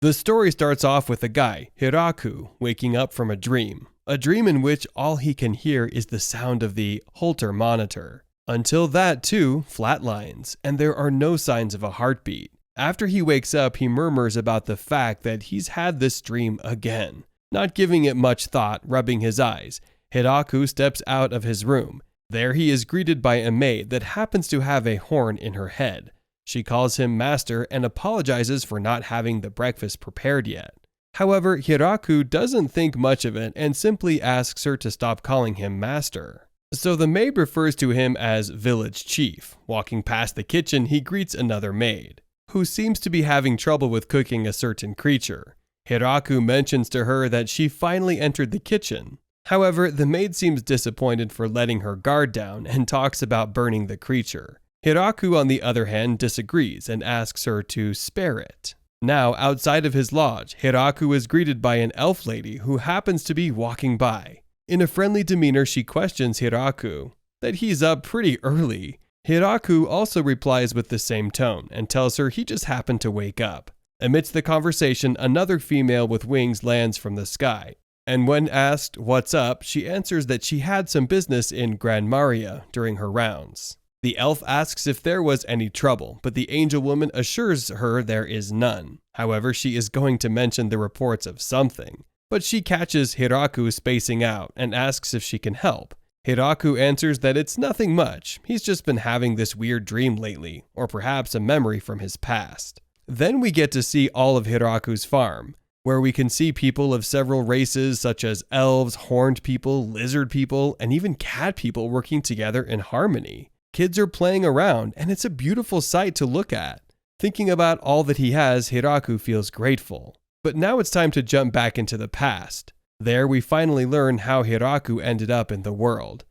The story starts off with a guy, Hiraku, waking up from a dream in which all he can hear is the sound of the Holter monitor. Until that too flatlines, and there are no signs of a heartbeat. After he wakes up, he murmurs about the fact that he's had this dream again. Not giving it much thought, rubbing his eyes, Hiraku steps out of his room. There he is greeted by a maid that happens to have a horn in her head. She calls him master and apologizes for not having the breakfast prepared yet. However, Hiraku doesn't think much of it and simply asks her to stop calling him master. So the maid refers to him as village chief. Walking past the kitchen, he greets another maid, who seems to be having trouble with cooking a certain creature. Hiraku mentions to her that she finally entered the kitchen. However, the maid seems disappointed for letting her guard down and talks about burning the creature. Hiraku, on the other hand, disagrees and asks her to spare it. Now, outside of his lodge, Hiraku is greeted by an elf lady who happens to be walking by. In a friendly demeanor, she questions Hiraku that he's up pretty early. Hiraku also replies with the same tone and tells her he just happened to wake up. Amidst the conversation, another female with wings lands from the sky. And when asked what's up, she answers that she had some business in Gran Maria during her rounds. The elf asks if there was any trouble, but the angel woman assures her there is none. However, she is going to mention the reports of something. But she catches Hiraku spacing out and asks if she can help. Hiraku answers that it's nothing much, he's just been having this weird dream lately, or perhaps a memory from his past. Then we get to see all of Hiraku's farm, where we can see people of several races such as elves, horned people, lizard people, and even cat people working together in harmony. Kids are playing around, and it's a beautiful sight to look at. Thinking about all that he has, Hiraku feels grateful. But now it's time to jump back into the past. There we finally learn how Hiraku ended up in the world.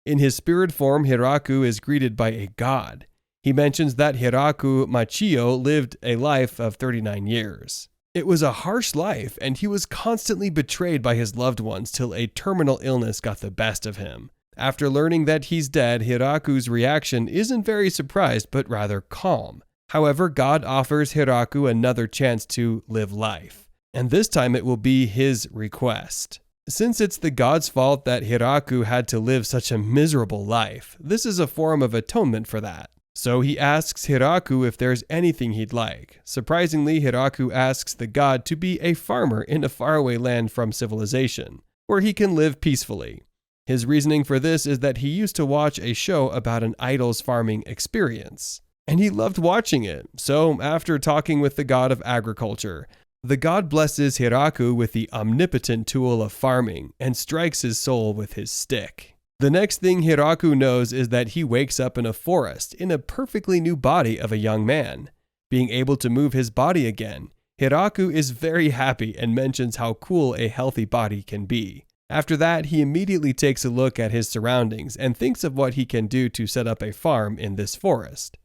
In his spirit form, Hiraku is greeted by a god. He mentions that Hiraku Machio lived a life of 39 years. It was a harsh life, and he was constantly betrayed by his loved ones till a terminal illness got the best of him. After learning that he's dead, Hiraku's reaction isn't very surprised, but rather calm. However, God offers Hiraku another chance to live life, and this time it will be his request. Since it's the god's fault that Hiraku had to live such a miserable life, this is a form of atonement for that. So he asks Hiraku if there's anything he'd like. Surprisingly, Hiraku asks the god to be a farmer in a faraway land from civilization, where he can live peacefully. His reasoning for this is that he used to watch a show about an idol's farming experience, and he loved watching it. So after talking with the god of agriculture, the god blesses Hiraku with the omnipotent tool of farming and strikes his soul with his stick. The next thing Hiraku knows is that he wakes up in a forest in a perfectly new body of a young man. Being able to move his body again, Hiraku is very happy and mentions how cool a healthy body can be. After that, he immediately takes a look at his surroundings and thinks of what he can do to set up a farm in this forest.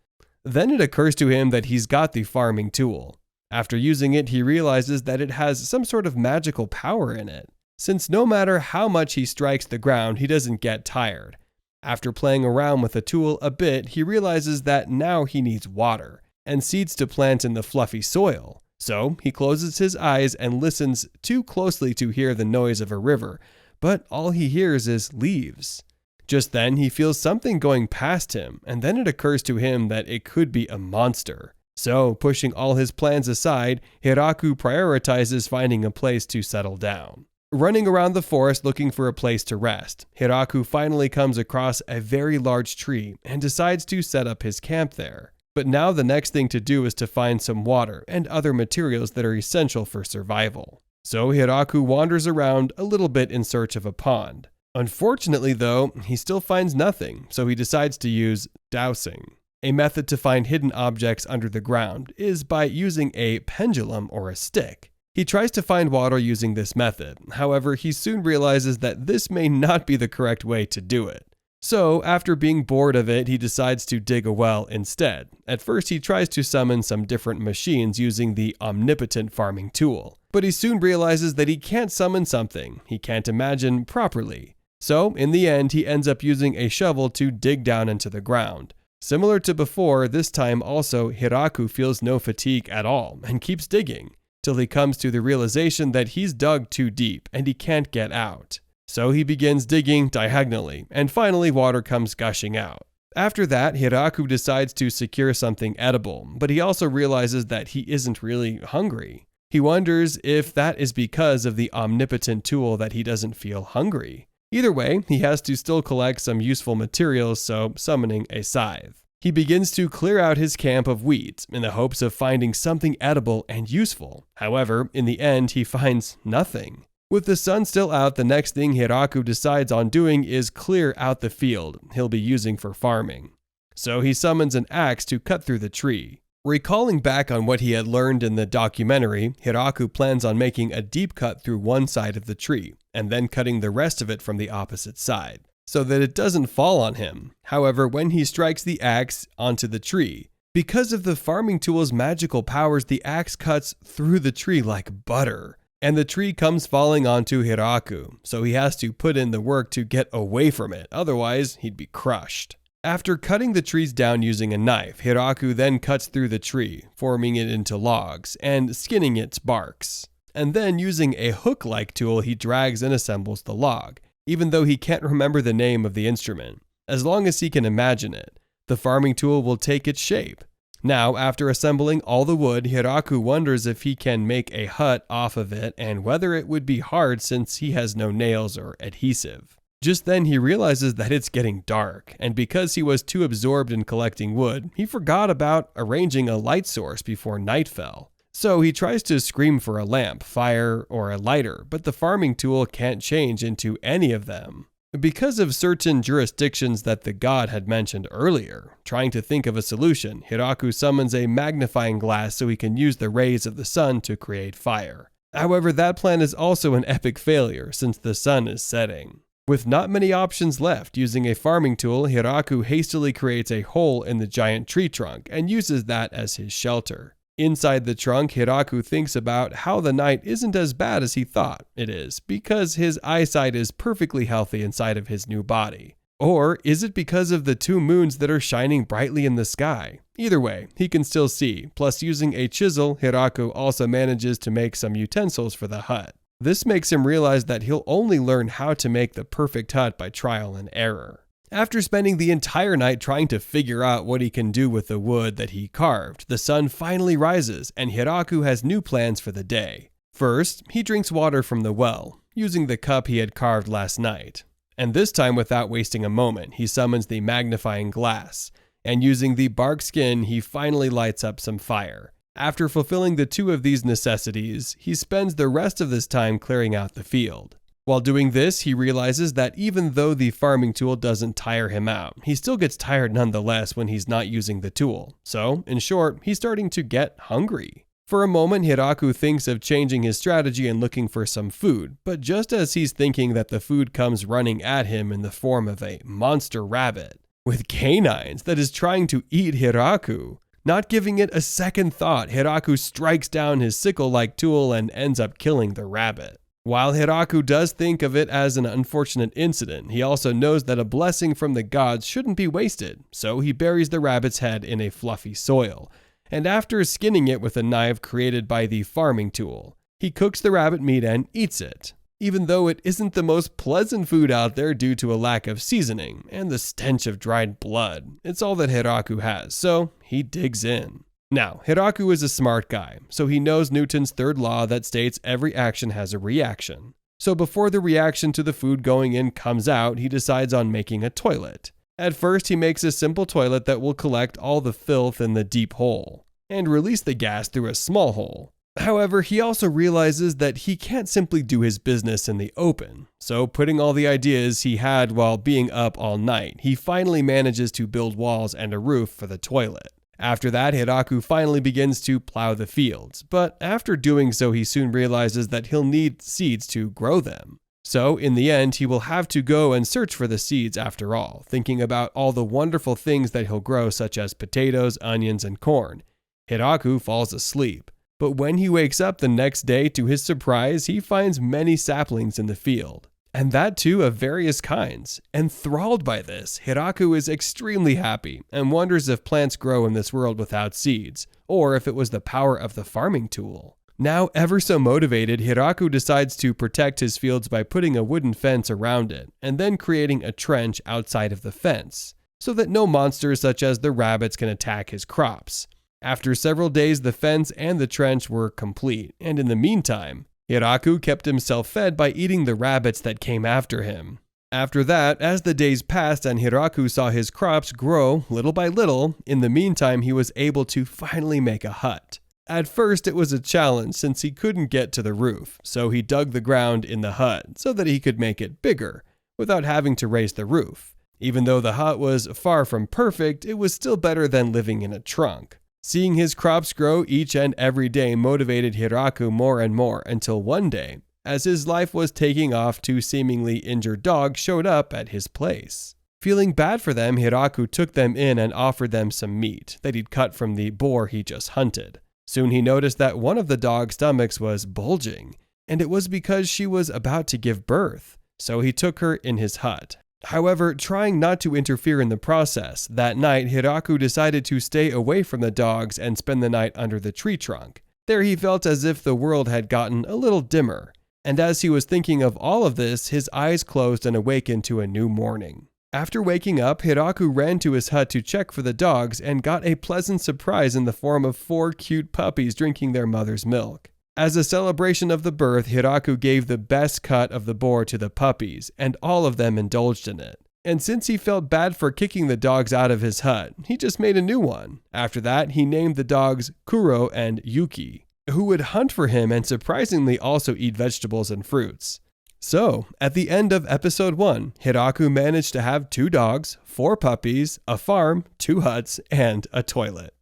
Then it occurs to him that he's got the farming tool. After using it, he realizes that it has some sort of magical power in it, since no matter how much he strikes the ground, he doesn't get tired. After playing around with the tool a bit, he realizes that now he needs water and seeds to plant in the fluffy soil. So he closes his eyes and listens too closely to hear the noise of a river, but all he hears is leaves. Just then he feels something going past him, and then it occurs to him that it could be a monster. So, pushing all his plans aside, Hiraku prioritizes finding a place to settle down. Running around the forest looking for a place to rest, Hiraku finally comes across a very large tree and decides to set up his camp there. But now the next thing to do is to find some water and other materials that are essential for survival. So Hiraku wanders around a little bit in search of a pond. Unfortunately though, he still finds nothing, so he decides to use dowsing. A method to find hidden objects under the ground is by using a pendulum or a stick. He tries to find water using this method, however he soon realizes that this may not be the correct way to do it. So, after being bored of it, he decides to dig a well instead. At first, he tries to summon some different machines using the omnipotent farming tool, but he soon realizes that he can't summon something he can't imagine properly. So, in the end, he ends up using a shovel to dig down into the ground. Similar to before, this time also, Hiraku feels no fatigue at all and keeps digging. till he comes to the realization that he's dug too deep and he can't get out. So he begins digging diagonally, and finally water comes gushing out. After that, Hiraku decides to secure something edible, but he also realizes that he isn't really hungry. He wonders if that is because of the omnipotent tool that he doesn't feel hungry. Either way, he has to still collect some useful materials, so summoning a scythe. He begins to clear out his camp of weeds in the hopes of finding something edible and useful. However, in the end, he finds nothing. With the sun still out, the next thing Hiraku decides on doing is clear out the field he'll be using for farming. So he summons an axe to cut through the tree. Recalling back on what he had learned in the documentary, Hiraku plans on making a deep cut through one side of the tree, and then cutting the rest of it from the opposite side, so that it doesn't fall on him. However, when he strikes the axe onto the tree, because of the farming tool's magical powers, the axe cuts through the tree like butter, and the tree comes falling onto Hiraku, so he has to put in the work to get away from it, otherwise he'd be crushed. After cutting the trees down using a knife, Hiraku then cuts through the tree, forming it into logs, and skinning its barks. And then using a hook-like tool, he drags and assembles the log, even though he can't remember the name of the instrument. As long as he can imagine it, the farming tool will take its shape. Now, after assembling all the wood, Hiraku wonders if he can make a hut off of it and whether it would be hard since he has no nails or adhesive. Just then he realizes that it's getting dark, and because he was too absorbed in collecting wood, he forgot about arranging a light source before night fell. So he tries to scream for a lamp, fire, or a lighter, but the farming tool can't change into any of them. Because of certain jurisdictions that the god had mentioned earlier, trying to think of a solution, Hiraku summons a magnifying glass so he can use the rays of the sun to create fire. However, that plan is also an epic failure since the sun is setting. With not many options left, using a farming tool, Hiraku hastily creates a hole in the giant tree trunk and uses that as his shelter. Inside the trunk, Hiraku thinks about how the night isn't as bad as he thought it is, because his eyesight is perfectly healthy inside of his new body. Or is it because of the 2 moons that are shining brightly in the sky? Either way, he can still see, plus using a chisel, Hiraku also manages to make some utensils for the hut. This makes him realize that he'll only learn how to make the perfect hut by trial and error. After spending the entire night trying to figure out what he can do with the wood that he carved, the sun finally rises and Hiraku has new plans for the day. First, he drinks water from the well, using the cup he had carved last night. And this time, without wasting a moment, he summons the magnifying glass, and using the bark skin, he finally lights up some fire. After fulfilling the 2 of these necessities, he spends the rest of this time clearing out the field. While doing this, he realizes that even though the farming tool doesn't tire him out, he still gets tired nonetheless when he's not using the tool. So, in short, he's starting to get hungry. For a moment, Hiraku thinks of changing his strategy and looking for some food, but just as he's thinking that the food comes running at him in the form of a monster rabbit with canines that is trying to eat Hiraku. Not giving it a second thought, Hiraku strikes down his sickle-like tool and ends up killing the rabbit. While Hiraku does think of it as an unfortunate incident, he also knows that a blessing from the gods shouldn't be wasted, so he buries the rabbit's head in a fluffy soil, and after skinning it with a knife created by the farming tool, he cooks the rabbit meat and eats it. Even though it isn't the most pleasant food out there due to a lack of seasoning and the stench of dried blood, it's all that Hiraku has, so he digs in. Now, Hiraku is a smart guy, so he knows Newton's 3rd law that states every action has a reaction. So before the reaction to the food going in comes out, he decides on making a toilet. At first, he makes a simple toilet that will collect all the filth in the deep hole and release the gas through a small hole. However, he also realizes that he can't simply do his business in the open. So putting all the ideas he had while being up all night, he finally manages to build walls and a roof for the toilet. After that, Hiraku finally begins to plow the fields, but after doing so, he soon realizes that he'll need seeds to grow them. So, in the end, he will have to go and search for the seeds after all, thinking about all the wonderful things that he'll grow, such as potatoes, onions, and corn. Hiraku falls asleep, but when he wakes up the next day, to his surprise, he finds many saplings in the field. And that too of various kinds. Enthralled by this, Hiraku is extremely happy and wonders if plants grow in this world without seeds, or if it was the power of the farming tool. Now ever so motivated, Hiraku decides to protect his fields by putting a wooden fence around it, and then creating a trench outside of the fence, so that no monsters such as the rabbits can attack his crops. After several days, the fence and the trench were complete, and in the meantime, Hiraku kept himself fed by eating the rabbits that came after him. After that, as the days passed and Hiraku saw his crops grow little by little, in the meantime he was able to finally make a hut. At first it was a challenge since he couldn't get to the roof, so he dug the ground in the hut so that he could make it bigger, without having to raise the roof. Even though the hut was far from perfect, it was still better than living in a trunk. Seeing his crops grow each and every day motivated Hiraku more and more until one day, as his life was taking off, two seemingly injured dogs showed up at his place. Feeling bad for them, Hiraku took them in and offered them some meat that he'd cut from the boar he just hunted. Soon he noticed that one of the dog's stomachs was bulging, and it was because she was about to give birth, so he took her in his hut. However, trying not to interfere in the process, that night Hiraku decided to stay away from the dogs and spend the night under the tree trunk. There he felt as if the world had gotten a little dimmer, and as he was thinking of all of this, his eyes closed and awakened to a new morning. After waking up, Hiraku ran to his hut to check for the dogs and got a pleasant surprise in the form of 4 cute puppies drinking their mother's milk. As a celebration of the birth, Hiraku gave the best cut of the boar to the puppies, and all of them indulged in it. And since he felt bad for kicking the dogs out of his hut, he just made a new one. After that, he named the dogs Kuro and Yuki, who would hunt for him and surprisingly also eat vegetables and fruits. So, at the end of episode 1, Hiraku managed to have 2 dogs, 4 puppies, a farm, 2 huts, and a toilet.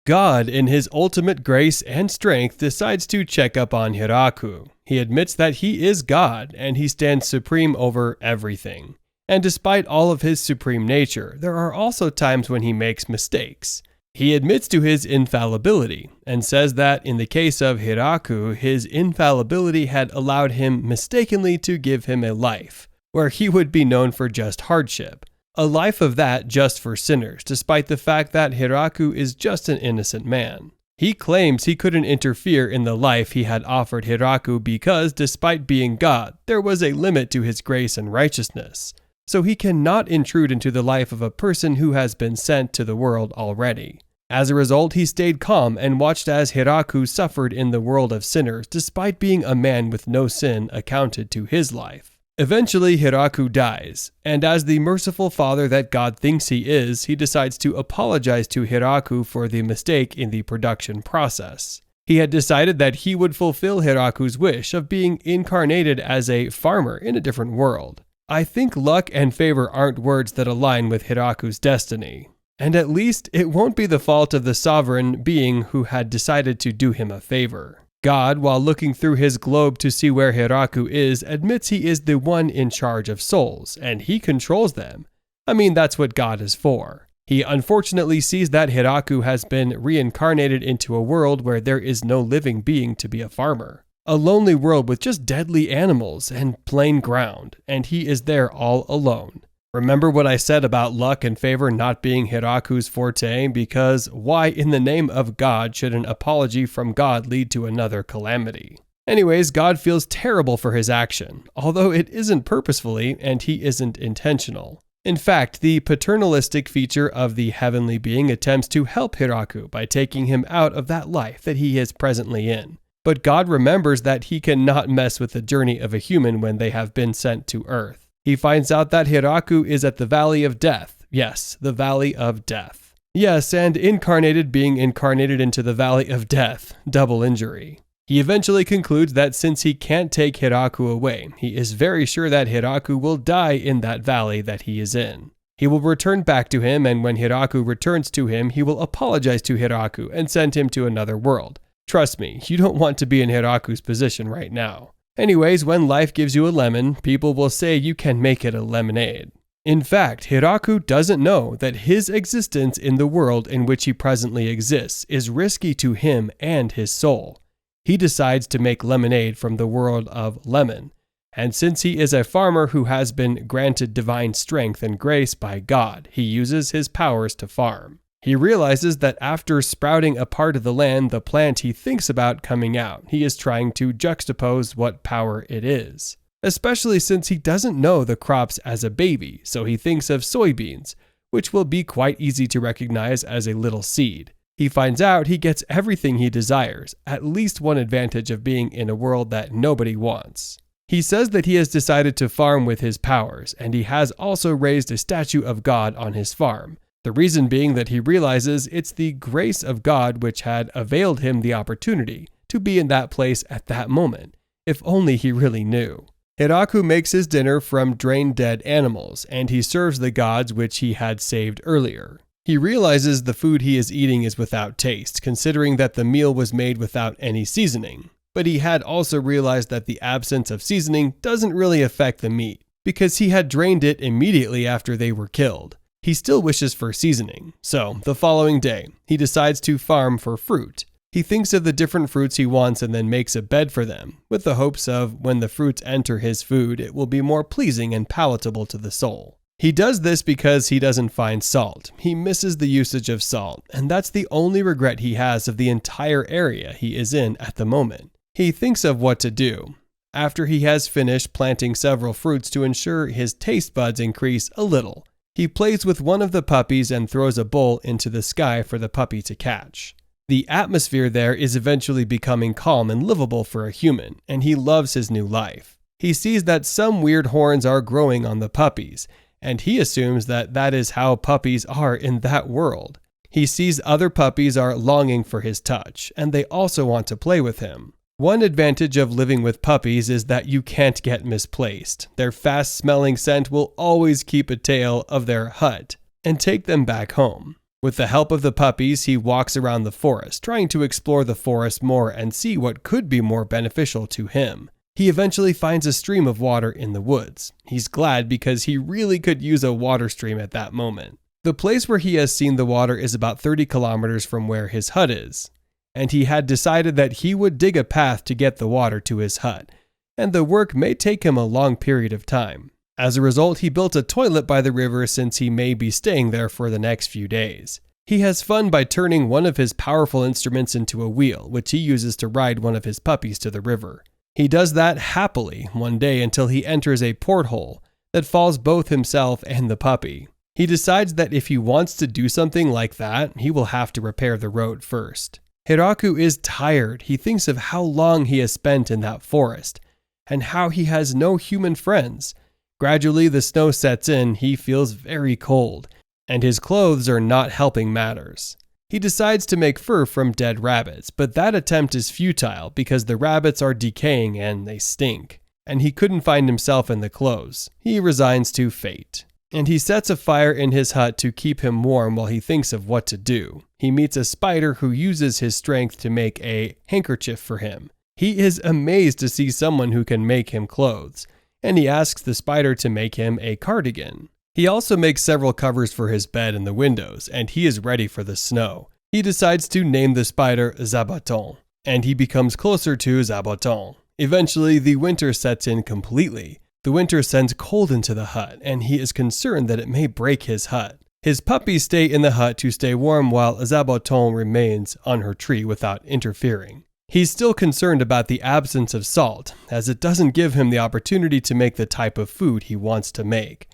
God, in his ultimate grace and strength, decides to check up on Hiraku. He admits that he is God, and he stands supreme over everything. And despite all of his supreme nature, there are also times when he makes mistakes. He admits to his infallibility, and says that in the case of Hiraku, his infallibility had allowed him mistakenly to give him a life, where he would be known for just hardship. A life of that just for sinners, despite the fact that Hiraku is just an innocent man. He claims he couldn't interfere in the life he had offered Hiraku because, despite being God, there was a limit to his grace and righteousness. So he cannot intrude into the life of a person who has been sent to the world already. As a result, he stayed calm and watched as Hiraku suffered in the world of sinners, despite being a man with no sin accounted to his life. Eventually, Hiraku dies, and as the merciful father that God thinks he is, he decides to apologize to Hiraku for the mistake in the production process. He had decided that he would fulfill Hiraku's wish of being incarnated as a farmer in a different world. I think luck and favor aren't words that align with Hiraku's destiny. And at least it won't be the fault of the sovereign being who had decided to do him a favor. God, while looking through his globe to see where Hiraku is, admits he is the one in charge of souls, and he controls them. I mean, that's what God is for. He unfortunately sees that Hiraku has been reincarnated into a world where there is no living being to be a farmer. A lonely world with just deadly animals and plain ground, and he is there all alone. Remember what I said about luck and favor not being Hiraku's forte, because why in the name of God should an apology from God lead to another calamity? Anyways, God feels terrible for his action, although it isn't purposefully and he isn't intentional. In fact, the paternalistic feature of the heavenly being attempts to help Hiraku by taking him out of that life that he is presently in. But God remembers that he cannot mess with the journey of a human when they have been sent to Earth. He finds out that Hiraku is at the Valley of Death. Yes, the Valley of Death. Yes, and incarnated being incarnated into the Valley of Death. Double injury. He eventually concludes that since he can't take Hiraku away, he is very sure that Hiraku will die in that valley that he is in. He will return back to him, and when Hiraku returns to him, he will apologize to Hiraku and send him to another world. Trust me, you don't want to be in Hiraku's position right now. Anyways, when life gives you a lemon, people will say you can make it a lemonade. In fact, Hiraku doesn't know that his existence in the world in which he presently exists is risky to him and his soul. He decides to make lemonade from the world of lemon, and since he is a farmer who has been granted divine strength and grace by God, he uses his powers to farm. He realizes that after sprouting a part of the land, the plant he thinks about coming out, he is trying to juxtapose what power it is. Especially since he doesn't know the crops as a baby, so he thinks of soybeans, which will be quite easy to recognize as a little seed. He finds out he gets everything he desires, at least one advantage of being in a world that nobody wants. He says that he has decided to farm with his powers, and he has also raised a statue of God on his farm. The reason being that he realizes it's the grace of God which had availed him the opportunity to be in that place at that moment, if only he really knew. Hiraku makes his dinner from drained dead animals, and he serves the gods which he had saved earlier. He realizes the food he is eating is without taste, considering that the meal was made without any seasoning. But he had also realized that the absence of seasoning doesn't really affect the meat, because he had drained it immediately after they were killed. He still wishes for seasoning, so the following day, he decides to farm for fruit. He thinks of the different fruits he wants and then makes a bed for them, with the hopes of when the fruits enter his food, it will be more pleasing and palatable to the soul. He does this because he doesn't find salt. He misses the usage of salt, and that's the only regret he has of the entire area he is in at the moment. He thinks of what to do. After he has finished planting several fruits to ensure his taste buds increase a little, he plays with one of the puppies and throws a bowl into the sky for the puppy to catch. The atmosphere there is eventually becoming calm and livable for a human, and he loves his new life. He sees that some weird horns are growing on the puppies, and he assumes that that is how puppies are in that world. He sees other puppies are longing for his touch, and they also want to play with him. One advantage of living with puppies is that you can't get misplaced. Their fast-smelling scent will always keep a tail of their hut and take them back home. With the help of the puppies, he walks around the forest, trying to explore the forest more and see what could be more beneficial to him. He eventually finds a stream of water in the woods. He's glad because he really could use a water stream at that moment. The place where he has seen the water is about 30 kilometers from where his hut is, and he had decided that he would dig a path to get the water to his hut, and the work may take him a long period of time. As a result, he built a toilet by the river since he may be staying there for the next few days. He has fun by turning one of his powerful instruments into a wheel, which he uses to ride one of his puppies to the river. He does that happily one day until he enters a porthole that falls both himself and the puppy. He decides that if he wants to do something like that, he will have to repair the road first. Hiraku is tired. He thinks of how long he has spent in that forest and how he has no human friends. Gradually, the snow sets in, he feels very cold, and his clothes are not helping matters. He decides to make fur from dead rabbits, but that attempt is futile because the rabbits are decaying and they stink, and he couldn't find himself in the clothes. He resigns to fate, and he sets a fire in his hut to keep him warm while he thinks of what to do. He meets a spider who uses his strength to make a handkerchief for him. He is amazed to see someone who can make him clothes, and he asks the spider to make him a cardigan. He also makes several covers for his bed and the windows, and he is ready for the snow. He decides to name the spider Zabaton, and he becomes closer to Zabaton. Eventually, the winter sets in completely. The winter sends cold into the hut, and he is concerned that it may break his hut. His puppies stay in the hut to stay warm while Zabaton remains on her tree without interfering. He's still concerned about the absence of salt, as it doesn't give him the opportunity to make the type of food he wants to make.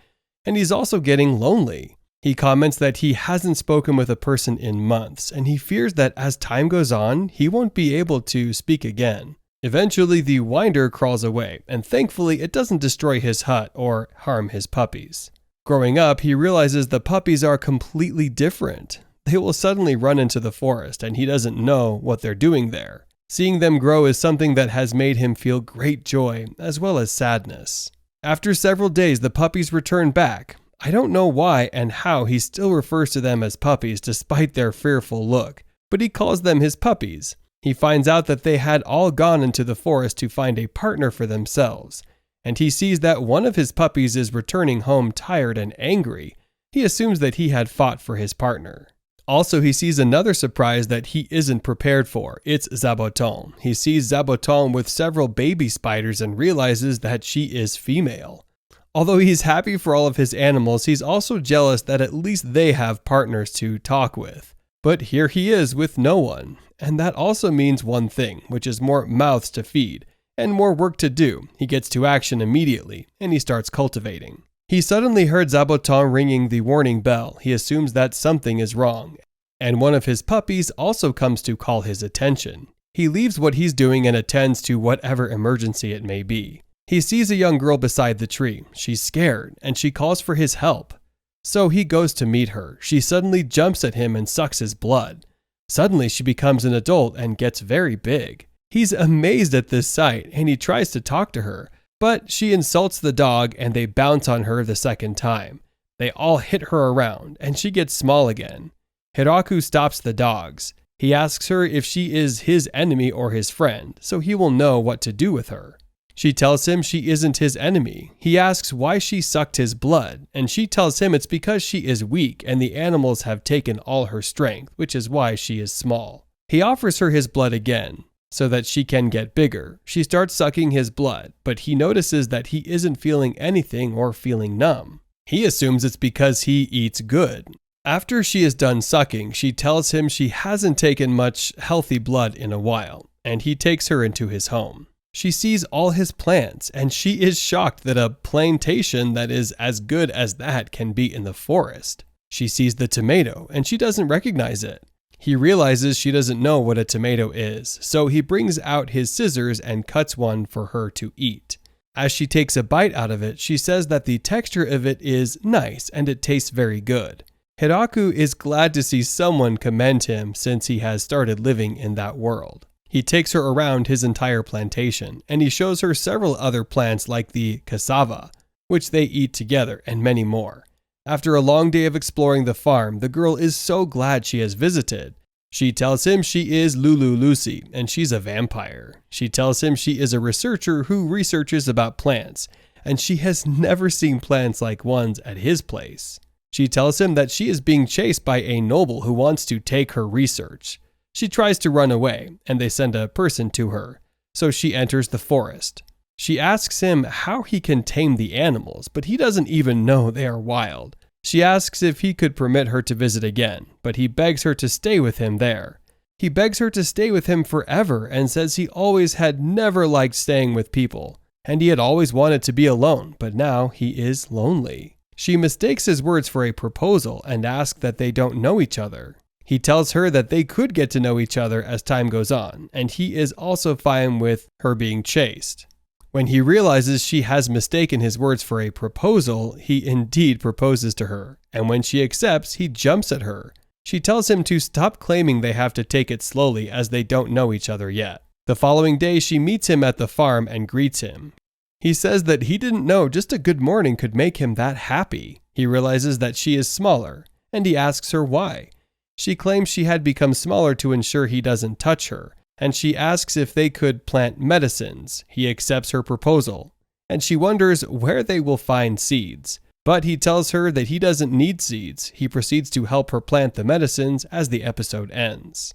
And he's also getting lonely. He comments that he hasn't spoken with a person in months, and he fears that as time goes on, he won't be able to speak again. Eventually, the winder crawls away, and thankfully it doesn't destroy his hut or harm his puppies. Growing up, he realizes the puppies are completely different. They will suddenly run into the forest, and he doesn't know what they're doing there. Seeing them grow is something that has made him feel great joy, as well as sadness. After several days, the puppies return back. I don't know why and how he still refers to them as puppies despite their fearful look, but he calls them his puppies. He finds out that they had all gone into the forest to find a partner for themselves, and he sees that one of his puppies is returning home tired and angry. He assumes that he had fought for his partner. Also, he sees another surprise that he isn't prepared for. It's Zabaton. He sees Zabaton with several baby spiders and realizes that she is female. Although he's happy for all of his animals, he's also jealous that at least they have partners to talk with. But here he is with no one. And that also means one thing, which is more mouths to feed and more work to do. He gets to action immediately, and he starts cultivating. He suddenly heard Zabuton ringing the warning bell. He assumes that something is wrong. And one of his puppies also comes to call his attention. He leaves what he's doing and attends to whatever emergency it may be. He sees a young girl beside the tree. She's scared, and she calls for his help. So he goes to meet her. She suddenly jumps at him and sucks his blood. Suddenly she becomes an adult and gets very big. He's amazed at this sight, and he tries to talk to her, but she insults the dog and they bounce on her the second time. They all hit her around, and she gets small again. Hiraku stops the dogs. He asks her if she is his enemy or his friend, so he will know what to do with her. She tells him she isn't his enemy. He asks why she sucked his blood, and she tells him it's because she is weak and the animals have taken all her strength, which is why she is small. He offers her his blood again, so that she can get bigger. She starts sucking his blood, but he notices that he isn't feeling anything or feeling numb. He assumes it's because he eats good. After she is done sucking, she tells him she hasn't taken much healthy blood in a while, and he takes her into his home. She sees all his plants, and she is shocked that a plantation that is as good as that can be in the forest. She sees the tomato, and she doesn't recognize it. He realizes she doesn't know what a tomato is, so he brings out his scissors and cuts one for her to eat. As she takes a bite out of it, she says that the texture of it is nice and it tastes very good. Hiraku is glad to see someone commend him since he has started living in that world. He takes her around his entire plantation, and he shows her several other plants like the cassava, which they eat together, and many more. After a long day of exploring the farm, the girl is so glad she has visited. She tells him she is Lulu Lucy, and she's a vampire. She tells him she is a researcher who researches about plants, and she has never seen plants like ones at his place. She tells him that she is being chased by a noble who wants to take her research. She tries to run away, and they send a person to her, so she enters the forest. She asks him how he can tame the animals, but he doesn't even know they are wild. She asks if he could permit her to visit again, but he begs her to stay with him there. He begs her to stay with him forever and says he always had never liked staying with people, and he had always wanted to be alone, but now he is lonely. She mistakes his words for a proposal and asks that they don't know each other. He tells her that they could get to know each other as time goes on, and he is also fine with her being chased. When he realizes she has mistaken his words for a proposal, he indeed proposes to her, and when she accepts, he jumps at her. She tells him to stop claiming they have to take it slowly as they don't know each other yet. The following day, she meets him at the farm and greets him. He says that he didn't know just a good morning could make him that happy. He realizes that she is smaller, and he asks her why. She claims she had become smaller to ensure he doesn't touch her, and she asks if they could plant medicines. He accepts her proposal, and she wonders where they will find seeds. But he tells her that he doesn't need seeds. He proceeds to help her plant the medicines as the episode ends.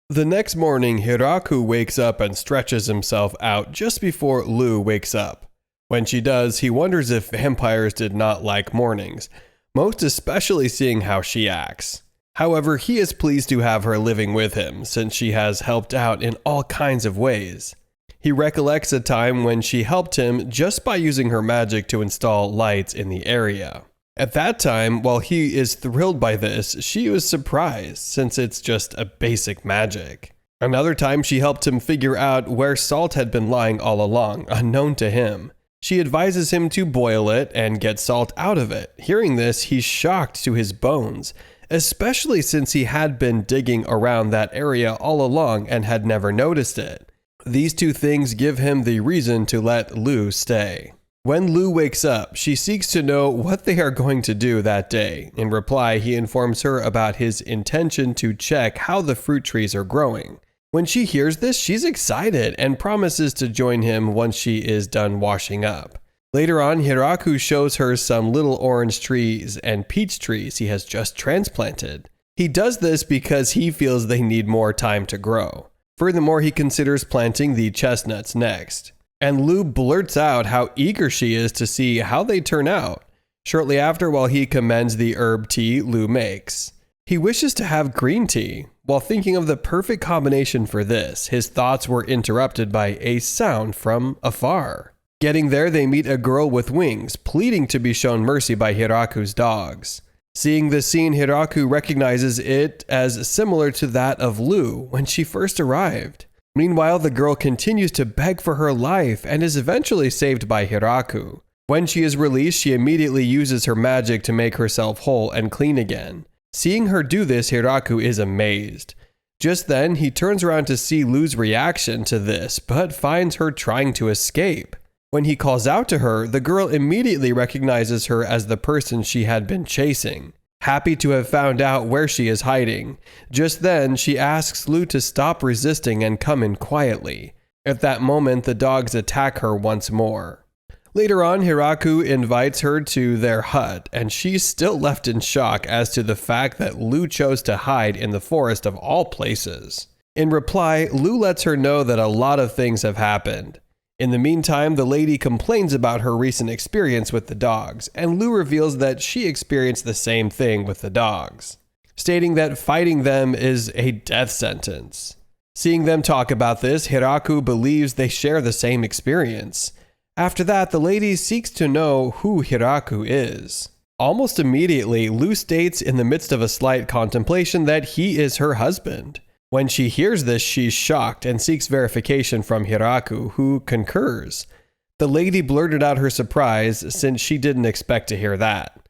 The next morning, Hiraku wakes up and stretches himself out just before Lu wakes up. When she does, he wonders if vampires did not like mornings, most especially seeing how she acts. However, he is pleased to have her living with him, since she has helped out in all kinds of ways. He recollects a time when she helped him just by using her magic to install lights in the area. At that time, while he is thrilled by this, she was surprised, since it's just a basic magic. Another time, she helped him figure out where salt had been lying all along, unknown to him. She advises him to boil it and get salt out of it. Hearing this, he's shocked to his bones, especially since he had been digging around that area all along and had never noticed it. These two things give him the reason to let Lu stay. When Lu wakes up, she seeks to know what they are going to do that day. In reply, he informs her about his intention to check how the fruit trees are growing. When she hears this, she's excited and promises to join him once she is done washing up. Later on, Hiraku shows her some little orange trees and peach trees he has just transplanted. He does this because he feels they need more time to grow. Furthermore, he considers planting the chestnuts next. and Lu blurts out how eager she is to see how they turn out. Shortly after, while he commends the herb tea Lu makes, he wishes to have green tea. While thinking of the perfect combination for this, his thoughts were interrupted by a sound from afar. Getting there, they meet a girl with wings, pleading to be shown mercy by Hiraku's dogs. Seeing this scene, Hiraku recognizes it as similar to that of Lu when she first arrived. Meanwhile, the girl continues to beg for her life and is eventually saved by Hiraku. When she is released, she immediately uses her magic to make herself whole and clean again. Seeing her do this, Hiraku is amazed. Just then, he turns around to see Lu's reaction to this, but finds her trying to escape. When he calls out to her, the girl immediately recognizes her as the person she had been chasing, happy to have found out where she is hiding. Just then, she asks Lu to stop resisting and come in quietly. At that moment, the dogs attack her once more. Later on, Hiraku invites her to their hut, and she's still left in shock as to the fact that Lu chose to hide in the forest of all places. In reply, Lu lets her know that a lot of things have happened. In the meantime, the lady complains about her recent experience with the dogs, and Lu reveals that she experienced the same thing with the dogs, stating that fighting them is a death sentence. Seeing them talk about this, Hiraku believes they share the same experience. After that, the lady seeks to know who Hiraku is. Almost immediately, Lu states in the midst of a slight contemplation that he is her husband. When she hears this, she's shocked and seeks verification from Hiraku, who concurs. The lady blurted out her surprise since she didn't expect to hear that.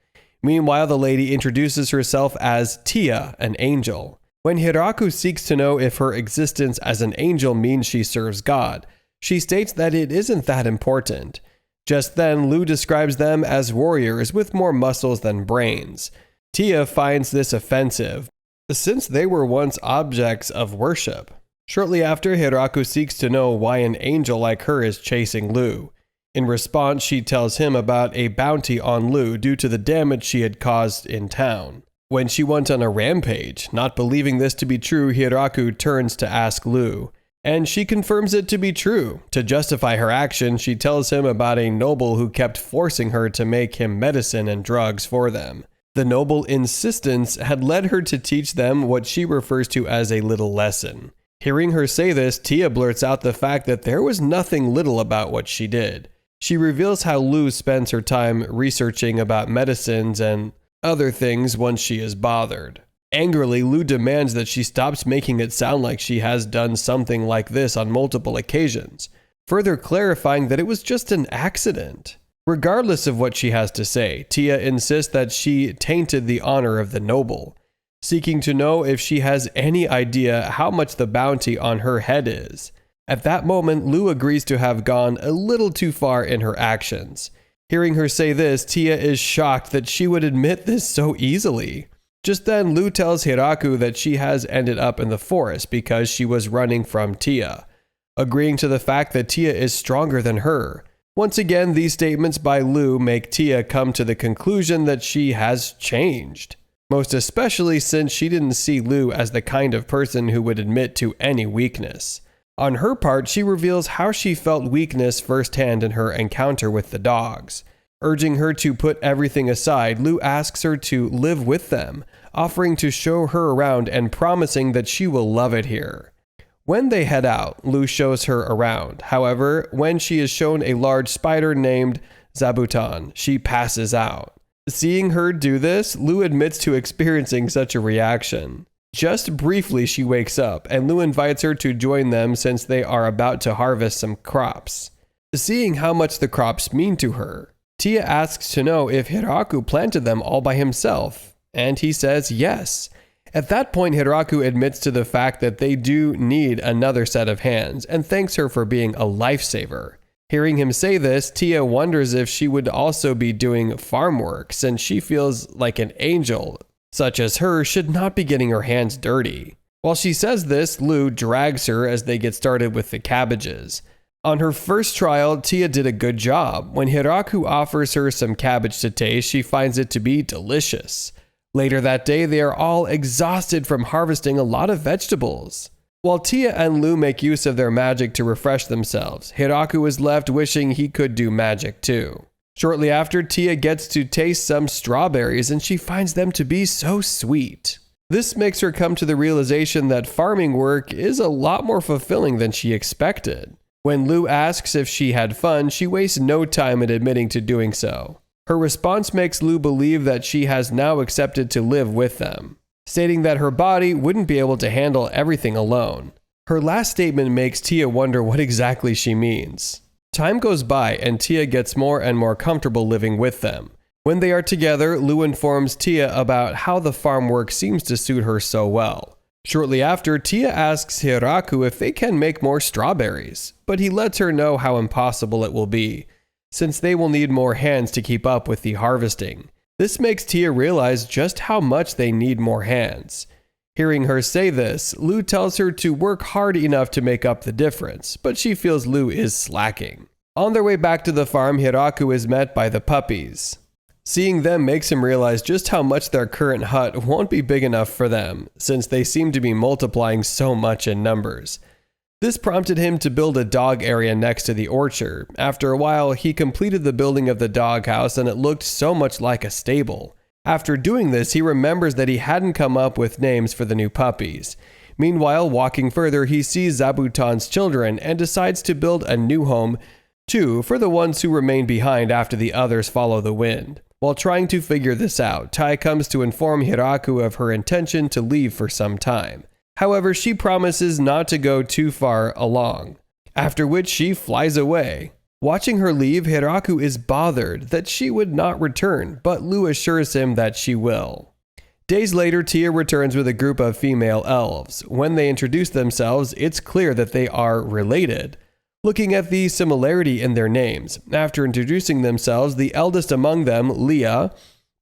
Meanwhile, the lady introduces herself as Tia, an angel. When Hiraku seeks to know if her existence as an angel means she serves God, she states that it isn't that important. Just then, Lu describes them as warriors with more muscles than brains. Tia finds this offensive, since they were once objects of worship. Shortly after, Hiraku seeks to know why an angel like her is chasing Lu. In response, she tells him about a bounty on Lu due to the damage she had caused in town when she went on a rampage. Not believing this to be true, Hiraku turns to ask Lu, and she confirms it to be true. To justify her action, she tells him about a noble who kept forcing her to make him medicine and drugs for them. The noble's insistence had led her to teach them what she refers to as a little lesson. Hearing her say this, Tia blurts out the fact that there was nothing little about what she did. She reveals how Lu spends her time researching about medicines and other things once she is bothered. Angrily, Lu demands that she stops making it sound like she has done something like this on multiple occasions, further clarifying that it was just an accident. Regardless of what she has to say, Tia insists that she tainted the honor of the noble, seeking to know if she has any idea how much the bounty on her head is. At that moment, Lu agrees to have gone a little too far in her actions. Hearing her say this, Tia is shocked that she would admit this so easily. Just then, Lu tells Hiraku that she has ended up in the forest because she was running from Tia, agreeing to the fact that Tia is stronger than her. Once again, these statements by Lu make Tia come to the conclusion that she has changed, most especially since she didn't see Lu as the kind of person who would admit to any weakness. On her part, she reveals how she felt weakness firsthand in her encounter with the dogs. Urging her to put everything aside, Lu asks her to live with them, offering to show her around and promising that she will love it here. When they head out, Lu shows her around. However, when she is shown a large spider named Zabuton, she passes out. Seeing her do this, Lu admits to experiencing such a reaction. Just briefly, she wakes up, and Lu invites her to join them since they are about to harvest some crops. Seeing how much the crops mean to her, Tia asks to know if Hiraku planted them all by himself, and he says yes. At that point, Hiraku admits to the fact that they do need another set of hands and thanks her for being a lifesaver. Hearing him say this, Tia wonders if she would also be doing farm work since she feels like an angel, such as her, should not be getting her hands dirty. While she says this, Lu drags her as they get started with the cabbages. On her first trial, Tia did a good job. When Hiraku offers her some cabbage to taste, she finds it to be delicious. Later that day, they are all exhausted from harvesting a lot of vegetables. While Tia and Lu make use of their magic to refresh themselves, Hiraku is left wishing he could do magic too. Shortly after, Tia gets to taste some strawberries and she finds them to be so sweet. This makes her come to the realization that farming work is a lot more fulfilling than she expected. When Lu asks if she had fun, she wastes no time in admitting to doing so. Her response makes Lu believe that she has now accepted to live with them, stating that her body wouldn't be able to handle everything alone. Her last statement makes Tia wonder what exactly she means. Time goes by and Tia gets more and more comfortable living with them. When they are together, Lu informs Tia about how the farm work seems to suit her so well. Shortly after, Tia asks Hiraku if they can make more strawberries, but he lets her know how impossible it will be, since they will need more hands to keep up with the harvesting. This makes Tia realize just how much they need more hands. Hearing her say this, Lu tells her to work hard enough to make up the difference, but she feels Lu is slacking. On their way back to the farm, Hiraku is met by the puppies. Seeing them makes him realize just how much their current hut won't be big enough for them, since they seem to be multiplying so much in numbers. This prompted him to build a dog area next to the orchard. After a while, he completed the building of the doghouse and it looked so much like a stable. After doing this, he remembers that he hadn't come up with names for the new puppies. Meanwhile, walking further, he sees Zabuton's children and decides to build a new home, too, for the ones who remain behind after the others follow the wind. While trying to figure this out, Tai comes to inform Hiraku of her intention to leave for some time. However, she promises not to go too far along, after which she flies away. Watching her leave, Hiraku is bothered that she would not return, but Lu assures him that she will. Days later, Tia returns with a group of female elves. When they introduce themselves, it's clear that they are related. Looking at the similarity in their names, after introducing themselves, the eldest among them, Leah,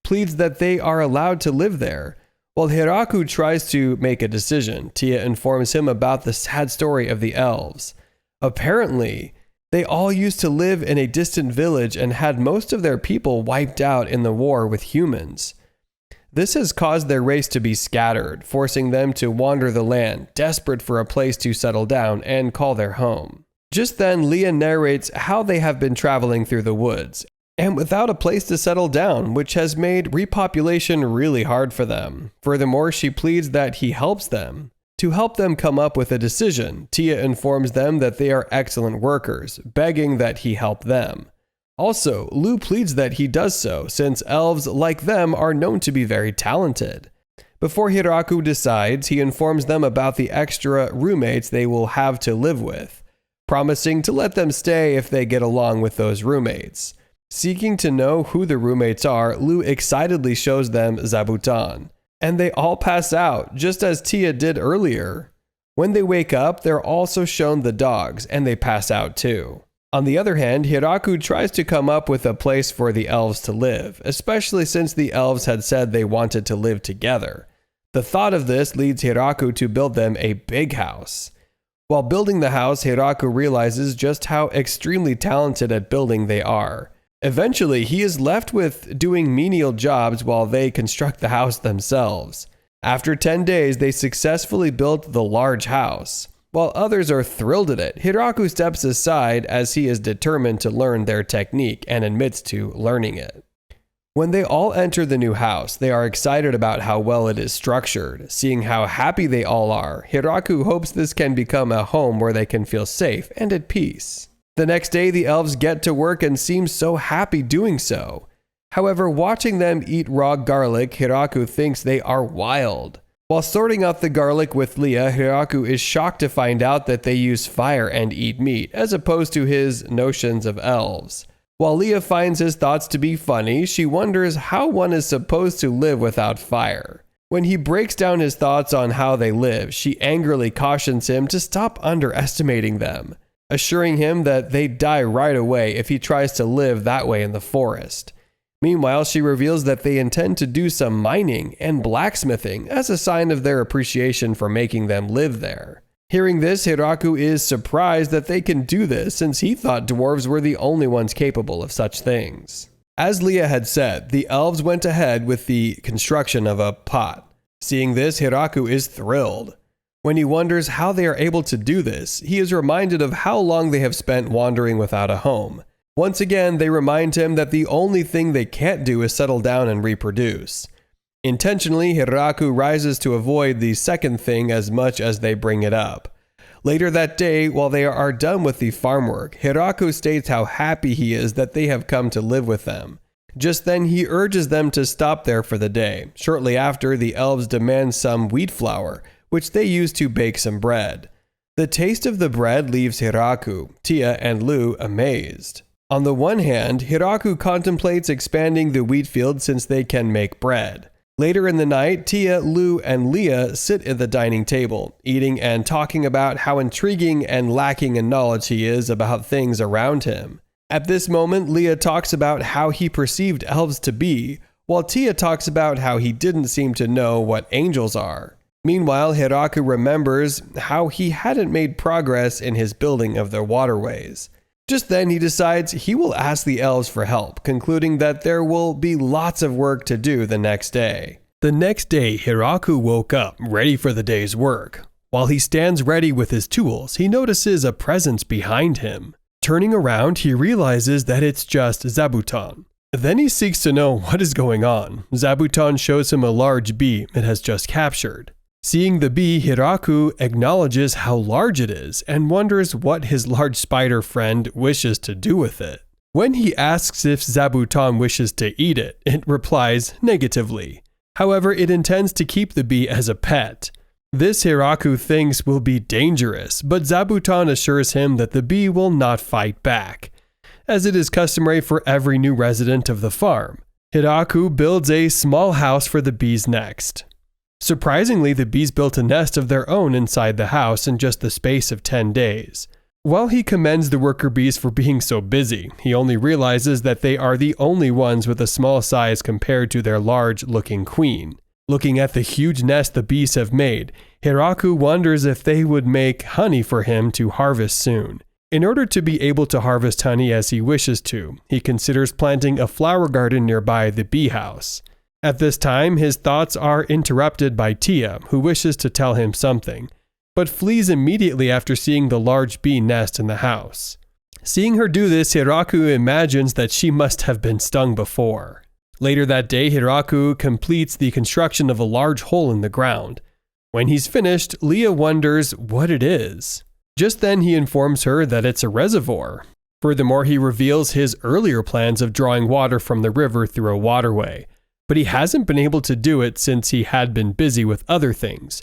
pleads that they are allowed to live there. While Hiraku tries to make a decision, Tia informs him about the sad story of the elves. Apparently, they all used to live in a distant village and had most of their people wiped out in the war with humans. This has caused their race to be scattered, forcing them to wander the land, desperate for a place to settle down and call their home. Just then, Leah narrates how they have been traveling through the woods, and without a place to settle down, which has made repopulation really hard for them. Furthermore, she pleads that he helps them. To help them come up with a decision, Tia informs them that they are excellent workers, begging that he help them. Also, Lu pleads that he does so, since elves like them are known to be very talented. Before Hiraku decides, he informs them about the extra roommates they will have to live with, promising to let them stay if they get along with those roommates. Seeking to know who the roommates are, Lu excitedly shows them Zabuton, and they all pass out, just as Tia did earlier. When they wake up, they're also shown the dogs, and they pass out too. On the other hand, Hiraku tries to come up with a place for the elves to live, especially since the elves had said they wanted to live together. The thought of this leads Hiraku to build them a big house. While building the house, Hiraku realizes just how extremely talented at building they are. Eventually, he is left with doing menial jobs while they construct the house themselves. After 10 days, they successfully built the large house. While others are thrilled at it, Hiraku steps aside as he is determined to learn their technique and admits to learning it. When they all enter the new house, they are excited about how well it is structured. Seeing how happy they all are, Hiraku hopes this can become a home where they can feel safe and at peace. The next day, the elves get to work and seem so happy doing so. However, watching them eat raw garlic, Hiraku thinks they are wild. While sorting out the garlic with Leah, Hiraku is shocked to find out that they use fire and eat meat, as opposed to his notions of elves. While Leah finds his thoughts to be funny, she wonders how one is supposed to live without fire. When he breaks down his thoughts on how they live, she angrily cautions him to stop underestimating them, assuring him that they'd die right away if he tries to live that way in the forest. Meanwhile, she reveals that they intend to do some mining and blacksmithing as a sign of their appreciation for making them live there. Hearing this, Hiraku is surprised that they can do this, since he thought dwarves were the only ones capable of such things. As Leah had said, the elves went ahead with the construction of a pot. Seeing this, Hiraku is thrilled. When he wonders how they are able to do this, he is reminded of how long they have spent wandering without a home. Once again, they remind him that the only thing they can't do is settle down and reproduce. Intentionally, Hiraku rises to avoid the second thing as much as they bring it up. Later that day, while they are done with the farm work, Hiraku states how happy he is that they have come to live with them. Just then, he urges them to stop there for the day. Shortly after, the elves demand some wheat flour, which they use to bake some bread. The taste of the bread leaves Hiraku, Tia, and Lu amazed. On the one hand, Hiraku contemplates expanding the wheat field since they can make bread. Later in the night, Tia, Lu, and Leah sit at the dining table, eating and talking about how intriguing and lacking in knowledge he is about things around him. At this moment, Leah talks about how he perceived elves to be, while Tia talks about how he didn't seem to know what angels are. Meanwhile, Hiraku remembers how he hadn't made progress in his building of the waterways. Just then, he decides he will ask the elves for help, concluding that there will be lots of work to do the next day. The next day, Hiraku woke up, ready for the day's work. While he stands ready with his tools, he notices a presence behind him. Turning around, he realizes that it's just Zabuton. Then he seeks to know what is going on. Zabuton shows him a large bee it has just captured. Seeing the bee, Hiraku acknowledges how large it is and wonders what his large spider friend wishes to do with it. When he asks if Zabuton wishes to eat it, it replies negatively. However, it intends to keep the bee as a pet. This Hiraku thinks will be dangerous, but Zabuton assures him that the bee will not fight back, as it is customary for every new resident of the farm. Hiraku builds a small house for the bees next. Surprisingly, the bees built a nest of their own inside the house in just the space of 10 days. While he commends the worker bees for being so busy, he only realizes that they are the only ones with a small size compared to their large-looking queen. Looking at the huge nest the bees have made, Hiraku wonders if they would make honey for him to harvest soon. In order to be able to harvest honey as he wishes to, he considers planting a flower garden nearby the bee house. At this time, his thoughts are interrupted by Tia, who wishes to tell him something, but flees immediately after seeing the large bee nest in the house. Seeing her do this, Hiraku imagines that she must have been stung before. Later that day, Hiraku completes the construction of a large hole in the ground. When he's finished, Leah wonders what it is. Just then, he informs her that it's a reservoir. Furthermore, he reveals his earlier plans of drawing water from the river through a waterway, but he hasn't been able to do it since he had been busy with other things.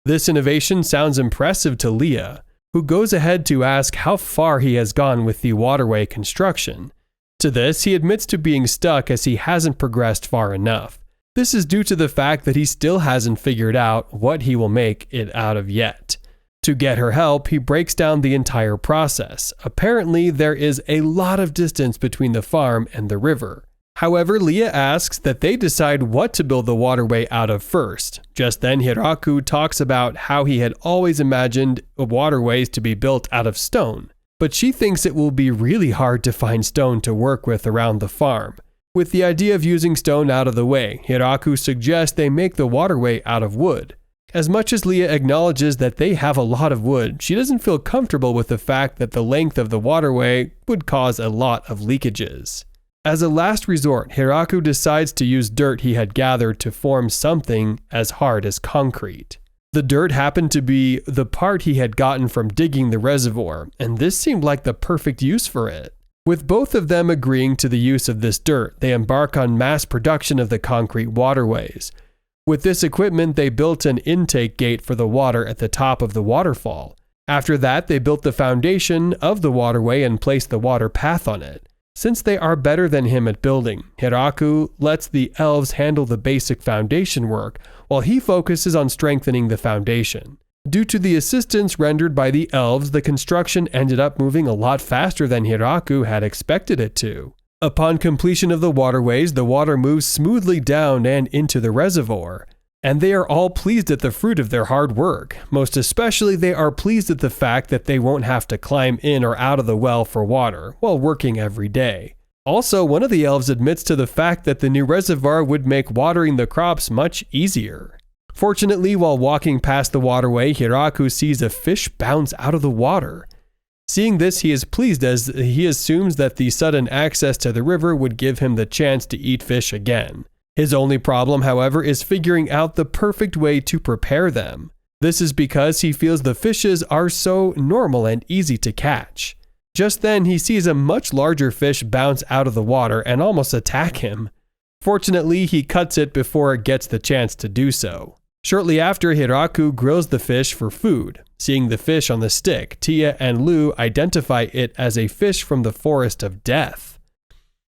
This innovation sounds impressive to Leah, who goes ahead to ask how far he has gone with the waterway construction. To this, he admits to being stuck as he hasn't progressed far enough. This is due to the fact that he still hasn't figured out what he will make it out of yet. To get her help, he breaks down the entire process. Apparently, there is a lot of distance between the farm and the river. However, Leah asks that they decide what to build the waterway out of first. Just then, Hiraku talks about how he had always imagined waterways to be built out of stone, but she thinks it will be really hard to find stone to work with around the farm. With the idea of using stone out of the way, Hiraku suggests they make the waterway out of wood. As much as Leah acknowledges that they have a lot of wood, she doesn't feel comfortable with the fact that the length of the waterway would cause a lot of leakages. As a last resort, Hiraku decides to use dirt he had gathered to form something as hard as concrete. The dirt happened to be the part he had gotten from digging the reservoir, and this seemed like the perfect use for it. With both of them agreeing to the use of this dirt, they embark on mass production of the concrete waterways. With this equipment, they built an intake gate for the water at the top of the waterfall. After that, they built the foundation of the waterway and placed the water path on it. Since they are better than him at building, Hiraku lets the elves handle the basic foundation work, while he focuses on strengthening the foundation. Due to the assistance rendered by the elves, the construction ended up moving a lot faster than Hiraku had expected it to. Upon completion of the waterways, the water moves smoothly down and into the reservoir, and they are all pleased at the fruit of their hard work. Most especially, they are pleased at the fact that they won't have to climb in or out of the well for water while working every day. Also, one of the elves admits to the fact that the new reservoir would make watering the crops much easier. Fortunately, while walking past the waterway, Hiraku sees a fish bounce out of the water. Seeing this, he is pleased as he assumes that the sudden access to the river would give him the chance to eat fish again. His only problem, however, is figuring out the perfect way to prepare them. This is because he feels the fishes are so normal and easy to catch. Just then, he sees a much larger fish bounce out of the water and almost attack him. Fortunately, he cuts it before it gets the chance to do so. Shortly after, Hiraku grills the fish for food. Seeing the fish on the stick, Tia and Lu identify it as a fish from the forest of death.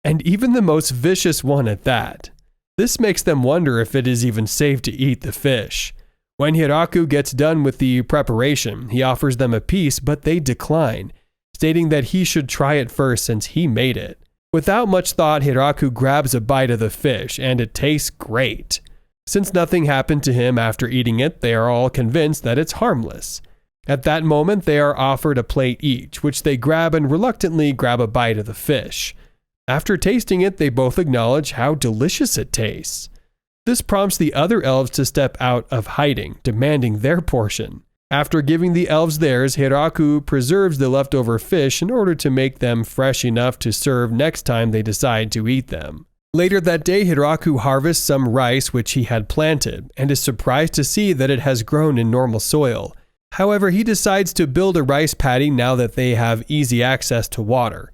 And even the most vicious one at that. This makes them wonder if it is even safe to eat the fish. When Hiraku gets done with the preparation, he offers them a piece, but they decline, stating that he should try it first since he made it. Without much thought, Hiraku grabs a bite of the fish, and it tastes great. Since nothing happened to him after eating it, they are all convinced that it's harmless. At that moment, they are offered a plate each, which they grab and reluctantly grab a bite of the fish. After tasting it, they both acknowledge how delicious it tastes. This prompts the other elves to step out of hiding, demanding their portion. After giving the elves theirs, Hiraku preserves the leftover fish in order to make them fresh enough to serve next time they decide to eat them. Later that day, Hiraku harvests some rice which he had planted, and is surprised to see that it has grown in normal soil. However, he decides to build a rice paddy now that they have easy access to water.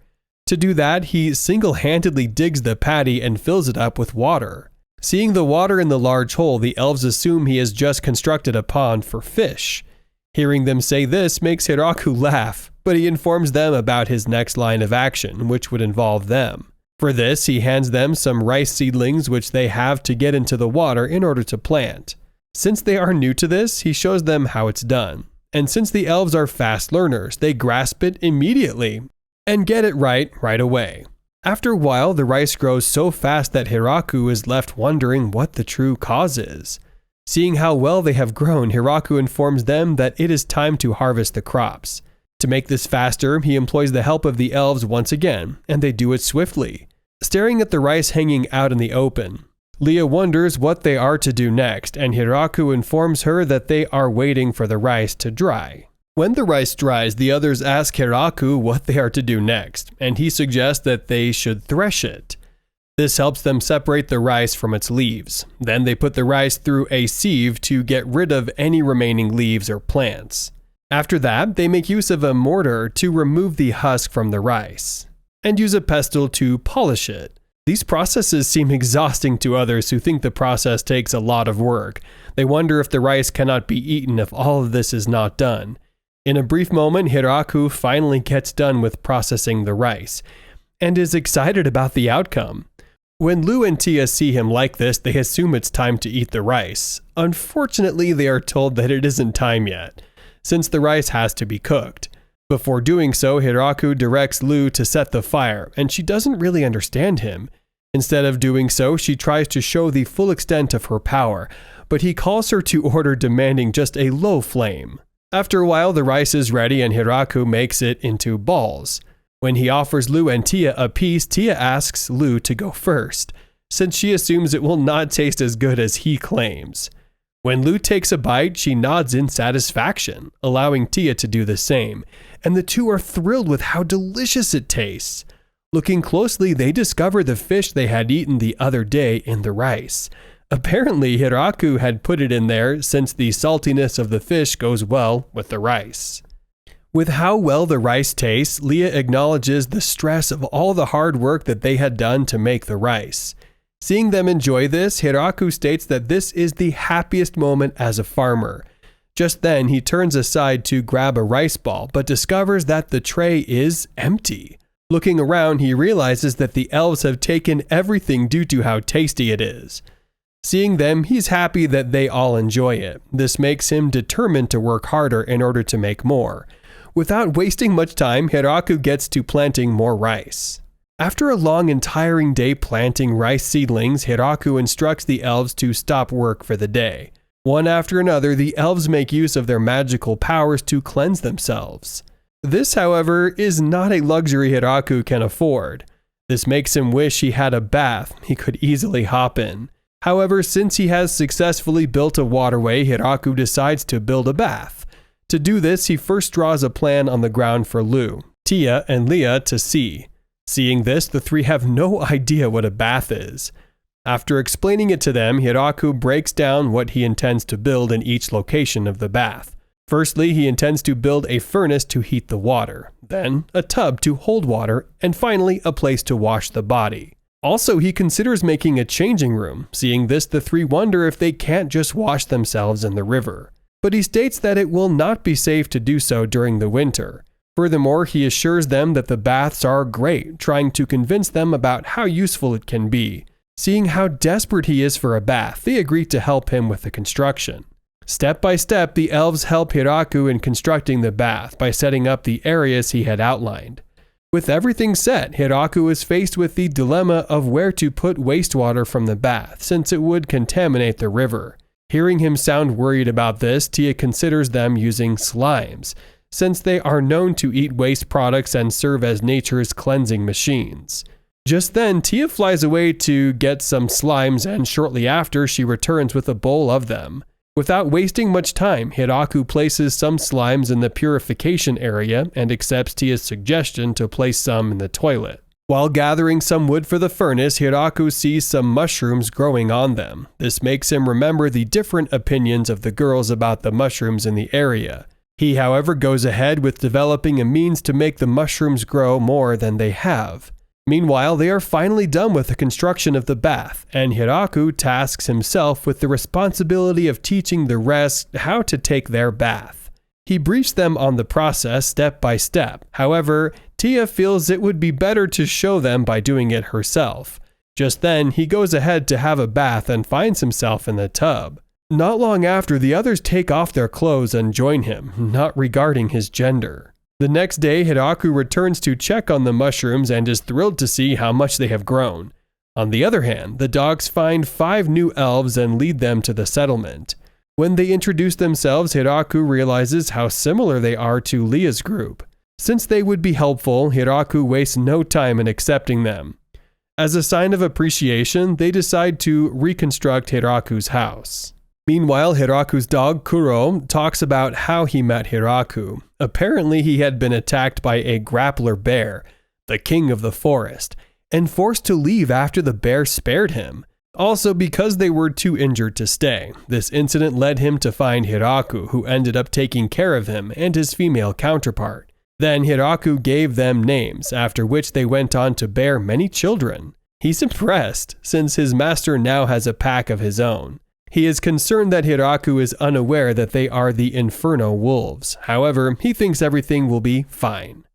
To do that, he single-handedly digs the paddy and fills it up with water. Seeing the water in the large hole, the elves assume he has just constructed a pond for fish. Hearing them say this makes Hiraku laugh, but he informs them about his next line of action, which would involve them. For this, he hands them some rice seedlings which they have to get into the water in order to plant. Since they are new to this, he shows them how it's done. And since the elves are fast learners, they grasp it immediately and get it right away. After a while, the rice grows so fast that Hiraku is left wondering what the true cause is. Seeing how well they have grown, Hiraku informs them that it is time to harvest the crops. To make this faster, he employs the help of the elves once again, and they do it swiftly. Staring at the rice hanging out in the open, Leah wonders what they are to do next, and Hiraku informs her that they are waiting for the rice to dry. When the rice dries, the others ask Hiraku what they are to do next, and he suggests that they should thresh it. This helps them separate the rice from its leaves. Then they put the rice through a sieve to get rid of any remaining leaves or plants. After that, they make use of a mortar to remove the husk from the rice, and use a pestle to polish it. These processes seem exhausting to others who think the process takes a lot of work. They wonder if the rice cannot be eaten if all of this is not done. In a brief moment, Hiraku finally gets done with processing the rice, and is excited about the outcome. When Lu and Tia see him like this, they assume it's time to eat the rice. Unfortunately, they are told that it isn't time yet, since the rice has to be cooked. Before doing so, Hiraku directs Lu to set the fire, and she doesn't really understand him. Instead of doing so, she tries to show the full extent of her power, but he calls her to order, demanding just a low flame. After a while, the rice is ready and Hiraku makes it into balls. When he offers Lu and Tia a piece, Tia asks Lu to go first, since she assumes it will not taste as good as he claims. When Lu takes a bite, she nods in satisfaction, allowing Tia to do the same, and the two are thrilled with how delicious it tastes. Looking closely, they discover the fish they had eaten the other day in the rice. Apparently, Hiraku had put it in there since the saltiness of the fish goes well with the rice. With how well the rice tastes, Leah acknowledges the stress of all the hard work that they had done to make the rice. Seeing them enjoy this, Hiraku states that this is the happiest moment as a farmer. Just then, he turns aside to grab a rice ball, but discovers that the tray is empty. Looking around, he realizes that the elves have taken everything due to how tasty it is. Seeing them, he's happy that they all enjoy it. This makes him determined to work harder in order to make more. Without wasting much time, Hiraku gets to planting more rice. After a long and tiring day planting rice seedlings, Hiraku instructs the elves to stop work for the day. One after another, the elves make use of their magical powers to cleanse themselves. This, however, is not a luxury Hiraku can afford. This makes him wish he had a bath he could easily hop in. However, since he has successfully built a waterway, Hiraku decides to build a bath. To do this, he first draws a plan on the ground for Lu, Tia, and Leah to see. Seeing this, the three have no idea what a bath is. After explaining it to them, Hiraku breaks down what he intends to build in each location of the bath. Firstly, he intends to build a furnace to heat the water, then a tub to hold water, and finally a place to wash the body. Also, he considers making a changing room. Seeing this, the three wonder if they can't just wash themselves in the river. But he states that it will not be safe to do so during the winter. Furthermore, he assures them that the baths are great, trying to convince them about how useful it can be. Seeing how desperate he is for a bath, they agree to help him with the construction. Step by step, the elves help Hiraku in constructing the bath by setting up the areas he had outlined. With everything set, Hiraku is faced with the dilemma of where to put wastewater from the bath, since it would contaminate the river. Hearing him sound worried about this, Tia considers them using slimes, since they are known to eat waste products and serve as nature's cleansing machines. Just then, Tia flies away to get some slimes, and shortly after, she returns with a bowl of them. Without wasting much time, Hiraku places some slimes in the purification area and accepts Tia's suggestion to place some in the toilet. While gathering some wood for the furnace, Hiraku sees some mushrooms growing on them. This makes him remember the different opinions of the girls about the mushrooms in the area. He, however, goes ahead with developing a means to make the mushrooms grow more than they have. Meanwhile, they are finally done with the construction of the bath, and Hiraku tasks himself with the responsibility of teaching the rest how to take their bath. He briefs them on the process step by step. However, Tia feels it would be better to show them by doing it herself. Just then, he goes ahead to have a bath and finds himself in the tub. Not long after, the others take off their clothes and join him, not regarding his gender. The next day, Hiraku returns to check on the mushrooms and is thrilled to see how much they have grown. On the other hand, the dogs find 5 new elves and lead them to the settlement. When they introduce themselves, Hiraku realizes how similar they are to Leah's group. Since they would be helpful, Hiraku wastes no time in accepting them. As a sign of appreciation, they decide to reconstruct Hiraku's house. Meanwhile, Hiraku's dog, Kuro, talks about how he met Hiraku. Apparently, he had been attacked by a grappler bear, the king of the forest, and forced to leave after the bear spared him. Also, because they were too injured to stay, this incident led him to find Hiraku, who ended up taking care of him and his female counterpart. Then Hiraku gave them names, after which they went on to bear many children. He's impressed, since his master now has a pack of his own. He is concerned that Hiraku is unaware that they are the Inferno Wolves. However, he thinks everything will be fine.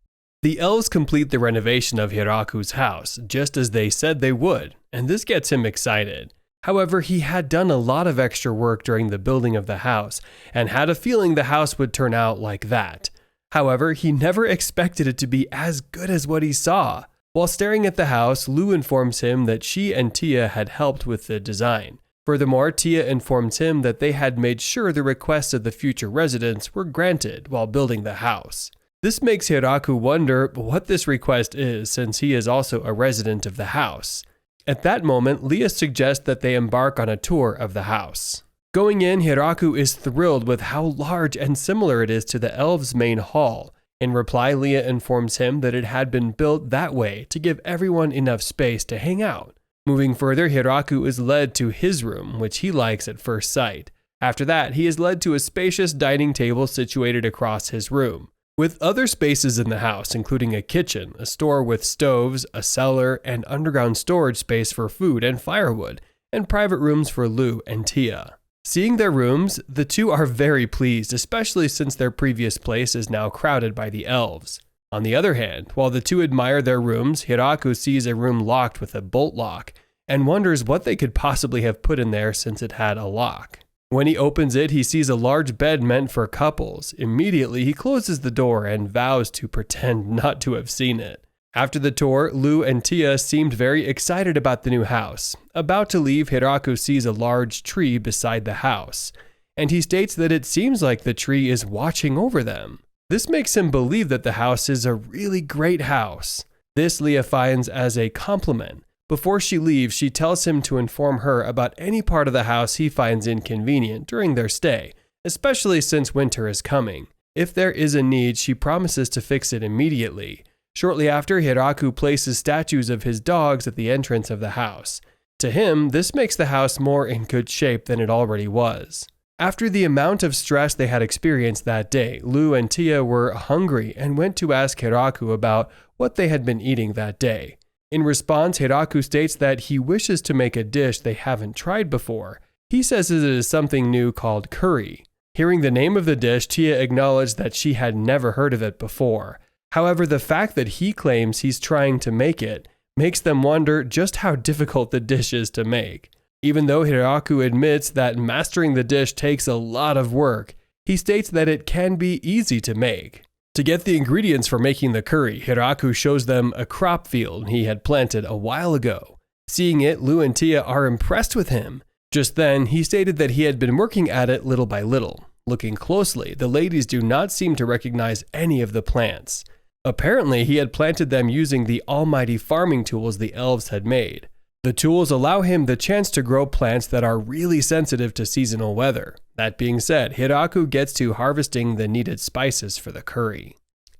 The elves complete the renovation of Hiraku's house, just as they said they would, and this gets him excited. However, he had done a lot of extra work during the building of the house, and had a feeling the house would turn out like that. However, he never expected it to be as good as what he saw. While staring at the house, Lu informs him that she and Tia had helped with the design. Furthermore, Tia informs him that they had made sure the requests of the future residents were granted while building the house. This makes Hiraku wonder what this request is, since he is also a resident of the house. At that moment, Leah suggests that they embark on a tour of the house. Going in, Hiraku is thrilled with how large and similar it is to the elves' main hall. In reply, Leah informs him that it had been built that way to give everyone enough space to hang out. Moving further, Hiraku is led to his room, which he likes at first sight. After that, he is led to a spacious dining table situated across his room, with other spaces in the house, including a kitchen, a store with stoves, a cellar, and underground storage space for food and firewood, and private rooms for Lu and Tia. Seeing their rooms, the two are very pleased, especially since their previous place is now crowded by the elves. On the other hand, while the two admire their rooms, Hiraku sees a room locked with a bolt lock, and wonders what they could possibly have put in there since it had a lock. When he opens it, he sees a large bed meant for couples. Immediately, he closes the door and vows to pretend not to have seen it. After the tour, Lu and Tia seemed very excited about the new house. About to leave, Hiraku sees a large tree beside the house, and he states that it seems like the tree is watching over them. This makes him believe that the house is a really great house. This Leah finds as a compliment, Before she leaves, she tells him to inform her about any part of the house he finds inconvenient during their stay, especially since winter is coming. If there is a need, she promises to fix it immediately. Shortly after, Hiraku places statues of his dogs at the entrance of the house. To him, this makes the house more in good shape than it already was. After the amount of stress they had experienced that day, Lu and Tia were hungry and went to ask Hiraku about what they had been eating that day. In response, Hiraku states that he wishes to make a dish they haven't tried before. He says it is something new called curry. Hearing the name of the dish, Tia acknowledged that she had never heard of it before. However, the fact that he claims he's trying to make it makes them wonder just how difficult the dish is to make. Even though Hiraku admits that mastering the dish takes a lot of work, he states that it can be easy to make. To get the ingredients for making the curry, Hiraku shows them a crop field he had planted a while ago. Seeing it, Lu and Tia are impressed with him. Just then, he stated that he had been working at it little by little. Looking closely, the ladies do not seem to recognize any of the plants. Apparently, he had planted them using the almighty farming tools the elves had made. The tools allow him the chance to grow plants that are really sensitive to seasonal weather. That being said, Hiraku gets to harvesting the needed spices for the curry.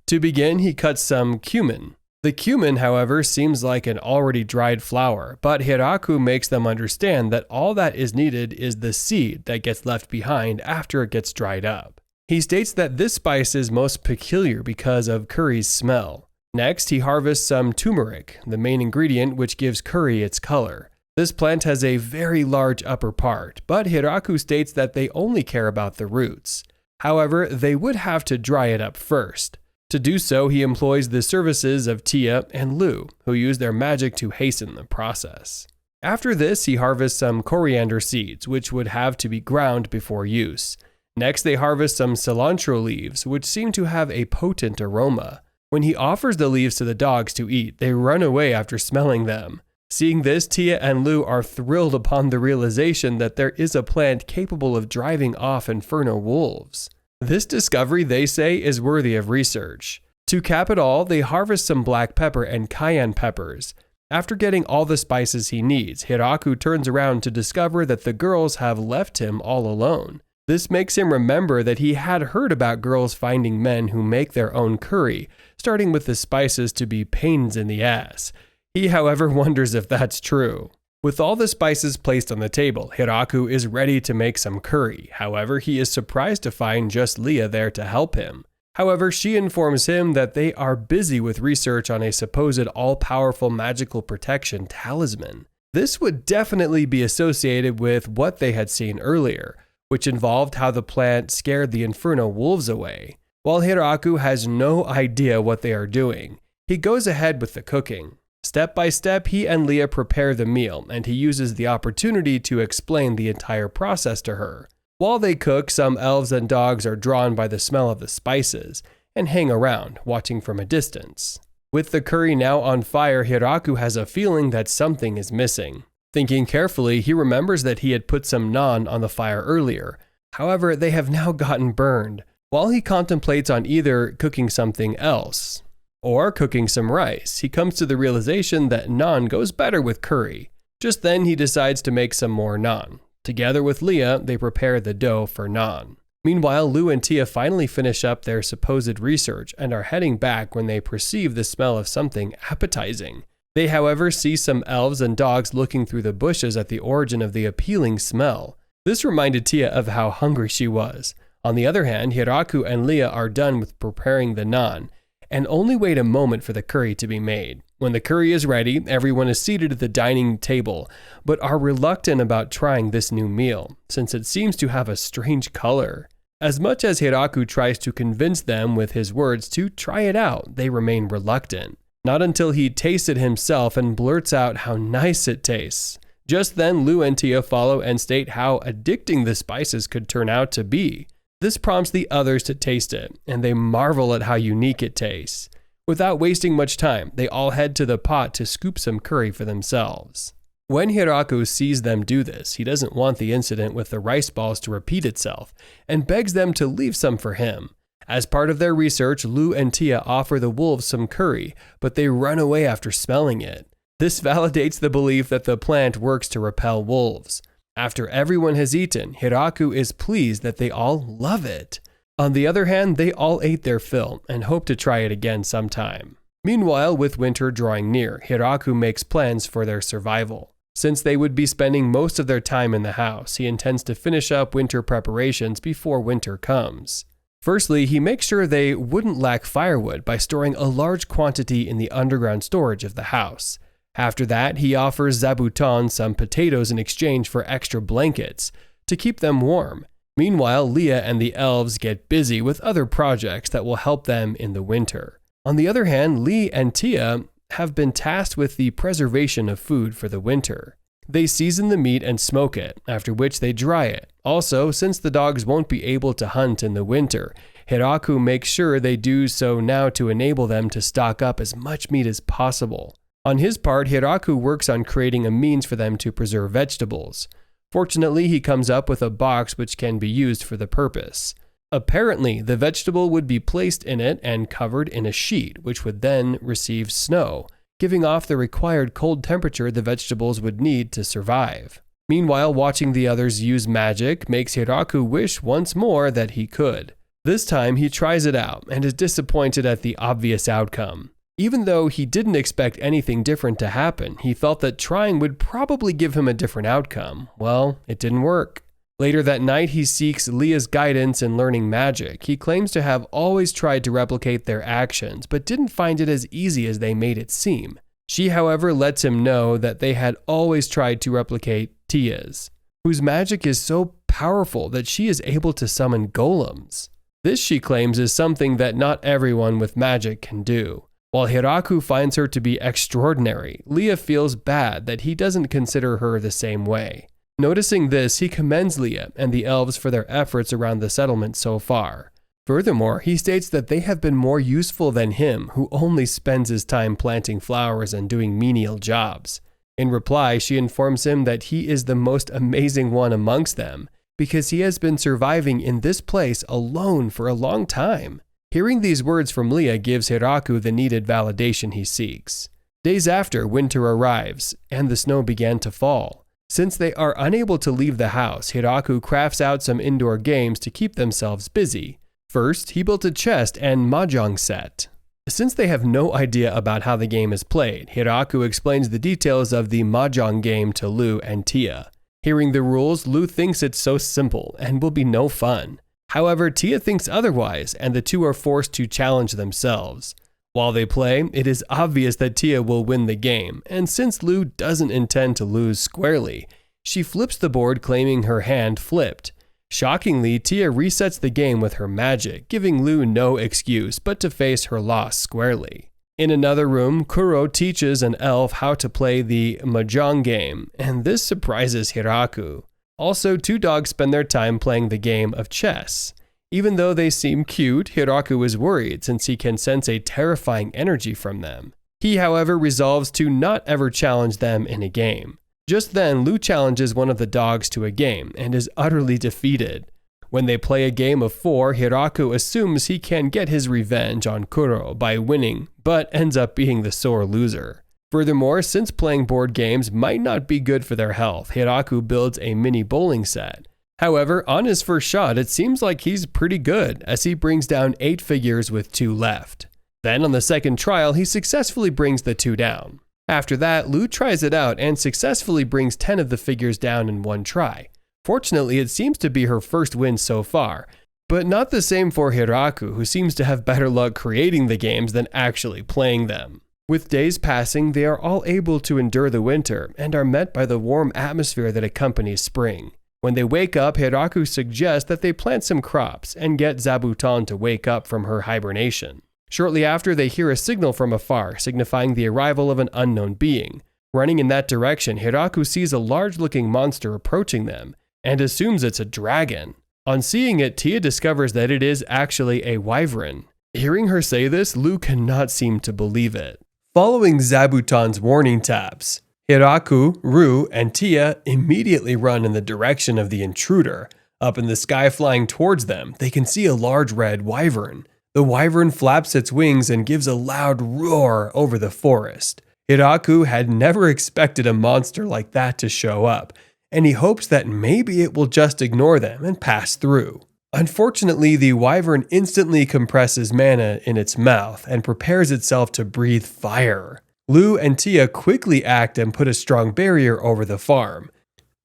To begin, he cuts some cumin. The cumin, however, seems like an already dried flower, but Hiraku makes them understand that all that is needed is the seed that gets left behind after it gets dried up. He states that this spice is most peculiar because of curry's smell. Next, he harvests some turmeric, the main ingredient which gives curry its color. This plant has a very large upper part, but Hiraku states that they only care about the roots. However, they would have to dry it up first. To do so, he employs the services of Tia and Lu, who use their magic to hasten the process. After this, he harvests some coriander seeds, which would have to be ground before use. Next, they harvest some cilantro leaves, which seem to have a potent aroma. When he offers the leaves to the dogs to eat, they run away after smelling them. Seeing this, Tia and Lu are thrilled upon the realization that there is a plant capable of driving off infernal wolves. This discovery, they say, is worthy of research. To cap it all, they harvest some black pepper and cayenne peppers. After getting all the spices he needs, Hiraku turns around to discover that the girls have left him all alone. This makes him remember that he had heard about girls finding men who make their own curry, starting with the spices to be pains in the ass. He, however, wonders if that's true. With all the spices placed on the table, Hiraku is ready to make some curry. However, he is surprised to find just Leah there to help him. However, she informs him that they are busy with research on a supposed all-powerful magical protection talisman. This would definitely be associated with what they had seen earlier, which involved how the plant scared the inferno wolves away. While Hiraku has no idea what they are doing, he goes ahead with the cooking. Step by step, he and Leah prepare the meal, and he uses the opportunity to explain the entire process to her. While they cook, some elves and dogs are drawn by the smell of the spices and hang around, watching from a distance. With the curry now on fire, Hiraku has a feeling that something is missing. Thinking carefully, he remembers that he had put some naan on the fire earlier. However, they have now gotten burned. While he contemplates on either cooking something else or cooking some rice, he comes to the realization that naan goes better with curry. Just then, he decides to make some more naan. Together with Leah, they prepare the dough for naan. Meanwhile, Lu and Tia finally finish up their supposed research and are heading back when they perceive the smell of something appetizing. They, however, see some elves and dogs looking through the bushes at the origin of the appealing smell. This reminded Tia of how hungry she was. On the other hand, Hiraku and Leah are done with preparing the naan, and only wait a moment for the curry to be made. When the curry is ready, everyone is seated at the dining table, but are reluctant about trying this new meal, since it seems to have a strange color. As much as Hiraku tries to convince them with his words to try it out, they remain reluctant. Not until he tastes it himself and blurts out how nice it tastes. Just then, Lu and Tia follow and state how addicting the spices could turn out to be. This prompts the others to taste it, and they marvel at how unique it tastes. Without wasting much time, they all head to the pot to scoop some curry for themselves. When Hiraku sees them do this, he doesn't want the incident with the rice balls to repeat itself, and begs them to leave some for him. As part of their research, Lu and Tia offer the wolves some curry, but they run away after smelling it. This validates the belief that the plant works to repel wolves. After everyone has eaten, Hiraku is pleased that they all love it. On the other hand, they all ate their fill and hope to try it again sometime. Meanwhile, with winter drawing near, Hiraku makes plans for their survival. Since they would be spending most of their time in the house, he intends to finish up winter preparations before winter comes. Firstly, he makes sure they wouldn't lack firewood by storing a large quantity in the underground storage of the house. After that, he offers Zabuton some potatoes in exchange for extra blankets to keep them warm. Meanwhile, Leah and the elves get busy with other projects that will help them in the winter. On the other hand, Lee and Tia have been tasked with the preservation of food for the winter. They season the meat and smoke it, after which they dry it. Also, since the dogs won't be able to hunt in the winter, Hiraku makes sure they do so now to enable them to stock up as much meat as possible. On his part, Hiraku works on creating a means for them to preserve vegetables. Fortunately, he comes up with a box which can be used for the purpose. Apparently, the vegetable would be placed in it and covered in a sheet, which would then receive snow, giving off the required cold temperature the vegetables would need to survive. Meanwhile, watching the others use magic makes Hiraku wish once more that he could. This time, he tries it out and is disappointed at the obvious outcome. Even though he didn't expect anything different to happen, he felt that trying would probably give him a different outcome. Well, it didn't work. Later that night, he seeks Leah's guidance in learning magic. He claims to have always tried to replicate their actions, but didn't find it as easy as they made it seem. She, however, lets him know that they had always tried to replicate Tia's, whose magic is so powerful that she is able to summon golems. This, she claims, is something that not everyone with magic can do. While Hiraku finds her to be extraordinary, Leah feels bad that he doesn't consider her the same way. Noticing this, he commends Leah and the elves for their efforts around the settlement so far. Furthermore, he states that they have been more useful than him, who only spends his time planting flowers and doing menial jobs. In reply, she informs him that he is the most amazing one amongst them, because he has been surviving in this place alone for a long time. Hearing these words from Leah gives Hiraku the needed validation he seeks. Days after, winter arrives, and the snow began to fall. Since they are unable to leave the house, Hiraku crafts out some indoor games to keep themselves busy. First, he built a chest and mahjong set. Since they have no idea about how the game is played, Hiraku explains the details of the mahjong game to Lu and Tia. Hearing the rules, Lu thinks it's so simple and will be no fun. However, Tia thinks otherwise, and the two are forced to challenge themselves. While they play, it is obvious that Tia will win the game, and since Lu doesn't intend to lose squarely, she flips the board claiming her hand flipped. Shockingly, Tia resets the game with her magic, giving Lu no excuse but to face her loss squarely. In another room, Kuro teaches an elf how to play the mahjong game, and this surprises Hiraku. Also, two dogs spend their time playing the game of chess. Even though they seem cute, Hiraku is worried since he can sense a terrifying energy from them. He, however, resolves to not ever challenge them in a game. Just then, Lu challenges one of the dogs to a game and is utterly defeated. When they play a game of 4, Hiraku assumes he can get his revenge on Kuro by winning, but ends up being the sore loser. Furthermore, since playing board games might not be good for their health, Hiraku builds a mini bowling set. However, on his first shot, it seems like he's pretty good, as he brings down 8 figures with 2 left. Then on the second trial, he successfully brings the 2 down. After that, Lu tries it out and successfully brings 10 of the figures down in one try. Fortunately, it seems to be her first win so far, but not the same for Hiraku, who seems to have better luck creating the games than actually playing them. With days passing, they are all able to endure the winter and are met by the warm atmosphere that accompanies spring. When they wake up, Hiraku suggests that they plant some crops and get Zabuton to wake up from her hibernation. Shortly after, they hear a signal from afar, signifying the arrival of an unknown being. Running in that direction, Hiraku sees a large-looking monster approaching them and assumes it's a dragon. On seeing it, Tia discovers that it is actually a wyvern. Hearing her say this, Lu cannot seem to believe it. Following Zabuton's warning taps, Hiraku, Ru, and Tia immediately run in the direction of the intruder. Up in the sky flying towards them, they can see a large red wyvern. The wyvern flaps its wings and gives a loud roar over the forest. Hiraku had never expected a monster like that to show up, and he hopes that maybe it will just ignore them and pass through. Unfortunately, the wyvern instantly compresses mana in its mouth and prepares itself to breathe fire. Lu and Tia quickly act and put a strong barrier over the farm.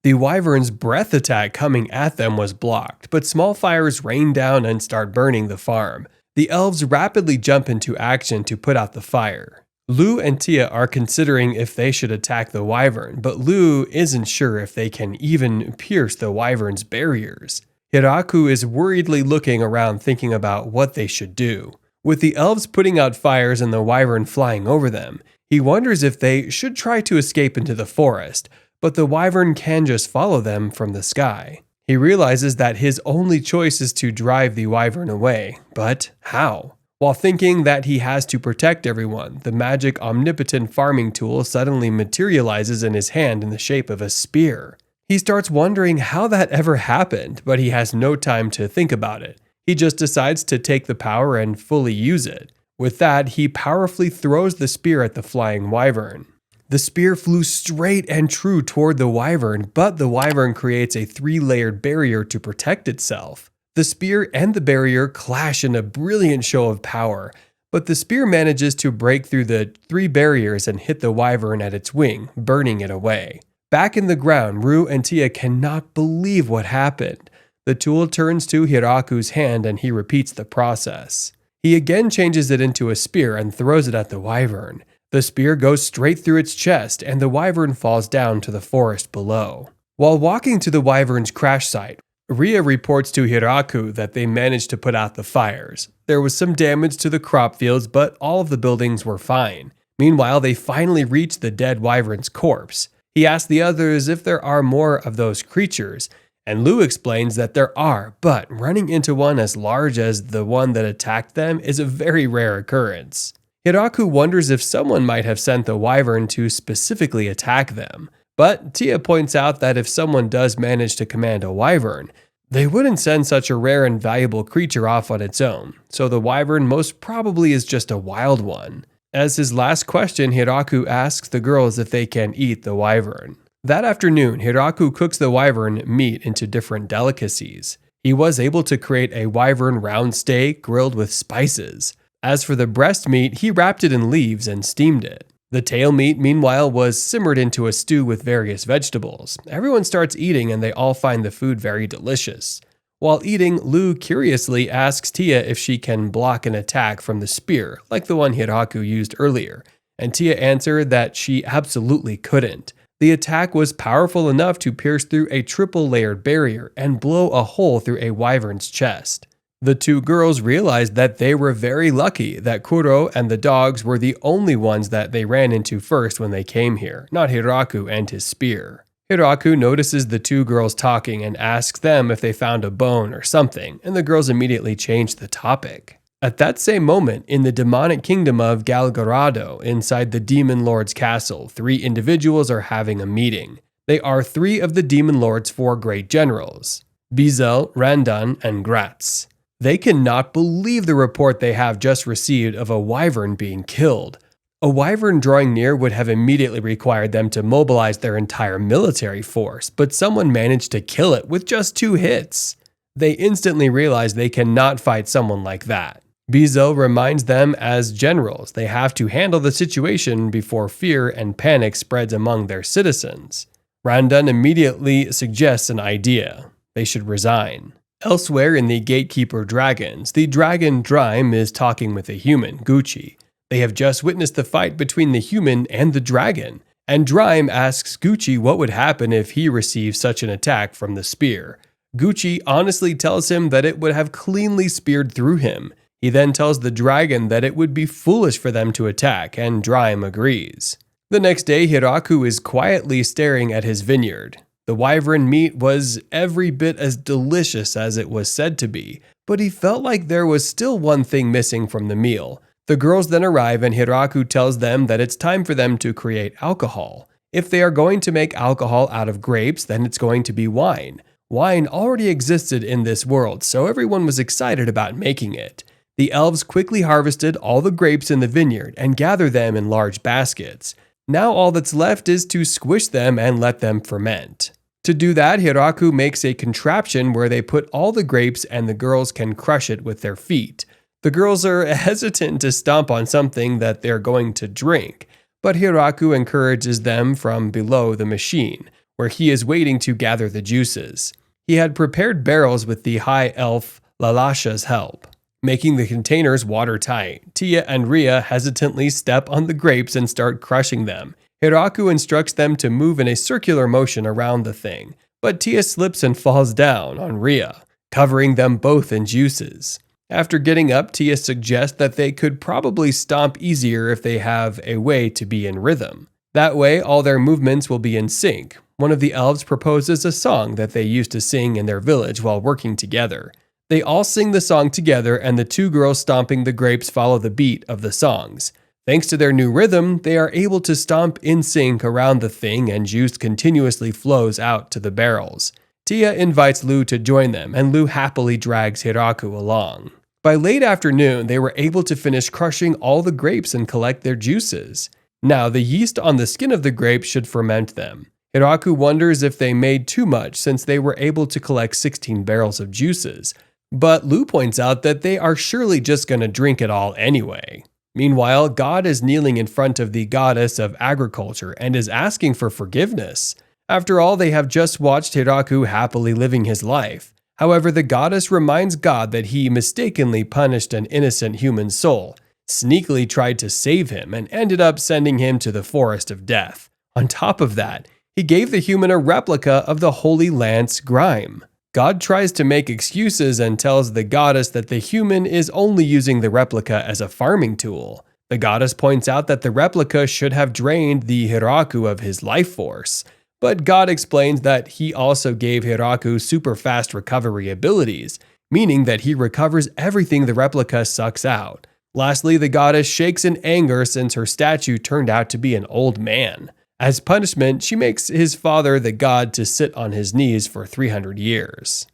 The wyvern's breath attack coming at them was blocked, but small fires rain down and start burning the farm. The elves rapidly jump into action to put out the fire. Lu and Tia are considering if they should attack the wyvern, but Lu isn't sure if they can even pierce the wyvern's barriers. Hiraku is worriedly looking around thinking about what they should do. With the elves putting out fires and the wyvern flying over them, he wonders if they should try to escape into the forest, but the wyvern can just follow them from the sky. He realizes that his only choice is to drive the wyvern away, but how? While thinking that he has to protect everyone, the magic omnipotent farming tool suddenly materializes in his hand in the shape of a spear. He starts wondering how that ever happened, but he has no time to think about it. He just decides to take the power and fully use it. With that, he powerfully throws the spear at the flying wyvern. The spear flew straight and true toward the wyvern, but the wyvern creates a 3-layered barrier to protect itself. The spear and the barrier clash in a brilliant show of power, but the spear manages to break through the 3 barriers and hit the wyvern at its wing, burning it away. Back in the ground, Ru and Tia cannot believe what happened. The tool turns to Hiraku's hand and he repeats the process. He again changes it into a spear and throws it at the wyvern. The spear goes straight through its chest and the wyvern falls down to the forest below. While walking to the wyvern's crash site, Ria reports to Hiraku that they managed to put out the fires. There was some damage to the crop fields, but all of the buildings were fine. Meanwhile, they finally reach the dead wyvern's corpse. He asks the others if there are more of those creatures, and Lu explains that there are, but running into one as large as the one that attacked them is a very rare occurrence. Hiraku wonders if someone might have sent the wyvern to specifically attack them, but Tia points out that if someone does manage to command a wyvern, they wouldn't send such a rare and valuable creature off on its own, so the wyvern most probably is just a wild one. As his last question, Hiraku asks the girls if they can eat the wyvern. That afternoon, Hiraku cooks the wyvern meat into different delicacies. He was able to create a wyvern round steak grilled with spices. As for the breast meat, he wrapped it in leaves and steamed it. The tail meat, meanwhile, was simmered into a stew with various vegetables. Everyone starts eating and they all find the food very delicious. While eating, Lu curiously asks Tia if she can block an attack from the spear, like the one Hiraku used earlier, and Tia answered that she absolutely couldn't. The attack was powerful enough to pierce through a 3-layered barrier and blow a hole through a wyvern's chest. The 2 girls realized that they were very lucky that Kuro and the dogs were the only ones that they ran into first when they came here, not Hiraku and his spear. Hiraku notices the 2 girls talking and asks them if they found a bone or something, and the girls immediately change the topic. At that same moment, in the demonic kingdom of Galgarado, inside the Demon Lord's castle, 3 individuals are having a meeting. They are 3 of the Demon Lord's 4 great generals, Bizel, Randan, and Gratz. They cannot believe the report they have just received of a wyvern being killed. A wyvern drawing near would have immediately required them to mobilize their entire military force, but someone managed to kill it with just 2 hits. They instantly realize they cannot fight someone like that. Bizel reminds them as generals they have to handle the situation before fear and panic spreads among their citizens. Randan immediately suggests an idea. They should resign. Elsewhere in the Gatekeeper Dragons, the dragon Drime is talking with a human, Gucci. They have just witnessed the fight between the human and the dragon, and Drime asks Gucci what would happen if he received such an attack from the spear. Gucci honestly tells him that it would have cleanly speared through him. He then tells the dragon that it would be foolish for them to attack, and Drime agrees. The next day, Hiraku is quietly staring at his vineyard. The wyvern meat was every bit as delicious as it was said to be, but he felt like there was still one thing missing from the meal. The girls then arrive and Hiraku tells them that it's time for them to create alcohol. If they are going to make alcohol out of grapes, then it's going to be wine. Wine already existed in this world, so everyone was excited about making it. The elves quickly harvested all the grapes in the vineyard and gathered them in large baskets. Now all that's left is to squish them and let them ferment. To do that, Hiraku makes a contraption where they put all the grapes and the girls can crush it with their feet. The girls are hesitant to stomp on something that they're going to drink, but Hiraku encourages them from below the machine, where he is waiting to gather the juices. He had prepared barrels with the high elf Lalasha's help, making the containers watertight. Tia and Ria hesitantly step on the grapes and start crushing them. Hiraku instructs them to move in a circular motion around the thing, but Tia slips and falls down on Ria, covering them both in juices. After getting up, Tia suggests that they could probably stomp easier if they have a way to be in rhythm. That way, all their movements will be in sync. One of the elves proposes a song that they used to sing in their village while working together. They all sing the song together, and the two girls stomping the grapes follow the beat of the songs. Thanks to their new rhythm, they are able to stomp in sync around the thing, and juice continuously flows out to the barrels. Tia invites Lu to join them, and Lu happily drags Hiraku along. By late afternoon, they were able to finish crushing all the grapes and collect their juices. Now, the yeast on the skin of the grapes should ferment them. Hiraku wonders if they made too much since they were able to collect 16 barrels of juices. But Lu points out that they are surely just going to drink it all anyway. Meanwhile, God is kneeling in front of the goddess of agriculture and is asking for forgiveness. After all, they have just watched Hiraku happily living his life. However, the goddess reminds God that he mistakenly punished an innocent human soul, sneakily tried to save him, and ended up sending him to the forest of death. On top of that, he gave the human a replica of the holy lance Grime. God tries to make excuses and tells the goddess that the human is only using the replica as a farming tool. The goddess points out that the replica should have drained the Hiraku of his life force, but God explains that he also gave Hiraku super fast recovery abilities, meaning that he recovers everything the replica sucks out. Lastly, the goddess shakes in anger since her statue turned out to be an old man. As punishment, she makes his father, the god, to sit on his knees for 300 years.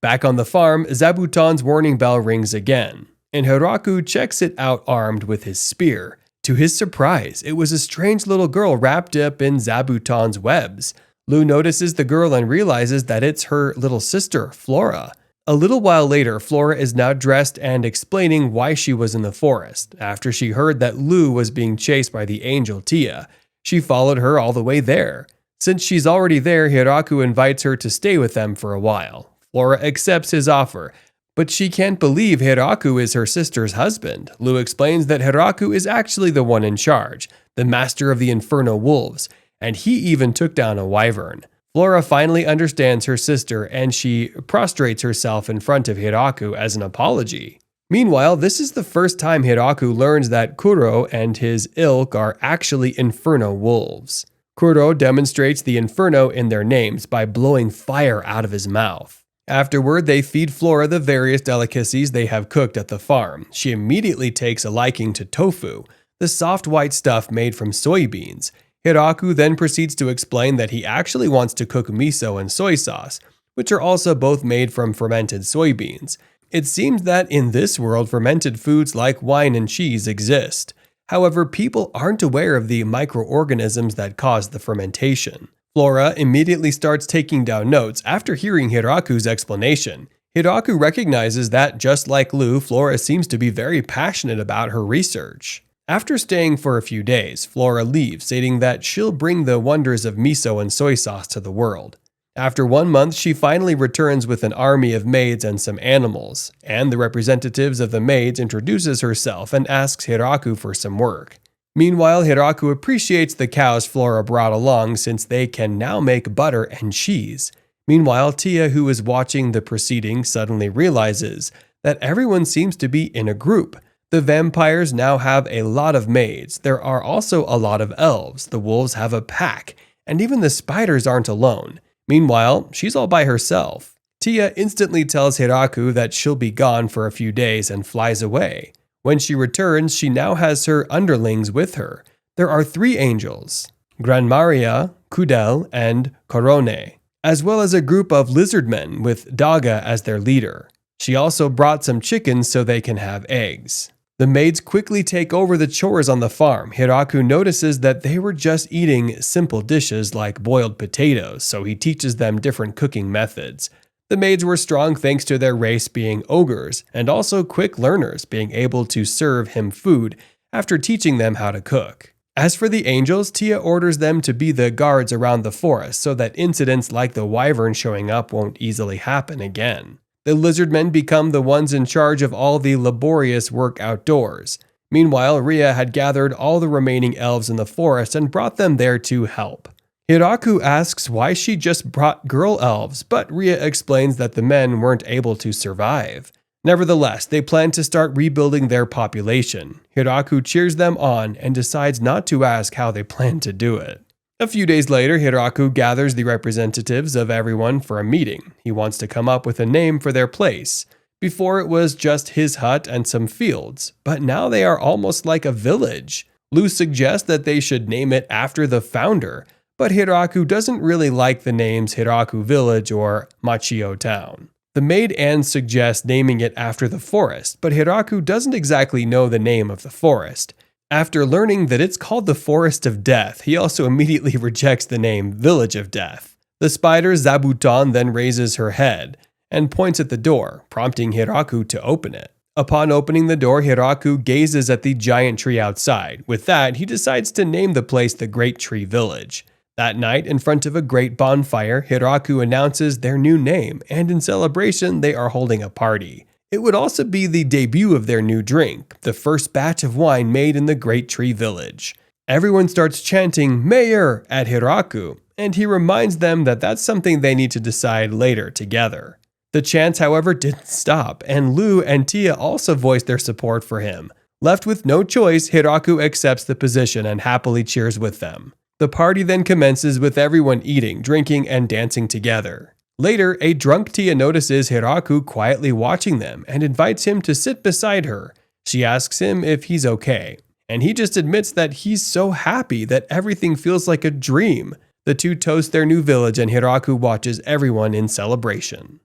Back on the farm, Zabuton's warning bell rings again, and Hiraku checks it out armed with his spear. To his surprise, it was a strange little girl wrapped up in Zabuton's webs. Lu notices the girl and realizes that it's her little sister, Flora. A little while later, Flora is now dressed and explaining why she was in the forest. After she heard that Lu was being chased by the angel Tia, she followed her all the way there. Since she's already there, Hiraku invites her to stay with them for a while. Flora accepts his offer, but she can't believe Hiraku is her sister's husband. Lu explains that Hiraku is actually the one in charge, the master of the Inferno Wolves, and he even took down a wyvern. Flora finally understands her sister, and she prostrates herself in front of Hiraku as an apology. Meanwhile, this is the first time Hiraku learns that Kuro and his ilk are actually Inferno Wolves. Kuro demonstrates the Inferno in their names by blowing fire out of his mouth. Afterward, they feed Flora the various delicacies they have cooked at the farm. She immediately takes a liking to tofu, the soft white stuff made from soybeans. Hiraku then proceeds to explain that he actually wants to cook miso and soy sauce, which are also both made from fermented soybeans. It seems that in this world, fermented foods like wine and cheese exist. However, people aren't aware of the microorganisms that cause the fermentation. Flora immediately starts taking down notes after hearing Hiraku's explanation. Hiraku recognizes that, just like Lu, Flora seems to be very passionate about her research. After staying for a few days, Flora leaves, stating that she'll bring the wonders of miso and soy sauce to the world. After 1 month, she finally returns with an army of maids and some animals, and the representatives of the maids introduces herself and asks Hiraku for some work. Meanwhile, Hiraku appreciates the cows Flora brought along since they can now make butter and cheese. Meanwhile, Tia, who is watching the proceedings, suddenly realizes that everyone seems to be in a group. The vampires now have a lot of maids. There are also a lot of elves. The wolves have a pack, and even the spiders aren't alone. Meanwhile, she's all by herself. Tia instantly tells Hiraku that she'll be gone for a few days and flies away. When she returns, she now has her underlings with her. There are 3 angels, Granmaria, Kudel, and Corone, as well as a group of lizardmen with Daga as their leader. She also brought some chickens so they can have eggs. The maids quickly take over the chores on the farm. Hiraku notices that they were just eating simple dishes like boiled potatoes, so he teaches them different cooking methods. The maids were strong thanks to their race being ogres, and also quick learners, being able to serve him food after teaching them how to cook. As for the angels, Tia orders them to be the guards around the forest so that incidents like the wyvern showing up won't easily happen again. The lizard men become the ones in charge of all the laborious work outdoors. Meanwhile, Ria had gathered all the remaining elves in the forest and brought them there to help. Hiraku asks why she just brought girl elves, but Ria explains that the men weren't able to survive. Nevertheless, they plan to start rebuilding their population. Hiraku cheers them on and decides not to ask how they plan to do it. A few days later, Hiraku gathers the representatives of everyone for a meeting. He wants to come up with a name for their place. Before it was just his hut and some fields, but now they are almost like a village. Lu suggests that they should name it after the founder, but Hiraku doesn't really like the names Hiraku Village or Machio Town. The maid Anne suggests naming it after the forest, but Hiraku doesn't exactly know the name of the forest. After learning that it's called the Forest of Death, he also immediately rejects the name Village of Death. The spider Zabuton then raises her head and points at the door, prompting Hiraku to open it. Upon opening the door, Hiraku gazes at the giant tree outside. With that, he decides to name the place the Great Tree Village. That night, in front of a great bonfire, Hiraku announces their new name, and in celebration, they are holding a party. It would also be the debut of their new drink, the first batch of wine made in the Great Tree Village. Everyone starts chanting "Mayor" at Hiraku, and he reminds them that that's something they need to decide later together. The chants, however, didn't stop, and Lu and Tia also voiced their support for him. Left with no choice, Hiraku accepts the position and happily cheers with them. The party then commences with everyone eating, drinking, and dancing together. Later, a drunk Tia notices Hiraku quietly watching them and invites him to sit beside her. She asks him if he's okay, and he just admits that he's so happy that everything feels like a dream. The two toast their new village, and Hiraku watches everyone in celebration.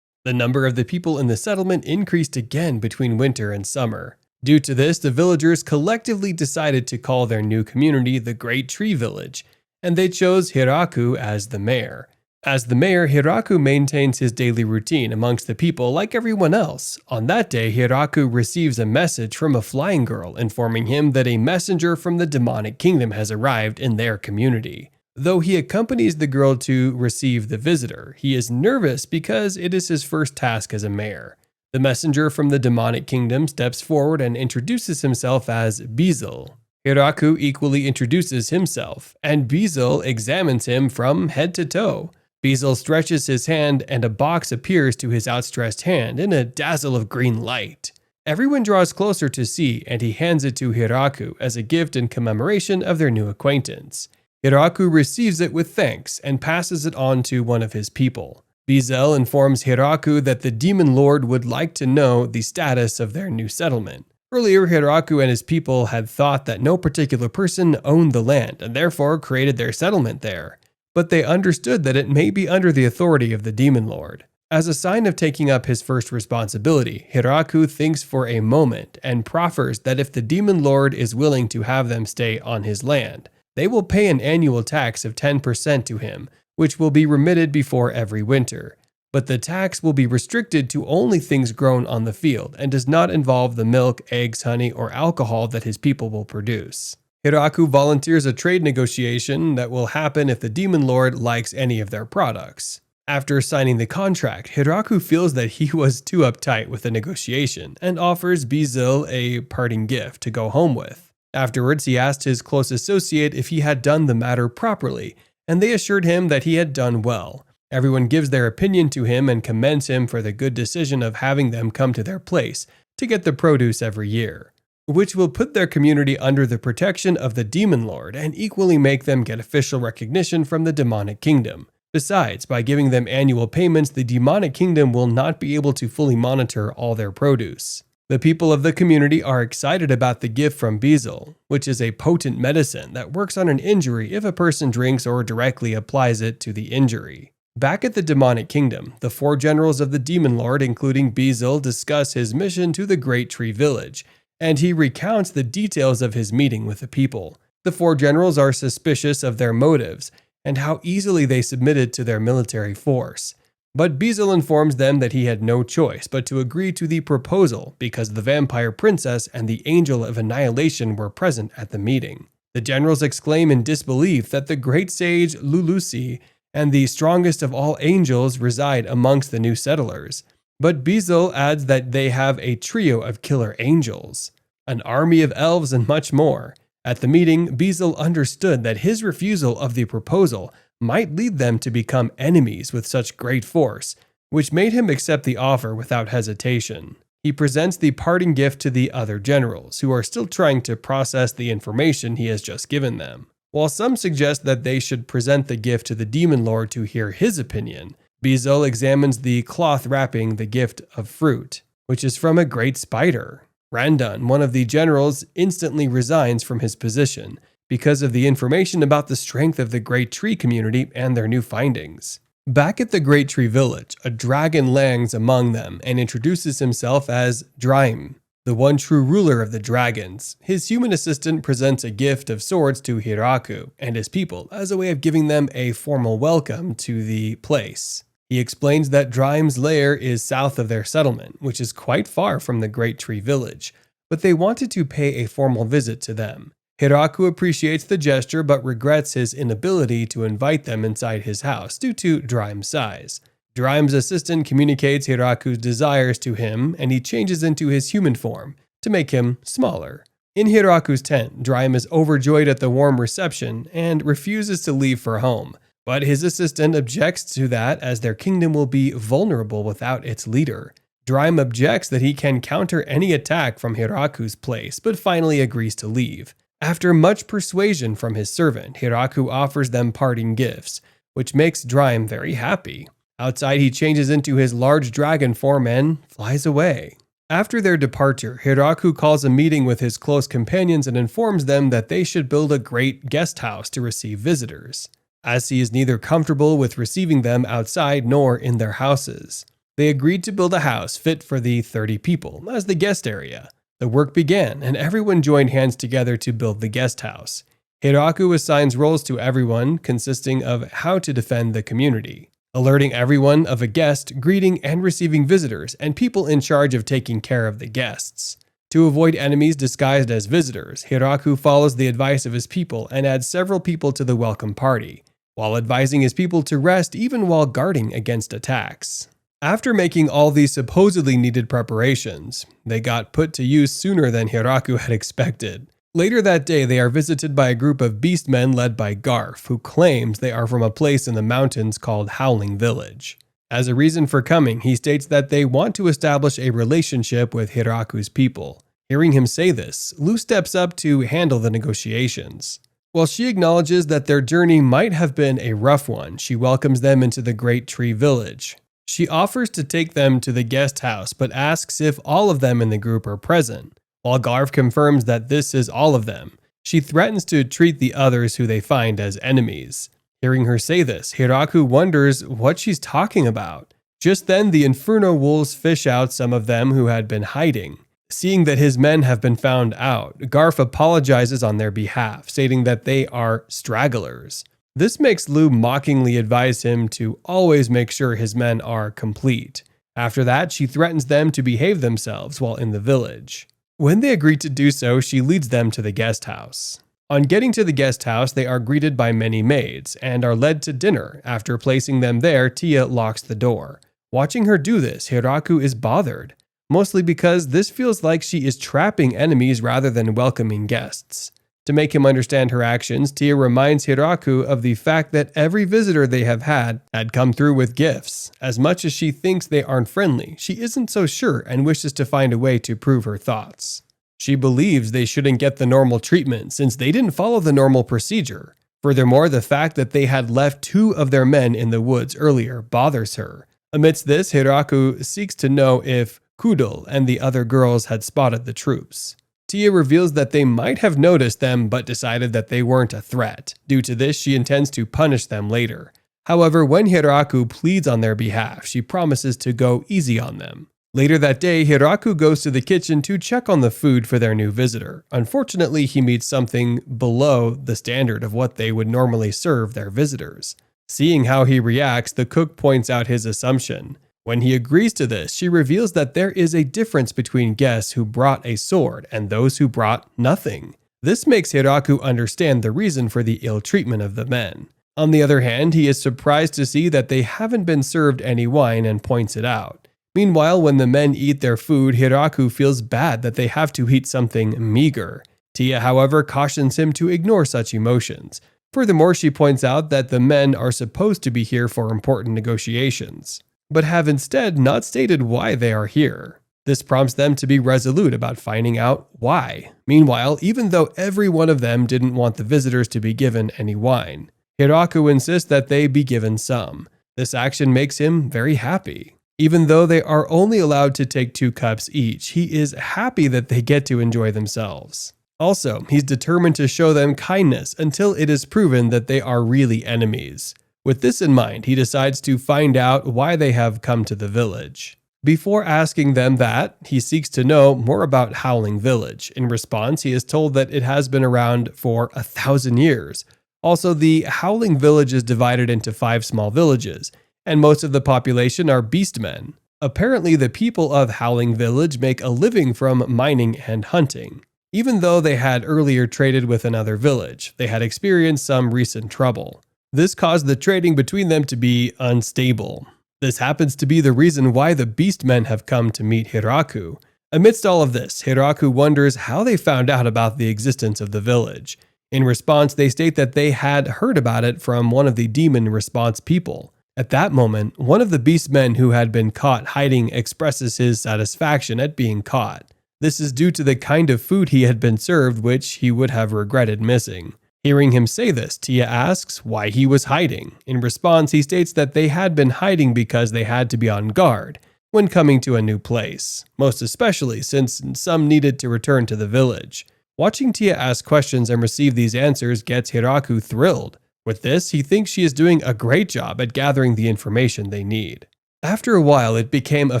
The number of the people in the settlement increased again between winter and summer. Due to this, the villagers collectively decided to call their new community the Great Tree Village, and they chose Hiraku as the mayor. As the mayor, Hiraku maintains his daily routine amongst the people like everyone else. On that day, Hiraku receives a message from a flying girl informing him that a messenger from the demonic kingdom has arrived in their community. Though he accompanies the girl to receive the visitor, he is nervous because it is his first task as a mayor. The messenger from the demonic kingdom steps forward and introduces himself as Beezle. Hiraku equally introduces himself, and Beezle examines him from head to toe. Beezle stretches his hand and a box appears to his outstretched hand in a dazzle of green light. Everyone draws closer to see, and he hands it to Hiraku as a gift in commemoration of their new acquaintance. Hiraku receives it with thanks and passes it on to one of his people. Beezle informs Hiraku that the demon lord would like to know the status of their new settlement. Earlier, Hiraku and his people had thought that no particular person owned the land and therefore created their settlement there. But they understood that it may be under the authority of the demon lord. As a sign of taking up his first responsibility, Hiraku thinks for a moment and proffers that if the demon lord is willing to have them stay on his land, they will pay an annual tax of 10% to him, which will be remitted before every winter. But the tax will be restricted to only things grown on the field and does not involve the milk, eggs, honey, or alcohol that his people will produce. Hiraku volunteers a trade negotiation that will happen if the demon lord likes any of their products. After signing the contract, Hiraku feels that he was too uptight with the negotiation and offers Beezle a parting gift to go home with. Afterwards, he asked his close associate if he had done the matter properly, and they assured him that he had done well. Everyone gives their opinion to him and commends him for the good decision of having them come to their place to get the produce every year, which will put their community under the protection of the demon lord and equally make them get official recognition from the demonic kingdom. Besides, by giving them annual payments, the demonic kingdom will not be able to fully monitor all their produce. The people of the community are excited about the gift from Beezle, which is a potent medicine that works on an injury if a person drinks or directly applies it to the injury. Back at the demonic kingdom, the four generals of the demon lord, including Beezle, discuss his mission to the Great Tree Village, and he recounts the details of his meeting with the people. The 4 generals are suspicious of their motives and how easily they submitted to their military force. But Beezle informs them that he had no choice but to agree to the proposal because the vampire princess and the angel of annihilation were present at the meeting. The generals exclaim in disbelief that the great sage Lulusi and the strongest of all angels reside amongst the new settlers. But Beezle adds that they have a trio of killer angels, an army of elves, and much more. At the meeting, Beezle understood that his refusal of the proposal might lead them to become enemies with such great force, which made him accept the offer without hesitation. He presents the parting gift to the other generals, who are still trying to process the information he has just given them. While some suggest that they should present the gift to the demon lord to hear his opinion, Beezle examines the cloth wrapping the gift of fruit, which is from a great spider. Randon, one of the generals, instantly resigns from his position because of the information about the strength of the Great Tree community and their new findings. Back at the Great Tree village, a dragon lands among them and introduces himself as Draim, the one true ruler of the dragons. His human assistant presents a gift of swords to Hiraku and his people as a way of giving them a formal welcome to the place. He explains that Draim's lair is south of their settlement, which is quite far from the Great Tree village, but they wanted to pay a formal visit to them. Hiraku appreciates the gesture but regrets his inability to invite them inside his house due to Draim's size. Draim's assistant communicates Hiraku's desires to him, and he changes into his human form to make him smaller. In Hiraku's tent, Draim is overjoyed at the warm reception and refuses to leave for home. But his assistant objects to that as their kingdom will be vulnerable without its leader. Draim objects that he can counter any attack from Hiraku's place, but finally agrees to leave. After much persuasion from his servant, Hiraku offers them parting gifts, which makes Draim very happy. Outside, he changes into his large dragon form and flies away. After their departure, Hiraku calls a meeting with his close companions and informs them that they should build a great guest house to receive visitors, as he is neither comfortable with receiving them outside nor in their houses. They agreed to build a house fit for the 30 people as the guest area. The work began, and everyone joined hands together to build the guest house. Hiraku assigns roles to everyone, consisting of how to defend the community, alerting everyone of a guest, greeting and receiving visitors, and people in charge of taking care of the guests. To avoid enemies disguised as visitors, Hiraku follows the advice of his people and adds several people to the welcome party, while advising his people to rest even while guarding against attacks. After making all these supposedly needed preparations, they got put to use sooner than Hiraku had expected. Later that day, they are visited by a group of beastmen led by Garf, who claims they are from a place in the mountains called Howling Village. As a reason for coming, he states that they want to establish a relationship with Hiraku's people. Hearing him say this, Lu steps up to handle the negotiations. While she acknowledges that their journey might have been a rough one, she welcomes them into the Great Tree Village. She offers to take them to the guest house, but asks if all of them in the group are present. While Garf confirms that this is all of them, she threatens to treat the others who they find as enemies. Hearing her say this, Hiraku wonders what she's talking about. Just then, the Inferno wolves fish out some of them who had been hiding. Seeing that his men have been found out, Garf apologizes on their behalf, stating that they are stragglers. This makes Lu mockingly advise him to always make sure his men are complete. After that, she threatens them to behave themselves while in the village. When they agree to do so, she leads them to the guest house. On getting to the guest house, they are greeted by many maids and are led to dinner. After placing them there, Tia locks the door. Watching her do this, Hiraku is bothered, mostly because this feels like she is trapping enemies rather than welcoming guests. To make him understand her actions, Tia reminds Hiraku of the fact that every visitor they have had come through with gifts. As much as she thinks they aren't friendly, she isn't so sure and wishes to find a way to prove her thoughts. She believes they shouldn't get the normal treatment since they didn't follow the normal procedure. Furthermore, the fact that they had left 2 of their men in the woods earlier bothers her. Amidst this, Hiraku seeks to know if Kudal and the other girls had spotted the troops. Tia reveals that they might have noticed them but decided that they weren't a threat. Due to this, she intends to punish them later. However, when Hiraku pleads on their behalf, she promises to go easy on them. Later that day, Hiraku goes to the kitchen to check on the food for their new visitor. Unfortunately, he meets something below the standard of what they would normally serve their visitors. Seeing how he reacts, the cook points out his assumption. When he agrees to this, she reveals that there is a difference between guests who brought a sword and those who brought nothing. This makes Hiraku understand the reason for the ill treatment of the men. On the other hand, he is surprised to see that they haven't been served any wine and points it out. Meanwhile, when the men eat their food, Hiraku feels bad that they have to eat something meager. Tia, however, cautions him to ignore such emotions. Furthermore, she points out that the men are supposed to be here for important negotiations, but have instead not stated why they are here. This prompts them to be resolute about finding out why. Meanwhile, even though every one of them didn't want the visitors to be given any wine, Hiraku insists that they be given some. This action makes him very happy. Even though they are only allowed to take 2 cups each, he is happy that they get to enjoy themselves. Also, he's determined to show them kindness until it is proven that they are really enemies. With this in mind, he decides to find out why they have come to the village. Before asking them that, he seeks to know more about Howling Village. In response, he is told that it has been around for 1,000 years. Also, the Howling Village is divided into 5 small villages, and most of the population are beastmen. Apparently, the people of Howling Village make a living from mining and hunting. Even though they had earlier traded with another village, they had experienced some recent trouble. This caused the trading between them to be unstable. This happens to be the reason why the beastmen have come to meet Hiraku. Amidst all of this, Hiraku wonders how they found out about the existence of the village. In response, they state that they had heard about it from one of the demon response people. At that moment, one of the beastmen who had been caught hiding expresses his satisfaction at being caught. This is due to the kind of food he had been served, which he would have regretted missing. Hearing him say this, Tia asks why he was hiding. In response, he states that they had been hiding because they had to be on guard when coming to a new place, most especially since some needed to return to the village. Watching Tia ask questions and receive these answers gets Hiraku thrilled. With this, he thinks she is doing a great job at gathering the information they need. After a while, it became a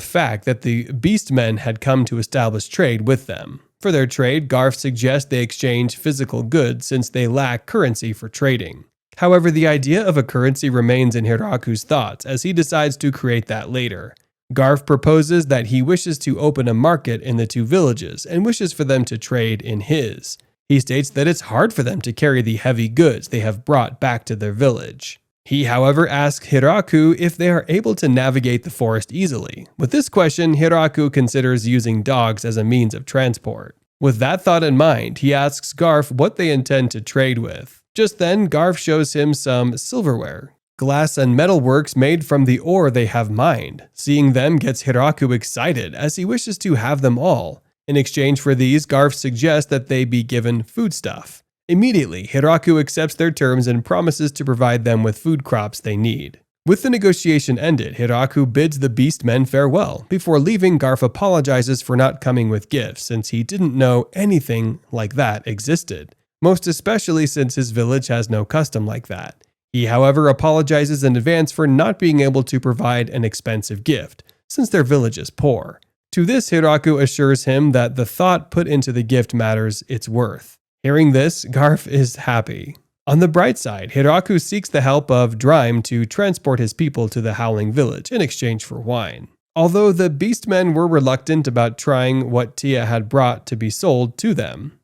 fact that the beastmen had come to establish trade with them. For their trade, Garf suggests they exchange physical goods since they lack currency for trading. However, the idea of a currency remains in Hiraku's thoughts as he decides to create that later. Garf proposes that he wishes to open a market in the 2 villages and wishes for them to trade in his. He states that it's hard for them to carry the heavy goods they have brought back to their village. He, however, asks Hiraku if they are able to navigate the forest easily. With this question, Hiraku considers using dogs as a means of transport. With that thought in mind, he asks Garf what they intend to trade with. Just then, Garf shows him some silverware, glass and metal works made from the ore they have mined. Seeing them gets Hiraku excited as he wishes to have them all. In exchange for these, Garf suggests that they be given foodstuff. Immediately, Hiraku accepts their terms and promises to provide them with food crops they need. With the negotiation ended, Hiraku bids the beastmen farewell. Before leaving, Garf apologizes for not coming with gifts since he didn't know anything like that existed, most especially since his village has no custom like that. He, however, apologizes in advance for not being able to provide an expensive gift, since their village is poor. To this, Hiraku assures him that the thought put into the gift matters its worth. Hearing this, Garf is happy. On the bright side, Hiraku seeks the help of Drime to transport his people to the Howling Village in exchange for wine. Although the beastmen were reluctant about trying what Tia had brought to be sold to them,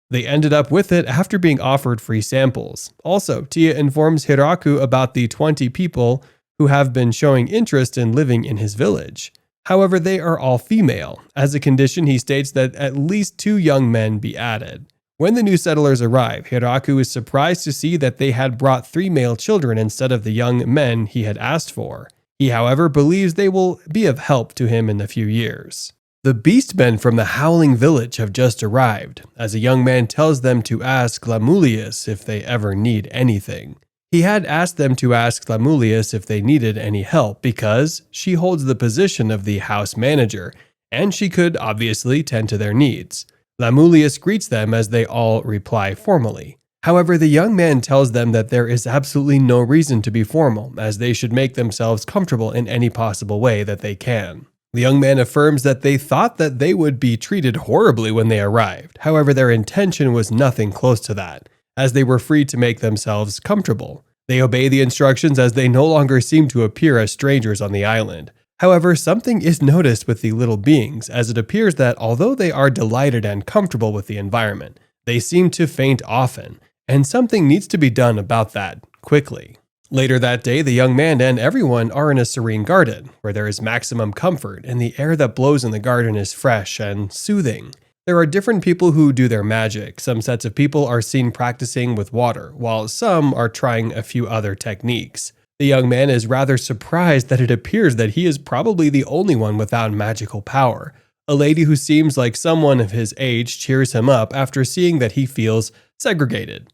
they ended up with it after being offered free samples. Also, Tia informs Hiraku about the 20 people who have been showing interest in living in his village. However, they are all female. As a condition, he states that at least 2 young men be added. When the new settlers arrive, Hiraku is surprised to see that they had brought 3 male children instead of the young men he had asked for. He, however, believes they will be of help to him in a few years. The beastmen from the Howling Village have just arrived, as a young man tells them to ask Lamulius if they ever need anything. He had asked them to ask Lamulius if they needed any help because she holds the position of the house manager, and she could obviously tend to their needs. Lamulius greets them as they all reply formally. However, the young man tells them that there is absolutely no reason to be formal, as they should make themselves comfortable in any possible way that they can. The young man affirms that they thought that they would be treated horribly when they arrived. However, their intention was nothing close to that, as they were free to make themselves comfortable. They obey the instructions as they no longer seem to appear as strangers on the island. However, something is noticed with the little beings, as it appears that although they are delighted and comfortable with the environment, they seem to faint often, and something needs to be done about that quickly. Later that day, the young man and everyone are in a serene garden, where there is maximum comfort, and the air that blows in the garden is fresh and soothing. There are different people who do their magic. Some sets of people are seen practicing with water, while some are trying a few other techniques. The young man is rather surprised that it appears that he is probably the only one without magical power. A lady who seems like someone of his age cheers him up after seeing that he feels segregated.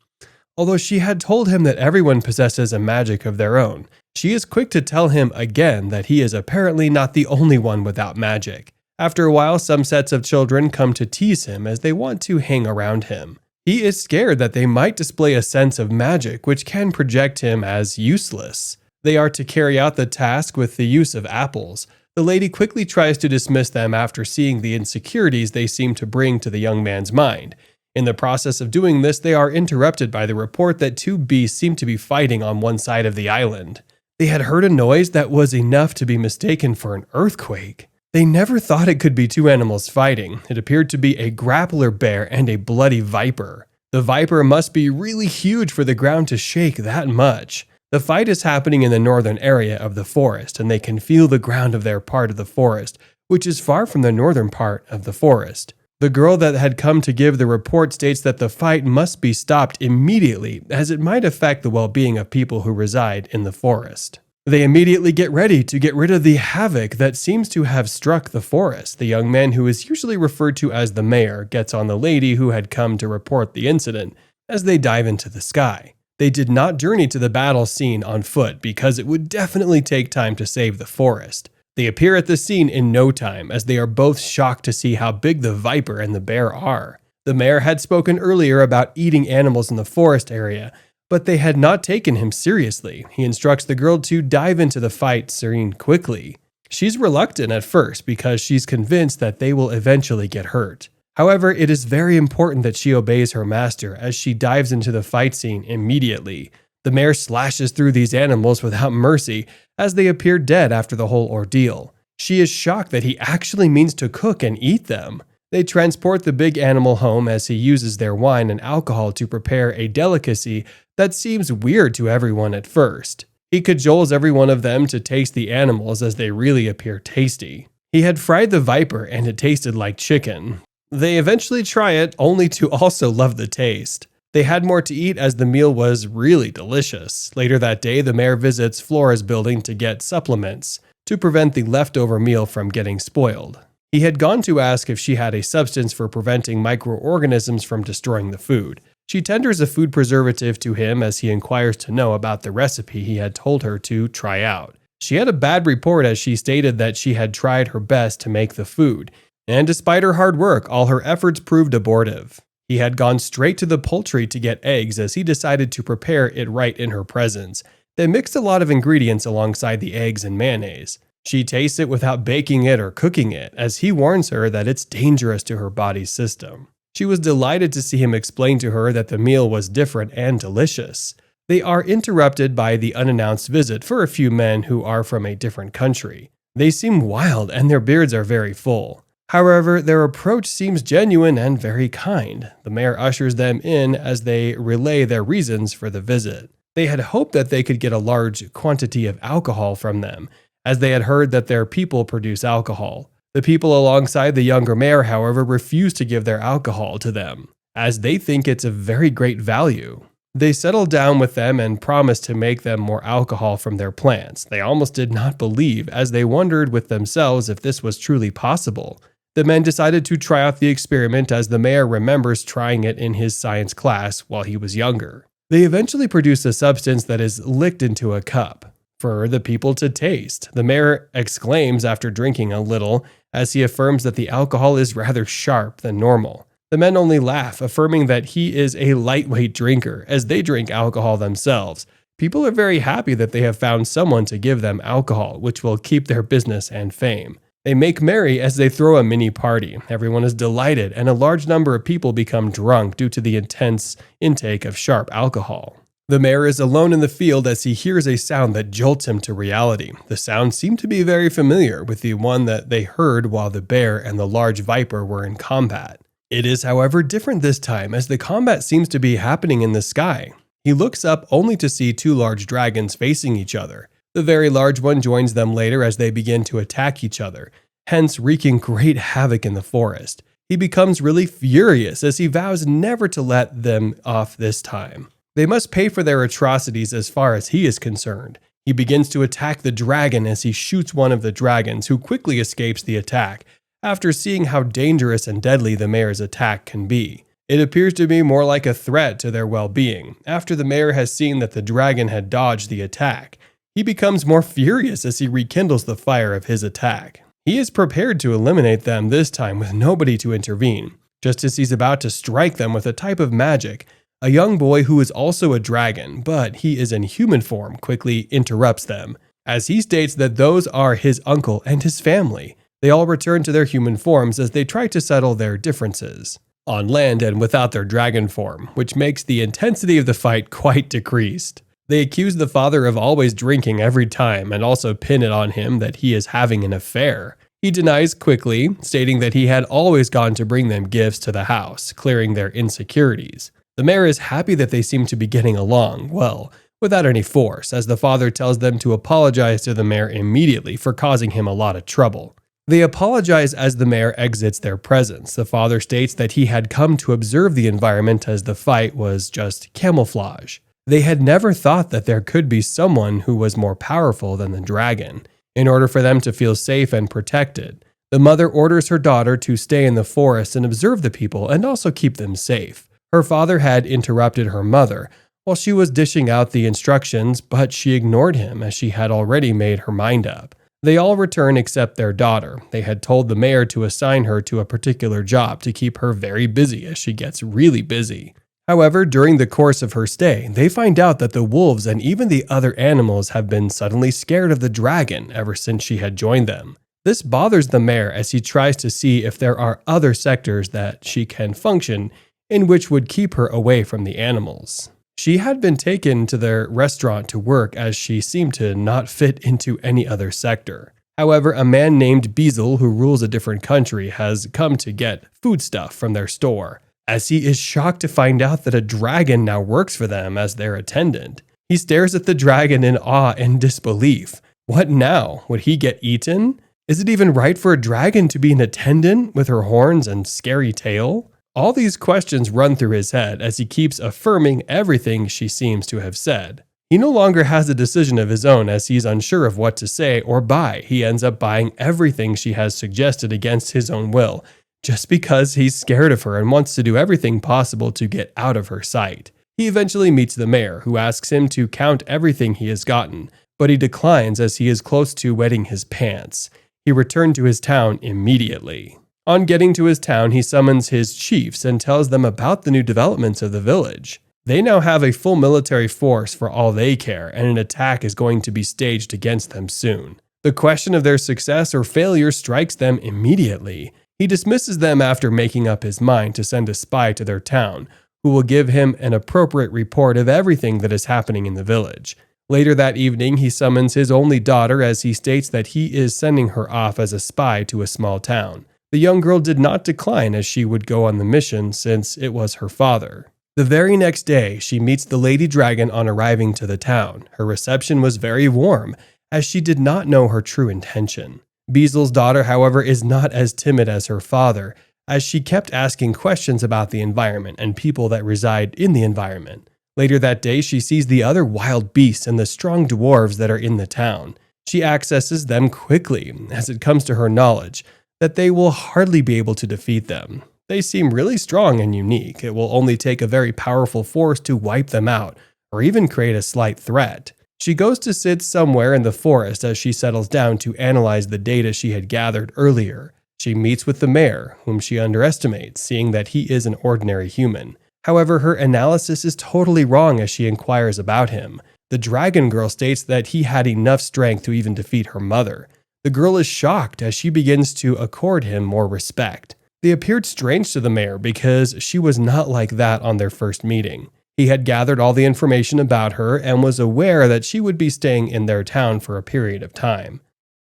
Although she had told him that everyone possesses a magic of their own, she is quick to tell him again that he is apparently not the only one without magic. After a while, some sets of children come to tease him as they want to hang around him. He is scared that they might display a sense of magic which can project him as useless. They are to carry out the task with the use of apples. The lady quickly tries to dismiss them after seeing the insecurities they seem to bring to the young man's mind. In the process of doing this, they are interrupted by the report that two beasts seem to be fighting on one side of the island. They had heard a noise that was enough to be mistaken for an earthquake. They never thought it could be two animals fighting. It appeared to be a grappler bear and a bloody viper. The viper must be really huge for the ground to shake that much. The fight is happening in the northern area of the forest, and they can feel the ground of their part of the forest, which is far from the northern part of the forest. The girl that had come to give the report states that the fight must be stopped immediately, as it might affect the well-being of people who reside in the forest. They immediately get ready to get rid of the havoc that seems to have struck the forest. The young man, who is usually referred to as the mayor, gets on the lady who had come to report the incident as they dive into the sky. They did not journey to the battle scene on foot because it would definitely take time to save the forest. They appear at the scene in no time, as they are both shocked to see how big the viper and the bear are. The mayor had spoken earlier about eating animals in the forest area, but they had not taken him seriously. He instructs the girl to dive into the fight scene quickly. She's reluctant at first because she's convinced that they will eventually get hurt. However, it is very important that she obeys her master as she dives into the fight scene immediately. The mayor slashes through these animals without mercy as they appear dead after the whole ordeal. She is shocked that he actually means to cook and eat them. They transport the big animal home as he uses their wine and alcohol to prepare a delicacy that seems weird to everyone at first. He cajoles every one of them to taste the animals as they really appear tasty. He had fried the viper and it tasted like chicken. They eventually try it, only to also love the taste. They had more to eat as the meal was really delicious. Later that day, the mayor visits Flora's building to get supplements to prevent the leftover meal from getting spoiled. He had gone to ask if she had a substance for preventing microorganisms from destroying the food. She tenders a food preservative to him as he inquires to know about the recipe he had told her to try out. She had a bad report as she stated that she had tried her best to make the food, and despite her hard work, all her efforts proved abortive. He had gone straight to the poultry to get eggs as he decided to prepare it right in her presence. They mixed a lot of ingredients alongside the eggs and mayonnaise. She tastes it without baking it or cooking it, as he warns her that it's dangerous to her body's system. She was delighted to see him explain to her that the meal was different and delicious. They are interrupted by the unannounced visit for a few men who are from a different country. They seem wild and their beards are very full. However, their approach seems genuine and very kind. The mayor ushers them in as they relay their reasons for the visit. They had hoped that they could get a large quantity of alcohol from them, as they had heard that their people produce alcohol. The people alongside the younger mayor, however, refuse to give their alcohol to them, as they think it's of very great value. They settle down with them and promise to make them more alcohol from their plants. They almost did not believe, as they wondered with themselves if this was truly possible. The men decided to try out the experiment as the mayor remembers trying it in his science class while he was younger. They eventually produce a substance that is licked into a cup for the people to taste. The mayor exclaims after drinking a little, as he affirms that the alcohol is rather sharp than normal. The men only laugh, affirming that he is a lightweight drinker, as they drink alcohol themselves. People are very happy that they have found someone to give them alcohol, which will keep their business and fame. They make merry as they throw a mini party. Everyone is delighted, and a large number of people become drunk due to the intense intake of sharp alcohol. The mayor is alone in the field as he hears a sound that jolts him to reality. The sound seemed to be very familiar with the one that they heard while the bear and the large viper were in combat. It is, however, different this time as the combat seems to be happening in the sky. He looks up only to see two large dragons facing each other. The very large one joins them later as they begin to attack each other, hence wreaking great havoc in the forest. He becomes really furious as he vows never to let them off this time. They must pay for their atrocities as far as he is concerned. He begins to attack the dragon as he shoots one of the dragons, who quickly escapes the attack, after seeing how dangerous and deadly the mayor's attack can be. It appears to be more like a threat to their well-being. After the mayor has seen that the dragon had dodged the attack, he becomes more furious as he rekindles the fire of his attack. He is prepared to eliminate them this time with nobody to intervene. Just as he's about to strike them with a type of magic, a young boy who is also a dragon, but he is in human form, quickly interrupts them, as he states that those are his uncle and his family. They all return to their human forms as they try to settle their differences on land and without their dragon form, which makes the intensity of the fight quite decreased. They accuse the father of always drinking every time and also pin it on him that he is having an affair. He denies quickly, stating that he had always gone to bring them gifts to the house, clearing their insecurities. The mayor is happy that they seem to be getting along well, without any force, as the father tells them to apologize to the mayor immediately for causing him a lot of trouble. They apologize as the mayor exits their presence. The father states that he had come to observe the environment as the fight was just camouflage. They had never thought that there could be someone who was more powerful than the dragon. In order for them to feel safe and protected, the mother orders her daughter to stay in the forest and observe the people and also keep them safe. Her father had interrupted her mother while she was dishing out the instructions, but she ignored him as she had already made her mind up. They all return except their daughter. They had told the mayor to assign her to a particular job to keep her very busy as she gets really busy. However, during the course of her stay, they find out that the wolves and even the other animals have been suddenly scared of the dragon ever since she had joined them. This bothers the mayor as he tries to see if there are other sectors that she can function in which would keep her away from the animals. She had been taken to their restaurant to work as she seemed to not fit into any other sector. However, a man named Beazle, who rules a different country, has come to get foodstuff from their store, as he is shocked to find out that a dragon now works for them as their attendant. He stares at the dragon in awe and disbelief. What now? Would he get eaten? Is it even right for a dragon to be an attendant with her horns and scary tail? All these questions run through his head as he keeps affirming everything she seems to have said. He no longer has a decision of his own as he's unsure of what to say or buy. He ends up buying everything she has suggested against his own will, just because he's scared of her and wants to do everything possible to get out of her sight. He eventually meets the mayor, who asks him to count everything he has gotten, but he declines as he is close to wetting his pants. He returned to his town immediately. On getting to his town, he summons his chiefs and tells them about the new developments of the village. They now have a full military force for all they care, and an attack is going to be staged against them soon. The question of their success or failure strikes them immediately. He dismisses them after making up his mind to send a spy to their town, who will give him an appropriate report of everything that is happening in the village. Later that evening, he summons his only daughter as he states that he is sending her off as a spy to a small town. The young girl did not decline as she would go on the mission since it was her father. The very next day, she meets the Lady Dragon on arriving to the town. Her reception was very warm, as she did not know her true intention. Beazle's daughter, however, is not as timid as her father, as she kept asking questions about the environment and people that reside in the environment. Later that day, she sees the other wild beasts and the strong dwarves that are in the town. She accesses them quickly, as it comes to her knowledge that they will hardly be able to defeat them. They seem really strong and unique. It will only take a very powerful force to wipe them out, or even create a slight threat. She goes to sit somewhere in the forest as she settles down to analyze the data she had gathered earlier. She meets with the mayor, whom she underestimates, seeing that he is an ordinary human. However, her analysis is totally wrong as she inquires about him. The dragon girl states that he had enough strength to even defeat her mother. The girl is shocked as she begins to accord him more respect. They appeared strange to the mayor because she was not like that on their first meeting. He had gathered all the information about her and was aware that she would be staying in their town for a period of time.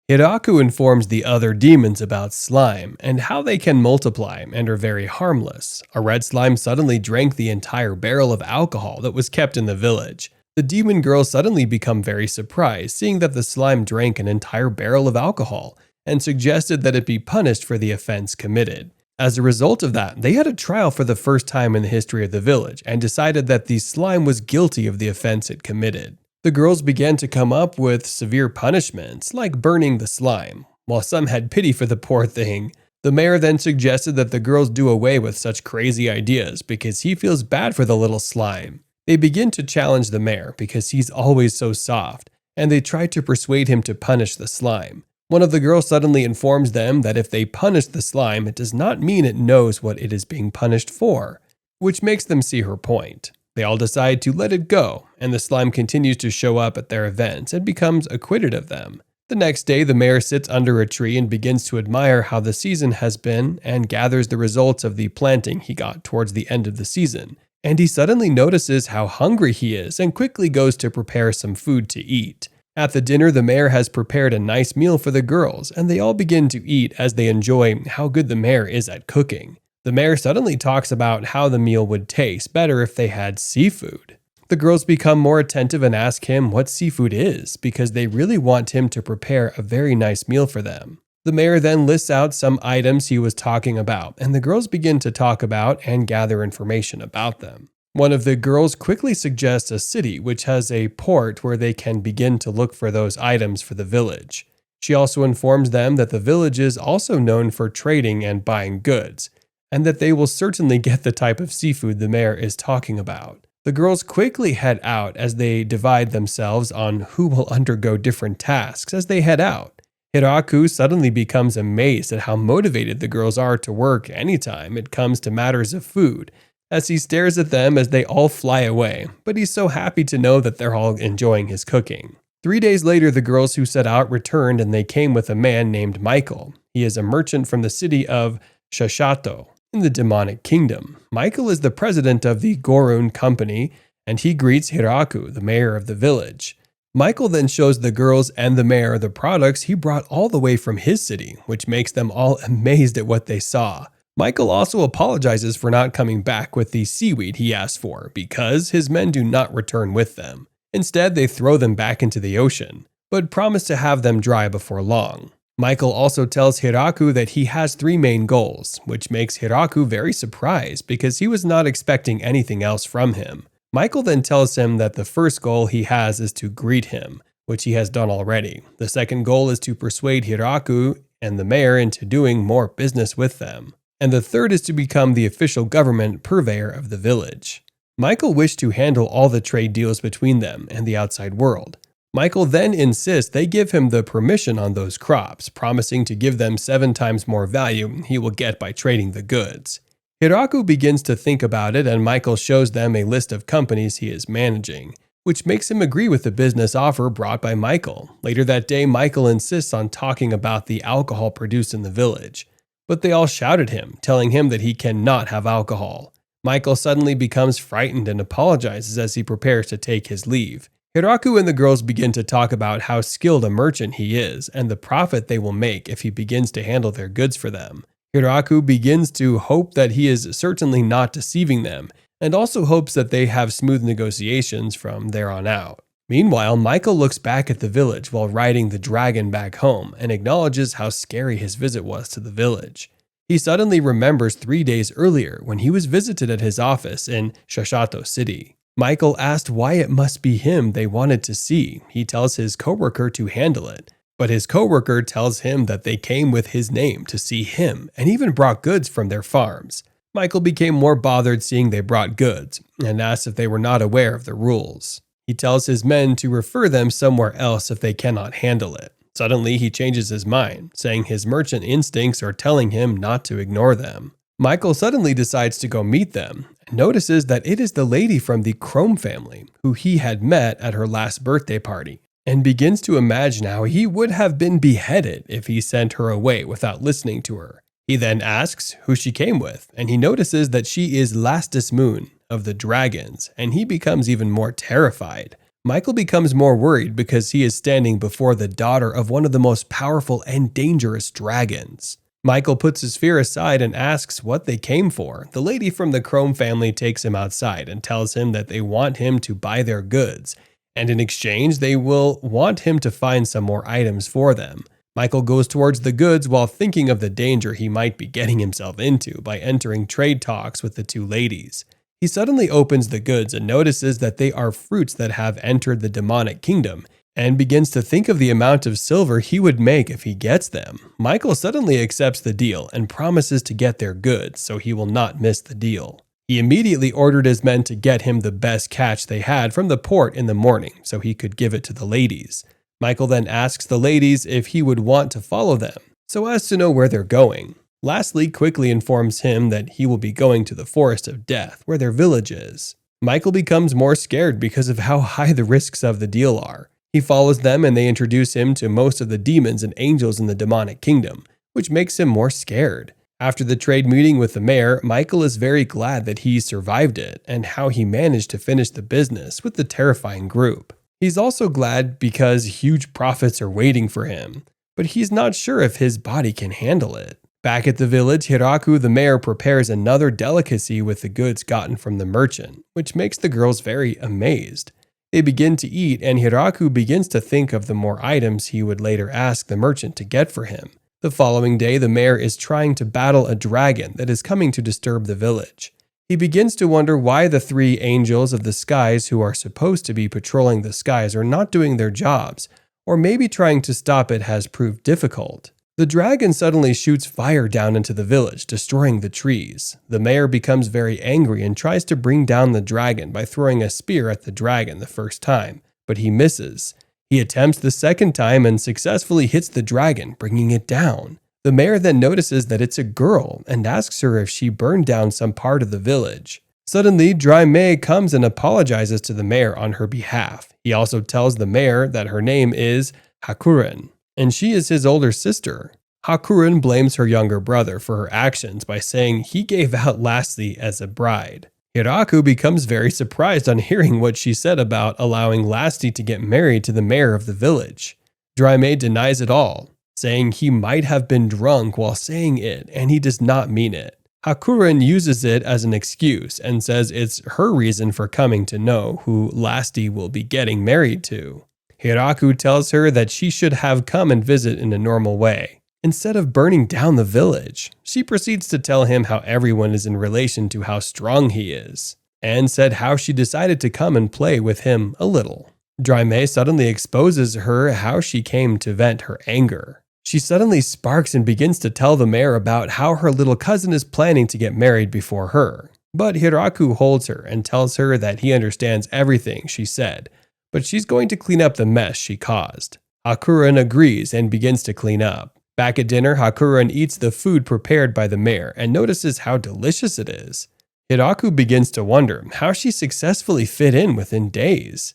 Hiraku informs the other demons about slime and how they can multiply and are very harmless. A red slime suddenly drank the entire barrel of alcohol that was kept in the village. The demon girls suddenly become very surprised, seeing that the slime drank an entire barrel of alcohol, and suggested that it be punished for the offense committed. As a result of that, they had a trial for the first time in the history of the village and decided that the slime was guilty of the offense it committed. The girls began to come up with severe punishments, like burning the slime. While some had pity for the poor thing, the mayor then suggested that the girls do away with such crazy ideas because he feels bad for the little slime. They begin to challenge the mayor because he's always so soft, and they try to persuade him to punish the slime. One of the girls suddenly informs them that if they punish the slime, it does not mean it knows what it is being punished for, which makes them see her point. They all decide to let it go, and the slime continues to show up at their events and becomes acquitted of them. The next day, the mayor sits under a tree and begins to admire how the season has been and gathers the results of the planting he got towards the end of the season. And he suddenly notices how hungry he is and quickly goes to prepare some food to eat. At the dinner, the mayor has prepared a nice meal for the girls, and they all begin to eat as they enjoy how good the mayor is at cooking. The mayor suddenly talks about how the meal would taste better if they had seafood. The girls become more attentive and ask him what seafood is because they really want him to prepare a very nice meal for them. The mayor then lists out some items he was talking about, and the girls begin to talk about and gather information about them. One of the girls quickly suggests a city which has a port where they can begin to look for those items for the village. She also informs them that the village is also known for trading and buying goods, and that they will certainly get the type of seafood the mayor is talking about. The girls quickly head out as they divide themselves on who will undergo different tasks as they head out. Hiraku suddenly becomes amazed at how motivated the girls are to work anytime it comes to matters of food, as he stares at them as they all fly away, but he's so happy to know that they're all enjoying his cooking. 3 days later, the girls who set out returned and they came with a man named Michael. He is a merchant from the city of Shashato in the demonic kingdom. Michael is the president of the Gorun company, and he greets Hiraku, the mayor of the village. Michael then shows the girls and the mayor the products he brought all the way from his city, which makes them all amazed at what they saw. Michael also apologizes for not coming back with the seaweed he asked for because his men do not return with them. Instead, they throw them back into the ocean, but promise to have them dry before long. Michael also tells Hiraku that he has 3 main goals, which makes Hiraku very surprised because he was not expecting anything else from him. Michael then tells him that the first goal he has is to greet him, which he has done already. The second goal is to persuade Hiraku and the mayor into doing more business with them. And the third is to become the official government purveyor of the village. Michael wished to handle all the trade deals between them and the outside world. Michael then insists they give him the permission on those crops, promising to give them 7 times more value he will get by trading the goods. Hiraku begins to think about it, and Michael shows them a list of companies he is managing, which makes him agree with the business offer brought by Michael. Later that day, Michael insists on talking about the alcohol produced in the village, but they all shout at him, telling him that he cannot have alcohol. Michael suddenly becomes frightened and apologizes as he prepares to take his leave. Hiraku and the girls begin to talk about how skilled a merchant he is and the profit they will make if he begins to handle their goods for them. Hiraku begins to hope that he is certainly not deceiving them, and also hopes that they have smooth negotiations from there on out. Meanwhile, Michael looks back at the village while riding the dragon back home and acknowledges how scary his visit was to the village. He suddenly remembers 3 days earlier when he was visited at his office in Shashato City. Michael asked why it must be him they wanted to see. He tells his coworker to handle it, but his coworker tells him that they came with his name to see him and even brought goods from their farms. Michael became more bothered seeing they brought goods and asked if they were not aware of the rules. He tells his men to refer them somewhere else if they cannot handle it. Suddenly, he changes his mind, saying his merchant instincts are telling him not to ignore them. Michael suddenly decides to go meet them and notices that it is the lady from the Chrome family who he had met at her last birthday party. and begins to imagine how he would have been beheaded if he sent her away without listening to her. He then asks who she came with, and he notices that she is Lastus Moon of the dragons, and he becomes even more terrified. Michael becomes more worried because he is standing before the daughter of one of the most powerful and dangerous dragons. Michael puts his fear aside and asks what they came for. The lady from the Chrome family takes him outside and tells him that they want him to buy their goods, and in exchange they will want him to find some more items for them. Michael goes towards the goods while thinking of the danger he might be getting himself into by entering trade talks with the two ladies. He suddenly opens the goods and notices that they are fruits that have entered the demonic kingdom, and begins to think of the amount of silver he would make if he gets them. Michael suddenly accepts the deal and promises to get their goods so he will not miss the deal. He immediately ordered his men to get him the best catch they had from the port in the morning so he could give it to the ladies. Michael then asks the ladies if he would want to follow them, so as to know where they're going. Lastly, quickly informs him that he will be going to the Forest of Death, where their village is. Michael becomes more scared because of how high the risks of the deal are. He follows them and they introduce him to most of the demons and angels in the demonic kingdom, which makes him more scared. After the trade meeting with the mayor, Michael is very glad that he survived it and how he managed to finish the business with the terrifying group. He's also glad because huge profits are waiting for him, but he's not sure if his body can handle it. Back at the village, Hiraku the mayor prepares another delicacy with the goods gotten from the merchant, which makes the girls very amazed. They begin to eat, and Hiraku begins to think of the more items he would later ask the merchant to get for him. The following day, the mayor is trying to battle a dragon that is coming to disturb the village. He begins to wonder why the three angels of the skies who are supposed to be patrolling the skies are not doing their jobs, or maybe trying to stop it has proved difficult. The dragon suddenly shoots fire down into the village, destroying the trees. The mayor becomes very angry and tries to bring down the dragon by throwing a spear at the dragon the first time, but he misses. He attempts the second time and successfully hits the dragon, bringing it down. The mayor then notices that it's a girl and asks her if she burned down some part of the village. Suddenly, Dry May comes and apologizes to the mayor on her behalf. He also tells the mayor that her name is Hakuren, and she is his older sister. Hakuren blames her younger brother for her actions by saying he gave out Lassie as a bride. Hiraku becomes very surprised on hearing what she said about allowing Lassie to get married to the mayor of the village. Dry May denies it all, saying he might have been drunk while saying it and he does not mean it. Hakuren uses it as an excuse and says it's her reason for coming to know who Lassie will be getting married to. Hiraku tells her that she should have come and visit in a normal way, instead of burning down the village. She proceeds to tell him how everyone is in relation to how strong he is, and said how she decided to come and play with him a little. Dry May suddenly exposes her how she came to vent her anger. She suddenly sparks and begins to tell the mayor about how her little cousin is planning to get married before her. But Hiraku holds her and tells her that he understands everything she said, but she's going to clean up the mess she caused. Hakuren agrees and begins to clean up. Back at dinner, Hakuren eats the food prepared by the mayor and notices how delicious it is. Hiraku begins to wonder how she successfully fit in within days.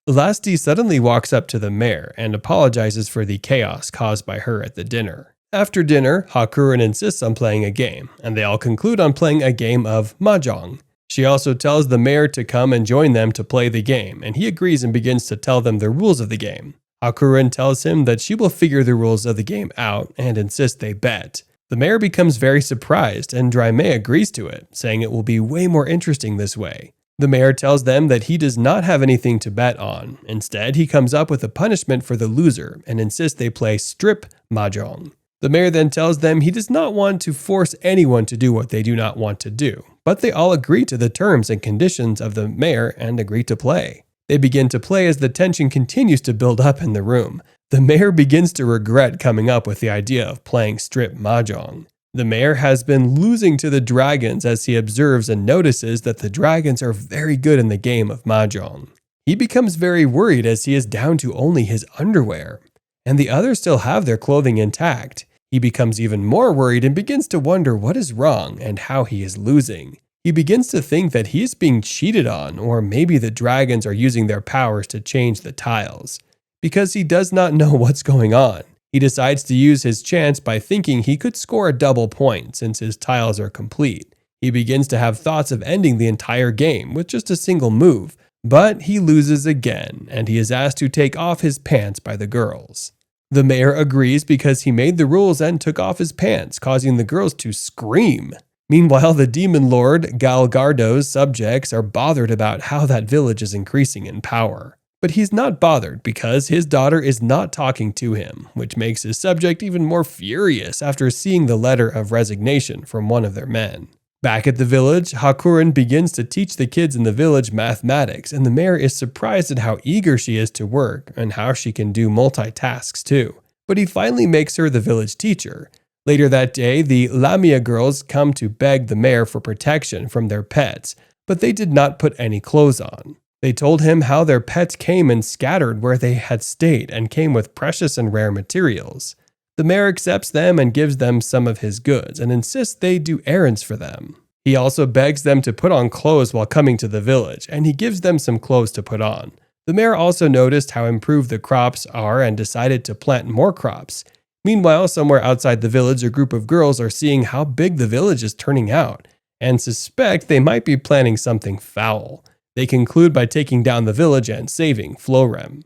Lassie suddenly walks up to the mayor and apologizes for the chaos caused by her at the dinner. After dinner, Hakuren insists on playing a game, and they all conclude on playing a game of mahjong. She also tells the mayor to come and join them to play the game, and he agrees and begins to tell them the rules of the game. Hakuren tells him that she will figure the rules of the game out and insists they bet. The mayor becomes very surprised, and Dry May agrees to it, saying it will be way more interesting this way. The mayor tells them that he does not have anything to bet on. Instead, he comes up with a punishment for the loser and insists they play strip mahjong. The mayor then tells them he does not want to force anyone to do what they do not want to do, but they all agree to the terms and conditions of the mayor and agree to play. They begin to play as the tension continues to build up in the room. The mayor begins to regret coming up with the idea of playing strip mahjong. The mayor has been losing to the dragons as he observes and notices that the dragons are very good in the game of mahjong. He becomes very worried as he is down to only his underwear, and the others still have their clothing intact. He becomes even more worried and begins to wonder what is wrong and how he is losing. He begins to think that he is being cheated on, or maybe the dragons are using their powers to change the tiles. Because he does not know what's going on, he decides to use his chance by thinking he could score a double point since his tiles are complete. He begins to have thoughts of ending the entire game with just a single move, but he loses again, and he is asked to take off his pants by the girls. The mayor agrees because he made the rules and took off his pants, causing the girls to scream. Meanwhile, the demon lord Galgardo's subjects are bothered about how that village is increasing in power. But he's not bothered because his daughter is not talking to him, which makes his subject even more furious after seeing the letter of resignation from one of their men. Back at the village, Hakurin begins to teach the kids in the village mathematics, and the mayor is surprised at how eager she is to work and how she can do multitasks too. But he finally makes her the village teacher. Later that day, the Lamia girls come to beg the mayor for protection from their pets, but they did not put any clothes on. They told him how their pets came and scattered where they had stayed and came with precious and rare materials. The mayor accepts them and gives them some of his goods and insists they do errands for them. He also begs them to put on clothes while coming to the village, and he gives them some clothes to put on. The mayor also noticed how improved the crops are and decided to plant more crops. Meanwhile, somewhere outside the village, a group of girls are seeing how big the village is turning out and suspect they might be planning something foul. They conclude by taking down the village and saving Florem.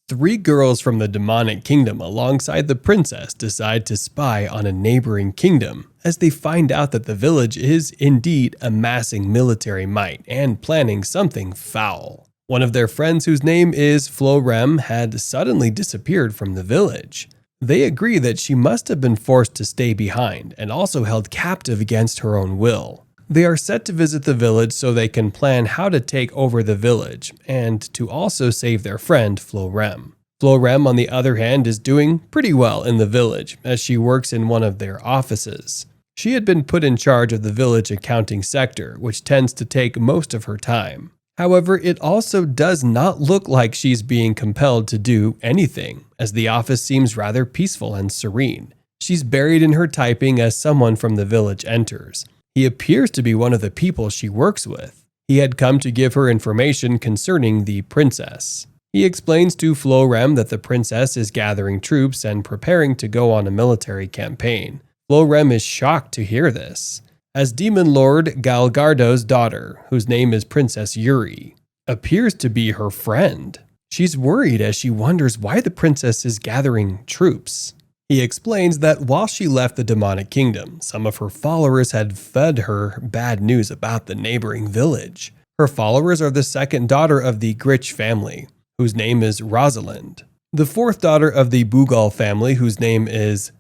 3 girls from the demonic kingdom alongside the princess decide to spy on a neighboring kingdom as they find out that the village is indeed amassing military might and planning something foul. One of their friends, whose name is Florem, had suddenly disappeared from the village. They agree that she must have been forced to stay behind and also held captive against her own will. They are set to visit the village so they can plan how to take over the village and to also save their friend Florem. Florem, on the other hand, is doing pretty well in the village as she works in one of their offices. She had been put in charge of the village accounting sector, which tends to take most of her time. However, it also does not look like she's being compelled to do anything, as the office seems rather peaceful and serene. She's buried in her typing as someone from the village enters. He appears to be one of the people she works with. He had come to give her information concerning the princess. He explains to Florem that the princess is gathering troops and preparing to go on a military campaign. Florem is shocked to hear this, as Demon Lord Galgardo's daughter, whose name is Princess Yuri, appears to be her friend. She's worried as she wonders why the princess is gathering troops. He explains that while she left the demonic kingdom, some of her followers had fed her bad news about the neighboring village. Her followers are the second daughter of the Grich family, whose name is Rosalind, the fourth daughter of the Bugal family, whose name is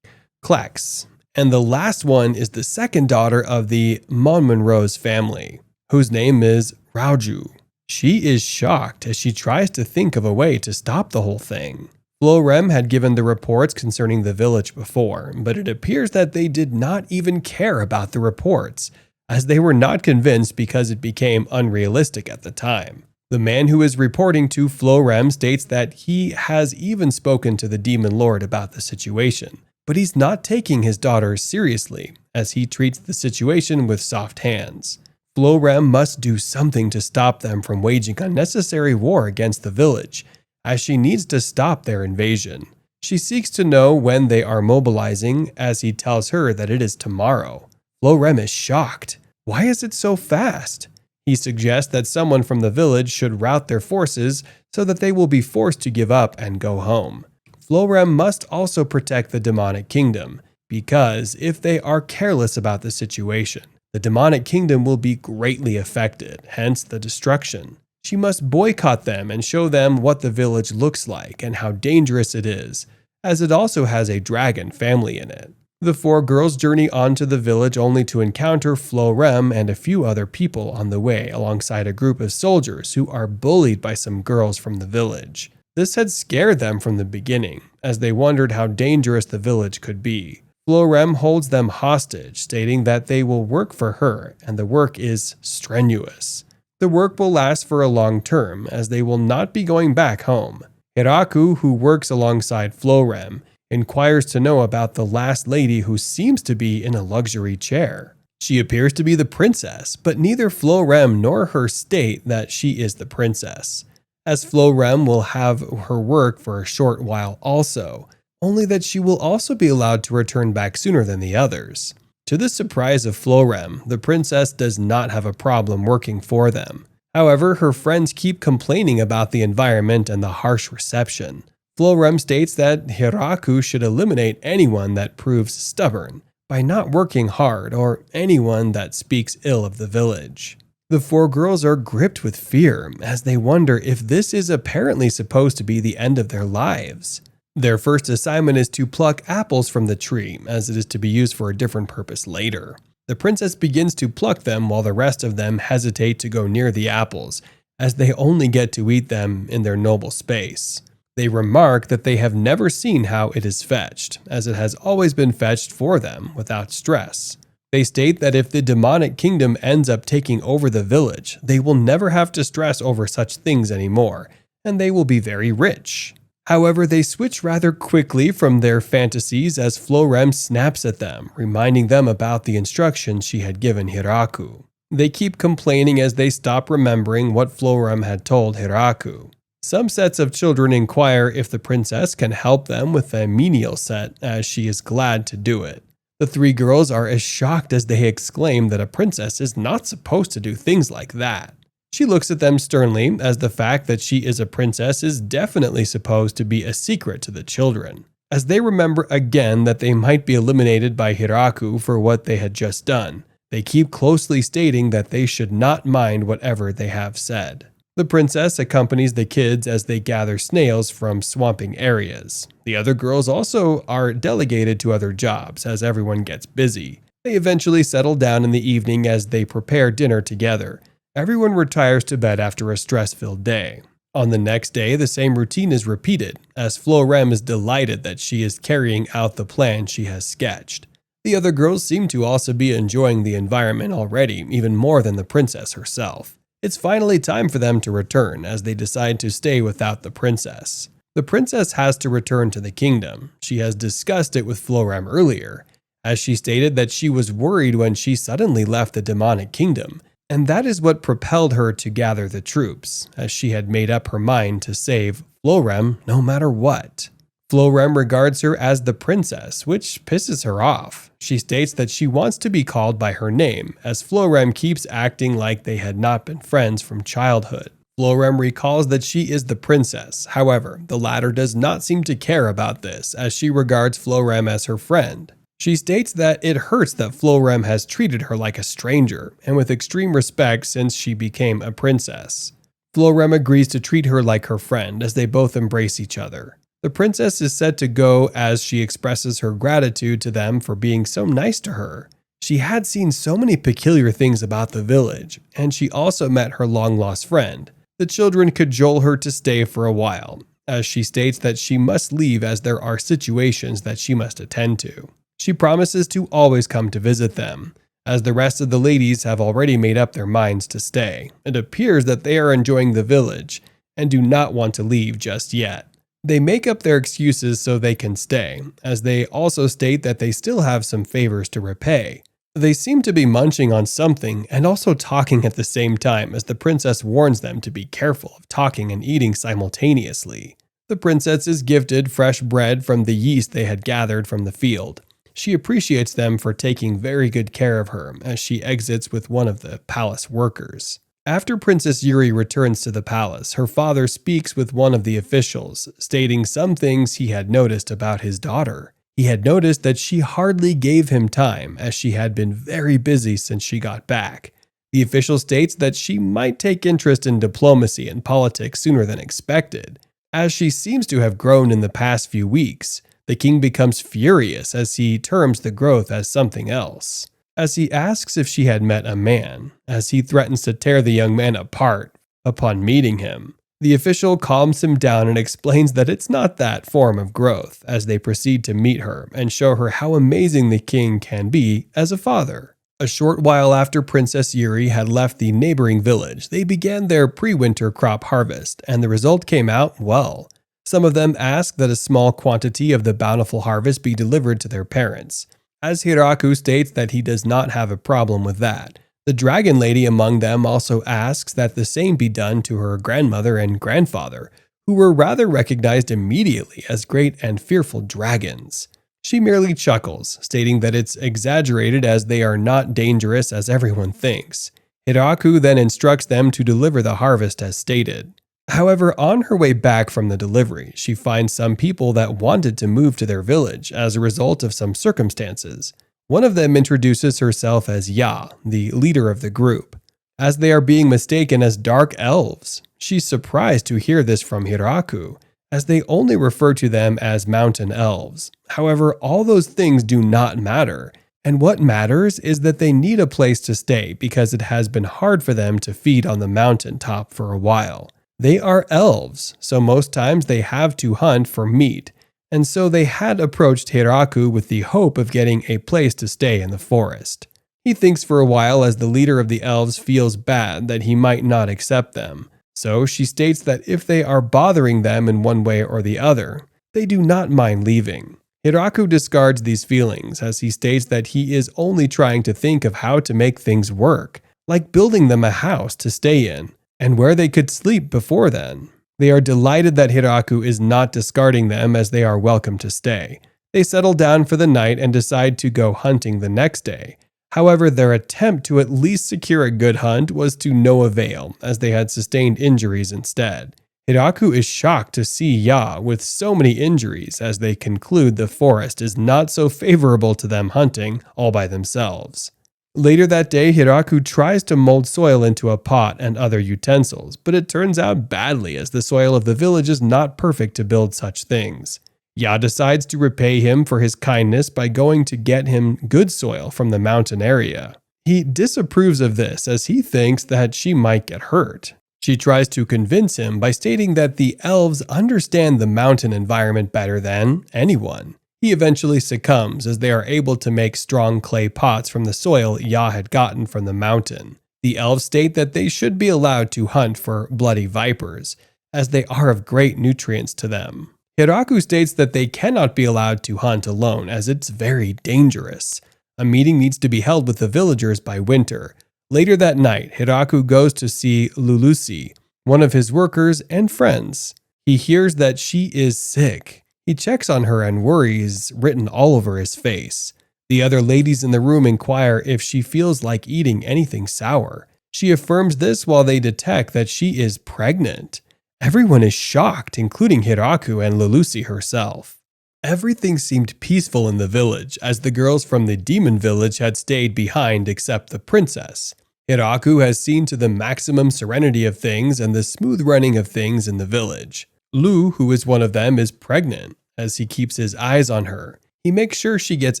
Klex, and the last one is the second daughter of the Monmonrose family, whose name is Rauju. She is shocked as she tries to think of a way to stop the whole thing. Florem had given the reports concerning the village before, but it appears that they did not even care about the reports, as they were not convinced because it became unrealistic at the time. The man who is reporting to Florem states that he has even spoken to the Demon Lord about the situation, but he's not taking his daughter seriously, as he treats the situation with soft hands. Florem must do something to stop them from waging unnecessary war against the village, as she needs to stop their invasion. She seeks to know when they are mobilizing, as he tells her that it is tomorrow. Florem is shocked. Why is it so fast? He suggests that someone from the village should rout their forces so that they will be forced to give up and go home. Florem must also protect the demonic kingdom, because if they are careless about the situation, the demonic kingdom will be greatly affected, hence the destruction. She must boycott them and show them what the village looks like and how dangerous it is, as it also has a dragon family in it. The 4 girls journey on to the village only to encounter Florem and a few other people on the way, alongside a group of soldiers who are bullied by some girls from the village. This had scared them from the beginning, as they wondered how dangerous the village could be. Florem holds them hostage, stating that they will work for her, and the work is strenuous. The work will last for a long term, as they will not be going back home. Hiraku, who works alongside Florem, inquires to know about the last lady who seems to be in a luxury chair. She appears to be the princess, but neither Florem nor her state that she is the princess. as Florem will have her work for a short while also, only that she will also be allowed to return back sooner than the others. To the surprise of Florem, the princess does not have a problem working for them. However, her friends keep complaining about the environment and the harsh reception. Florem states that Hiraku should eliminate anyone that proves stubborn by not working hard or anyone that speaks ill of the village. The four girls are gripped with fear as they wonder if this is apparently supposed to be the end of their lives. Their first assignment is to pluck apples from the tree, as it is to be used for a different purpose later. The princess begins to pluck them while the rest of them hesitate to go near the apples, as they only get to eat them in their noble space. They remark that they have never seen how it is fetched, as it has always been fetched for them without stress. They state that if the demonic kingdom ends up taking over the village, they will never have to stress over such things anymore, and they will be very rich. However, they switch rather quickly from their fantasies as Florem snaps at them, reminding them about the instructions she had given Hiraku. They keep complaining as they stop remembering what Florem had told Hiraku. Some sets of children inquire if the princess can help them with a menial set, as she is glad to do it. The three girls are as shocked as they exclaim that a princess is not supposed to do things like that. She looks at them sternly, as the fact that she is a princess is definitely supposed to be a secret to the children, as they remember again that they might be eliminated by Hiraku for what they had just done. They keep closely stating that they should not mind whatever they have said. The princess accompanies the kids as they gather snails from swamping areas. The other girls also are delegated to other jobs as everyone gets busy. They eventually settle down in the evening as they prepare dinner together. Everyone retires to bed after a stress-filled day. On the next day, the same routine is repeated, as Florem is delighted that she is carrying out the plan she has sketched. The other girls seem to also be enjoying the environment already, even more than the princess herself. It's finally time for them to return, as they decide to stay without the princess. The princess has to return to the kingdom. She has discussed it with Florem earlier, as she stated that she was worried when she suddenly left the demonic kingdom, and that is what propelled her to gather the troops, as she had made up her mind to save Florem no matter what. Florem regards her as the princess, which pisses her off. She states that she wants to be called by her name, as Florem keeps acting like they had not been friends from childhood. Florem recalls that she is the princess. However, the latter does not seem to care about this, as she regards Florem as her friend. She states that it hurts that Florem has treated her like a stranger, and with extreme respect since she became a princess. Florem agrees to treat her like her friend, as they both embrace each other. The princess is said to go as she expresses her gratitude to them for being so nice to her. She had seen so many peculiar things about the village, and she also met her long-lost friend. The children cajole her to stay for a while, as she states that she must leave as there are situations that she must attend to. She promises to always come to visit them, as the rest of the ladies have already made up their minds to stay. It appears that they are enjoying the village and do not want to leave just yet. They make up their excuses so they can stay, as they also state that they still have some favors to repay. They seem to be munching on something and also talking at the same time, as the princess warns them to be careful of talking and eating simultaneously. The princess is gifted fresh bread from the yeast they had gathered from the field. She appreciates them for taking very good care of her as she exits with one of the palace workers. After Princess Yuri returns to the palace, her father speaks with one of the officials, stating some things he had noticed about his daughter. He had noticed that she hardly gave him time, as she had been very busy since she got back. The official states that she might take interest in diplomacy and politics sooner than expected. As she seems to have grown in the past few weeks, the king becomes furious as he terms the growth as something else, as he asks if she had met a man, as he threatens to tear the young man apart upon meeting him. The official calms him down and explains that it's not that form of growth, as they proceed to meet her and show her how amazing the king can be as a father. A short while after Princess Yuri had left the neighboring village, they began their pre-winter crop harvest, and the result came out well. Some of them asked that a small quantity of the bountiful harvest be delivered to their parents, as Hiraku states that he does not have a problem with that, The dragon lady among them also asks that the same be done to her grandmother and grandfather, who were rather recognized immediately as great and fearful dragons. She merely chuckles, stating that it's exaggerated as they are not dangerous as everyone thinks. Hiraku then instructs them to deliver the harvest as stated. However, on her way back from the delivery, she finds some people that wanted to move to their village as a result of some circumstances. One of them introduces herself as Ya, the leader of the group, as they are being mistaken as dark elves. She's surprised to hear this from Hiraku, as they only refer to them as mountain elves. However, all those things do not matter, and what matters is that they need a place to stay because it has been hard for them to feed on the mountain top for a while. They are elves, so most times they have to hunt for meat, and so they had approached Hiraku with the hope of getting a place to stay in the forest. He thinks for a while as the leader of the elves feels bad that he might not accept them, so she states that if they are bothering them in one way or the other, they do not mind leaving. Hiraku discards these feelings as he states that he is only trying to think of how to make things work, like building them a house to stay in, and where they could sleep before then. They are delighted that Hiraku is not discarding them as they are welcome to stay. They settle down for the night and decide to go hunting the next day. However, their attempt to at least secure a good hunt was to no avail, as they had sustained injuries instead. Hiraku is shocked to see Ya with so many injuries as they conclude the forest is not so favorable to them hunting all by themselves. Later that day, Hiraku tries to mold soil into a pot and other utensils, but it turns out badly as the soil of the village is not perfect to build such things. Ya decides to repay him for his kindness by going to get him good soil from the mountain area. He disapproves of this as he thinks that she might get hurt. She tries to convince him by stating that the elves understand the mountain environment better than anyone. He eventually succumbs as they are able to make strong clay pots from the soil Ya had gotten from the mountain. The elves state that they should be allowed to hunt for bloody vipers, as they are of great nutrients to them. Hiraku states that they cannot be allowed to hunt alone as it's very dangerous. A meeting needs to be held with the villagers by winter. Later that night, Hiraku goes to see Lulusi, one of his workers and friends. He hears that she is sick. He checks on her and worries written all over his face. The other ladies in the room inquire if she feels like eating anything sour. She affirms this while they detect that she is pregnant. Everyone is shocked, including Hiraku and Lulusi herself. Everything seemed peaceful in the village, as the girls from the demon village had stayed behind except the princess. Hiraku has seen to the maximum serenity of things and the smooth running of things in the village. Lu, who is one of them, is pregnant. As he keeps his eyes on her, he makes sure she gets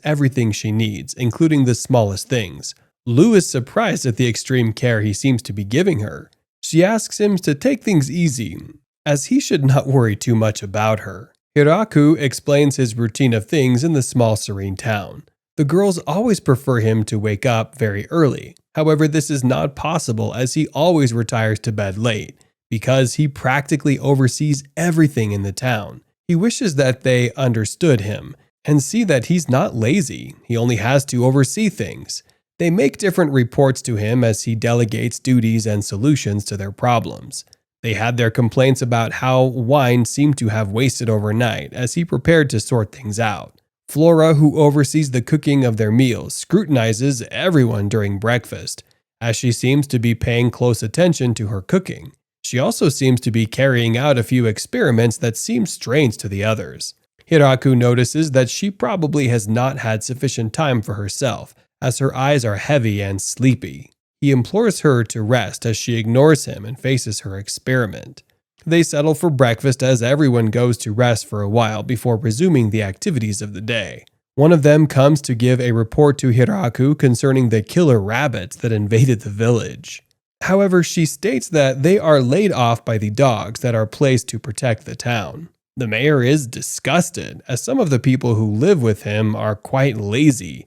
everything she needs, including the smallest things. Lu is surprised at the extreme care he seems to be giving her. She asks him to take things easy, as he should not worry too much about her. Hiraku explains his routine of things in the small serene town. The girls always prefer him to wake up very early. However, this is not possible as he always retires to bed late, because he practically oversees everything in the town. He wishes that they understood him and see that he's not lazy. He only has to oversee things. They make different reports to him as he delegates duties and solutions to their problems. They had their complaints about how wine seemed to have wasted overnight as he prepared to sort things out. Flora, who oversees the cooking of their meals, scrutinizes everyone during breakfast, as she seems to be paying close attention to her cooking. She also seems to be carrying out a few experiments that seem strange to the others. Hiraku notices that she probably has not had sufficient time for herself, as her eyes are heavy and sleepy. He implores her to rest as she ignores him and faces her experiment. They settle for breakfast as everyone goes to rest for a while before resuming the activities of the day. One of them comes to give a report to Hiraku concerning the killer rabbits that invaded the village. However, she states that they are laid off by the dogs that are placed to protect the town. The mayor is disgusted, as some of the people who live with him are quite lazy,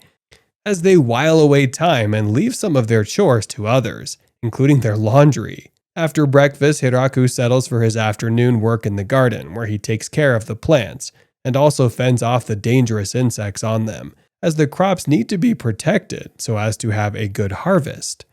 as they while away time and leave some of their chores to others, including their laundry. After breakfast, Hiraku settles for his afternoon work in the garden, where he takes care of the plants, and also fends off the dangerous insects on them, as the crops need to be protected so as to have a good harvest.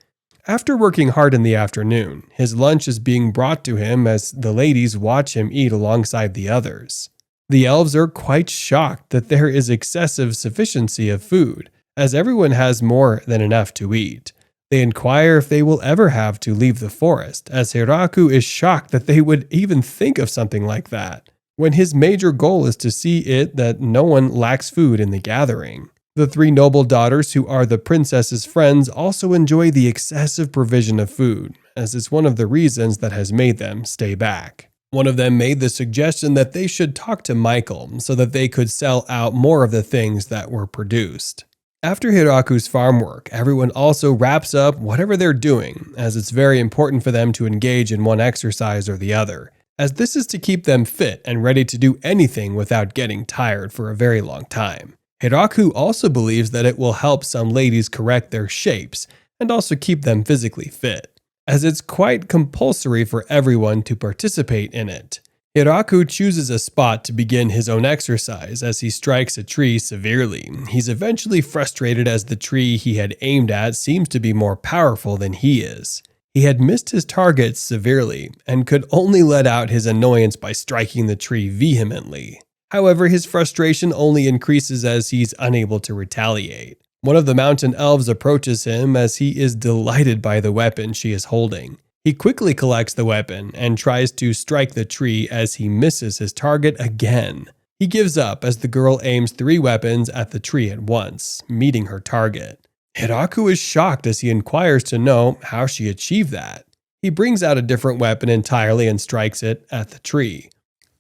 After working hard in the afternoon, his lunch is being brought to him as the ladies watch him eat alongside the others. The elves are quite shocked that there is excessive sufficiency of food, as everyone has more than enough to eat. They inquire if they will ever have to leave the forest, as Hiraku is shocked that they would even think of something like that, when his major goal is to see it that no one lacks food in the gathering. The three noble daughters who are the princess's friends also enjoy the excessive provision of food, as it's one of the reasons that has made them stay back. One of them made the suggestion that they should talk to Michael so that they could sell out more of the things that were produced. After Hiraku's farm work, everyone also wraps up whatever they're doing, as it's very important for them to engage in one exercise or the other, as this is to keep them fit and ready to do anything without getting tired for a very long time. Hiraku also believes that it will help some ladies correct their shapes and also keep them physically fit, as it's quite compulsory for everyone to participate in it. Hiraku chooses a spot to begin his own exercise as he strikes a tree severely. He's eventually frustrated as the tree he had aimed at seems to be more powerful than he is. He had missed his target severely and could only let out his annoyance by striking the tree vehemently. However, his frustration only increases as he's unable to retaliate. One of the mountain elves approaches him as he is delighted by the weapon she is holding. He quickly collects the weapon and tries to strike the tree as he misses his target again. He gives up as the girl aims 3 weapons at the tree at once, meeting her target. Hiraku is shocked as he inquires to know how she achieved that. He brings out a different weapon entirely and strikes it at the tree.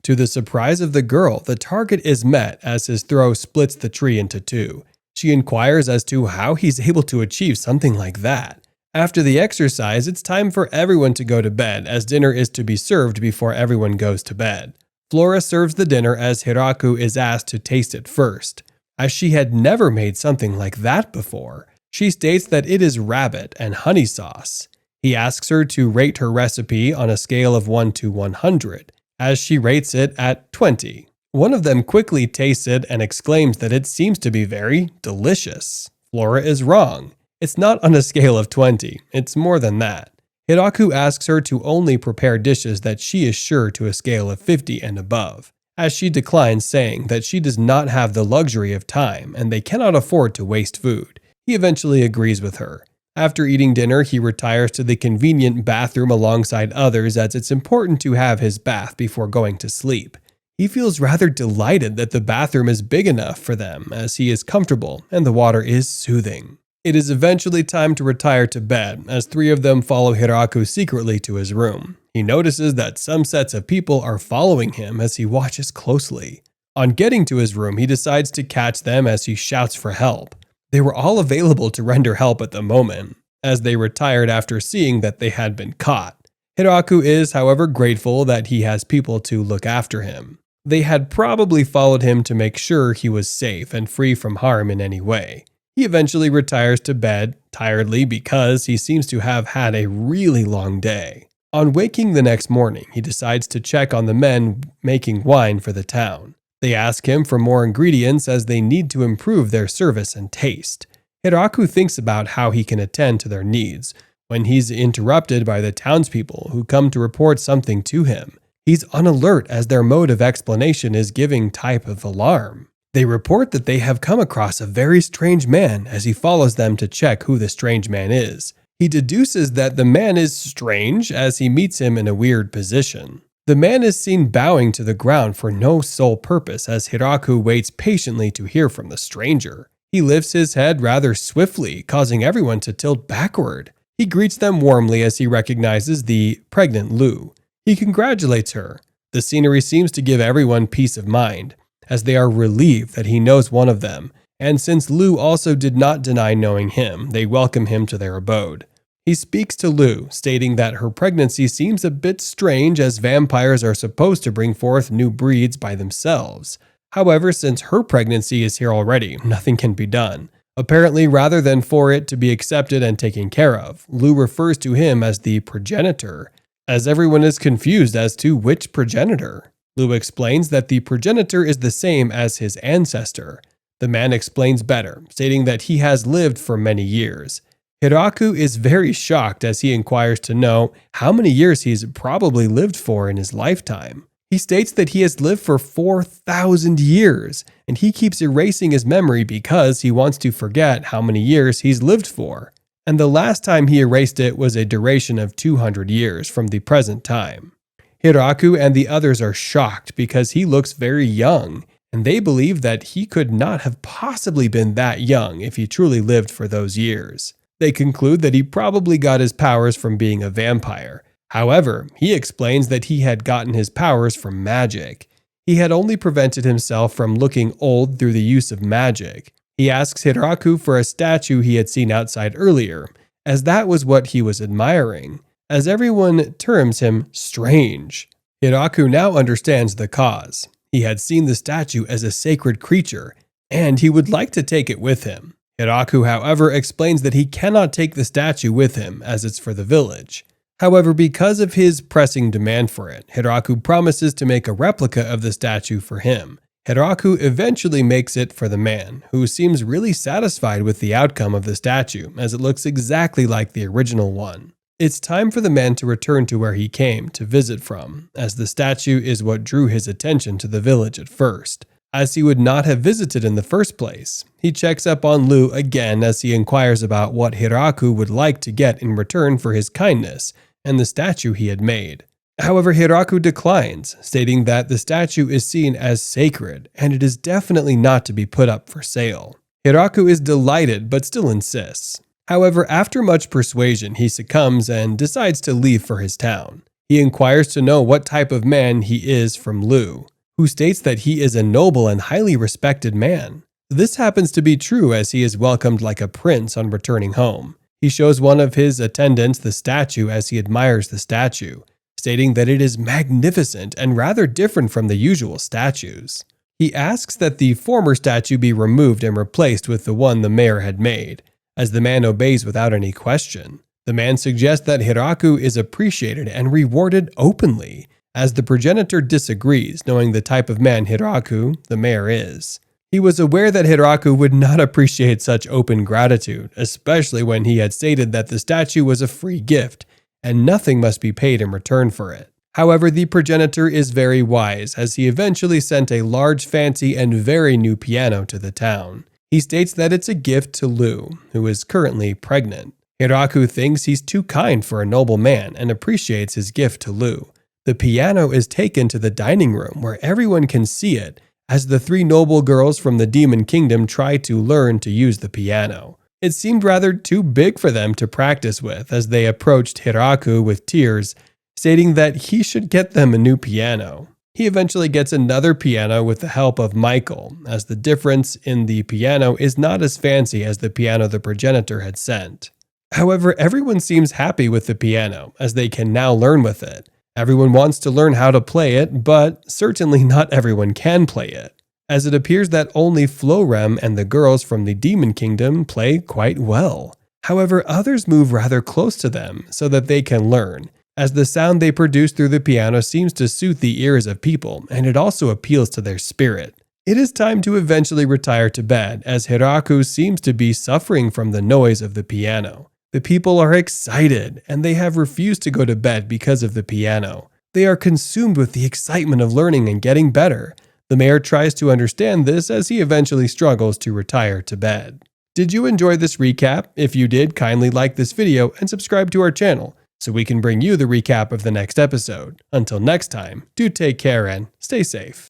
To the surprise of the girl, the target is met as his throw splits the tree into 2. She inquires as to how he's able to achieve something like that. After the exercise, it's time for everyone to go to bed as dinner is to be served before everyone goes to bed. Flora serves the dinner as Hiraku is asked to taste it first. As she had never made something like that before, she states that it is rabbit and honey sauce. He asks her to rate her recipe on a scale of 1 to 100. As she rates it at 20. One of them quickly tastes it and exclaims that it seems to be very delicious. Flora is wrong. It's not on a scale of 20, it's more than that. Hiraku asks her to only prepare dishes that she is sure to a scale of 50 and above, as she declines, saying that she does not have the luxury of time and they cannot afford to waste food. He eventually agrees with her. After eating dinner, he retires to the convenient bathroom alongside others as it's important to have his bath before going to sleep. He feels rather delighted that the bathroom is big enough for them as he is comfortable and the water is soothing. It is eventually time to retire to bed as 3 of them follow Hiraku secretly to his room. He notices that some sets of people are following him as he watches closely. On getting to his room, he decides to catch them as he shouts for help. They were all available to render help at the moment, as they retired after seeing that they had been caught. Hiraku is, however, grateful that he has people to look after him. They had probably followed him to make sure he was safe and free from harm in any way. He eventually retires to bed, tiredly because he seems to have had a really long day. On waking the next morning, he decides to check on the men making wine for the town. They ask him for more ingredients as they need to improve their service and taste. Hiraku thinks about how he can attend to their needs, when he's interrupted by the townspeople who come to report something to him. He's on alert as their mode of explanation is giving type of alarm. They report that they have come across a very strange man as he follows them to check who the strange man is. He deduces that the man is strange as he meets him in a weird position. The man is seen bowing to the ground for no sole purpose as Hiraku waits patiently to hear from the stranger. He lifts his head rather swiftly, causing everyone to tilt backward. He greets them warmly as he recognizes the pregnant Lu. He congratulates her. The scenery seems to give everyone peace of mind, as they are relieved that he knows one of them, and since Lu also did not deny knowing him, they welcome him to their abode. He speaks to Lu, stating that her pregnancy seems a bit strange as vampires are supposed to bring forth new breeds by themselves. However, since her pregnancy is here already, nothing can be done. Apparently, rather than for it to be accepted and taken care of, Lu refers to him as the progenitor, as everyone is confused as to which progenitor. Lu explains that the progenitor is the same as his ancestor. The man explains better, stating that he has lived for many years. Hiraku is very shocked as he inquires to know how many years he's probably lived for in his lifetime. He states that he has lived for 4,000 years, and he keeps erasing his memory because he wants to forget how many years he's lived for. And the last time he erased it was a duration of 200 years from the present time. Hiraku and the others are shocked because he looks very young, and they believe that he could not have possibly been that young if he truly lived for those years. They conclude that he probably got his powers from being a vampire. However, he explains that he had gotten his powers from magic. He had only prevented himself from looking old through the use of magic. He asks Hiraku for a statue he had seen outside earlier, as that was what he was admiring, as everyone terms him strange. Hiraku now understands the cause. He had seen the statue as a sacred creature, and he would like to take it with him. Hiraku, however, explains that he cannot take the statue with him as it's for the village. However, because of his pressing demand for it, Hiraku promises to make a replica of the statue for him. Hiraku eventually makes it for the man, who seems really satisfied with the outcome of the statue, as it looks exactly like the original one. It's time for the man to return to where he came to visit from, as the statue is what drew his attention to the village at first, as he would not have visited in the first place. He checks up on Lu again as he inquires about what Hiraku would like to get in return for his kindness and the statue he had made. However, Hiraku declines, stating that the statue is seen as sacred and it is definitely not to be put up for sale. Hiraku is delighted but still insists. However, after much persuasion, he succumbs and decides to leave for his town. He inquires to know what type of man he is from Lu, who states that he is a noble and highly respected man. This happens to be true as he is welcomed like a prince on returning home. He shows one of his attendants the statue as he admires the statue, stating that it is magnificent and rather different from the usual statues. He asks that the former statue be removed and replaced with the one the mayor had made, as the man obeys without any question. The man suggests that Hiraku is appreciated and rewarded openly, as the progenitor disagrees, knowing the type of man Hiraku, the mayor, is. He was aware that Hiraku would not appreciate such open gratitude, especially when he had stated that the statue was a free gift, and nothing must be paid in return for it. However, the progenitor is very wise, as he eventually sent a large, fancy, and very new piano to the town. He states that it's a gift to Lu, who is currently pregnant. Hiraku thinks he's too kind for a noble man and appreciates his gift to Lu. The piano is taken to the dining room where everyone can see it, as the three noble girls from the Demon Kingdom try to learn to use the piano. It seemed rather too big for them to practice with as they approached Hiraku with tears, stating that he should get them a new piano. He eventually gets another piano with the help of Michael, as the difference in the piano is not as fancy as the piano the progenitor had sent. However, everyone seems happy with the piano, as they can now learn with it. Everyone wants to learn how to play it, but certainly not everyone can play it, as it appears that only Florem and the girls from the Demon Kingdom play quite well. However, others move rather close to them so that they can learn, as the sound they produce through the piano seems to suit the ears of people, and it also appeals to their spirit. It is time to eventually retire to bed, as Hiraku seems to be suffering from the noise of the piano. The people are excited, and they have refused to go to bed because of the piano. They are consumed with the excitement of learning and getting better. The mayor tries to understand this as he eventually struggles to retire to bed. Did you enjoy this recap? If you did, kindly like this video and subscribe to our channel so we can bring you the recap of the next episode. Until next time, do take care and stay safe.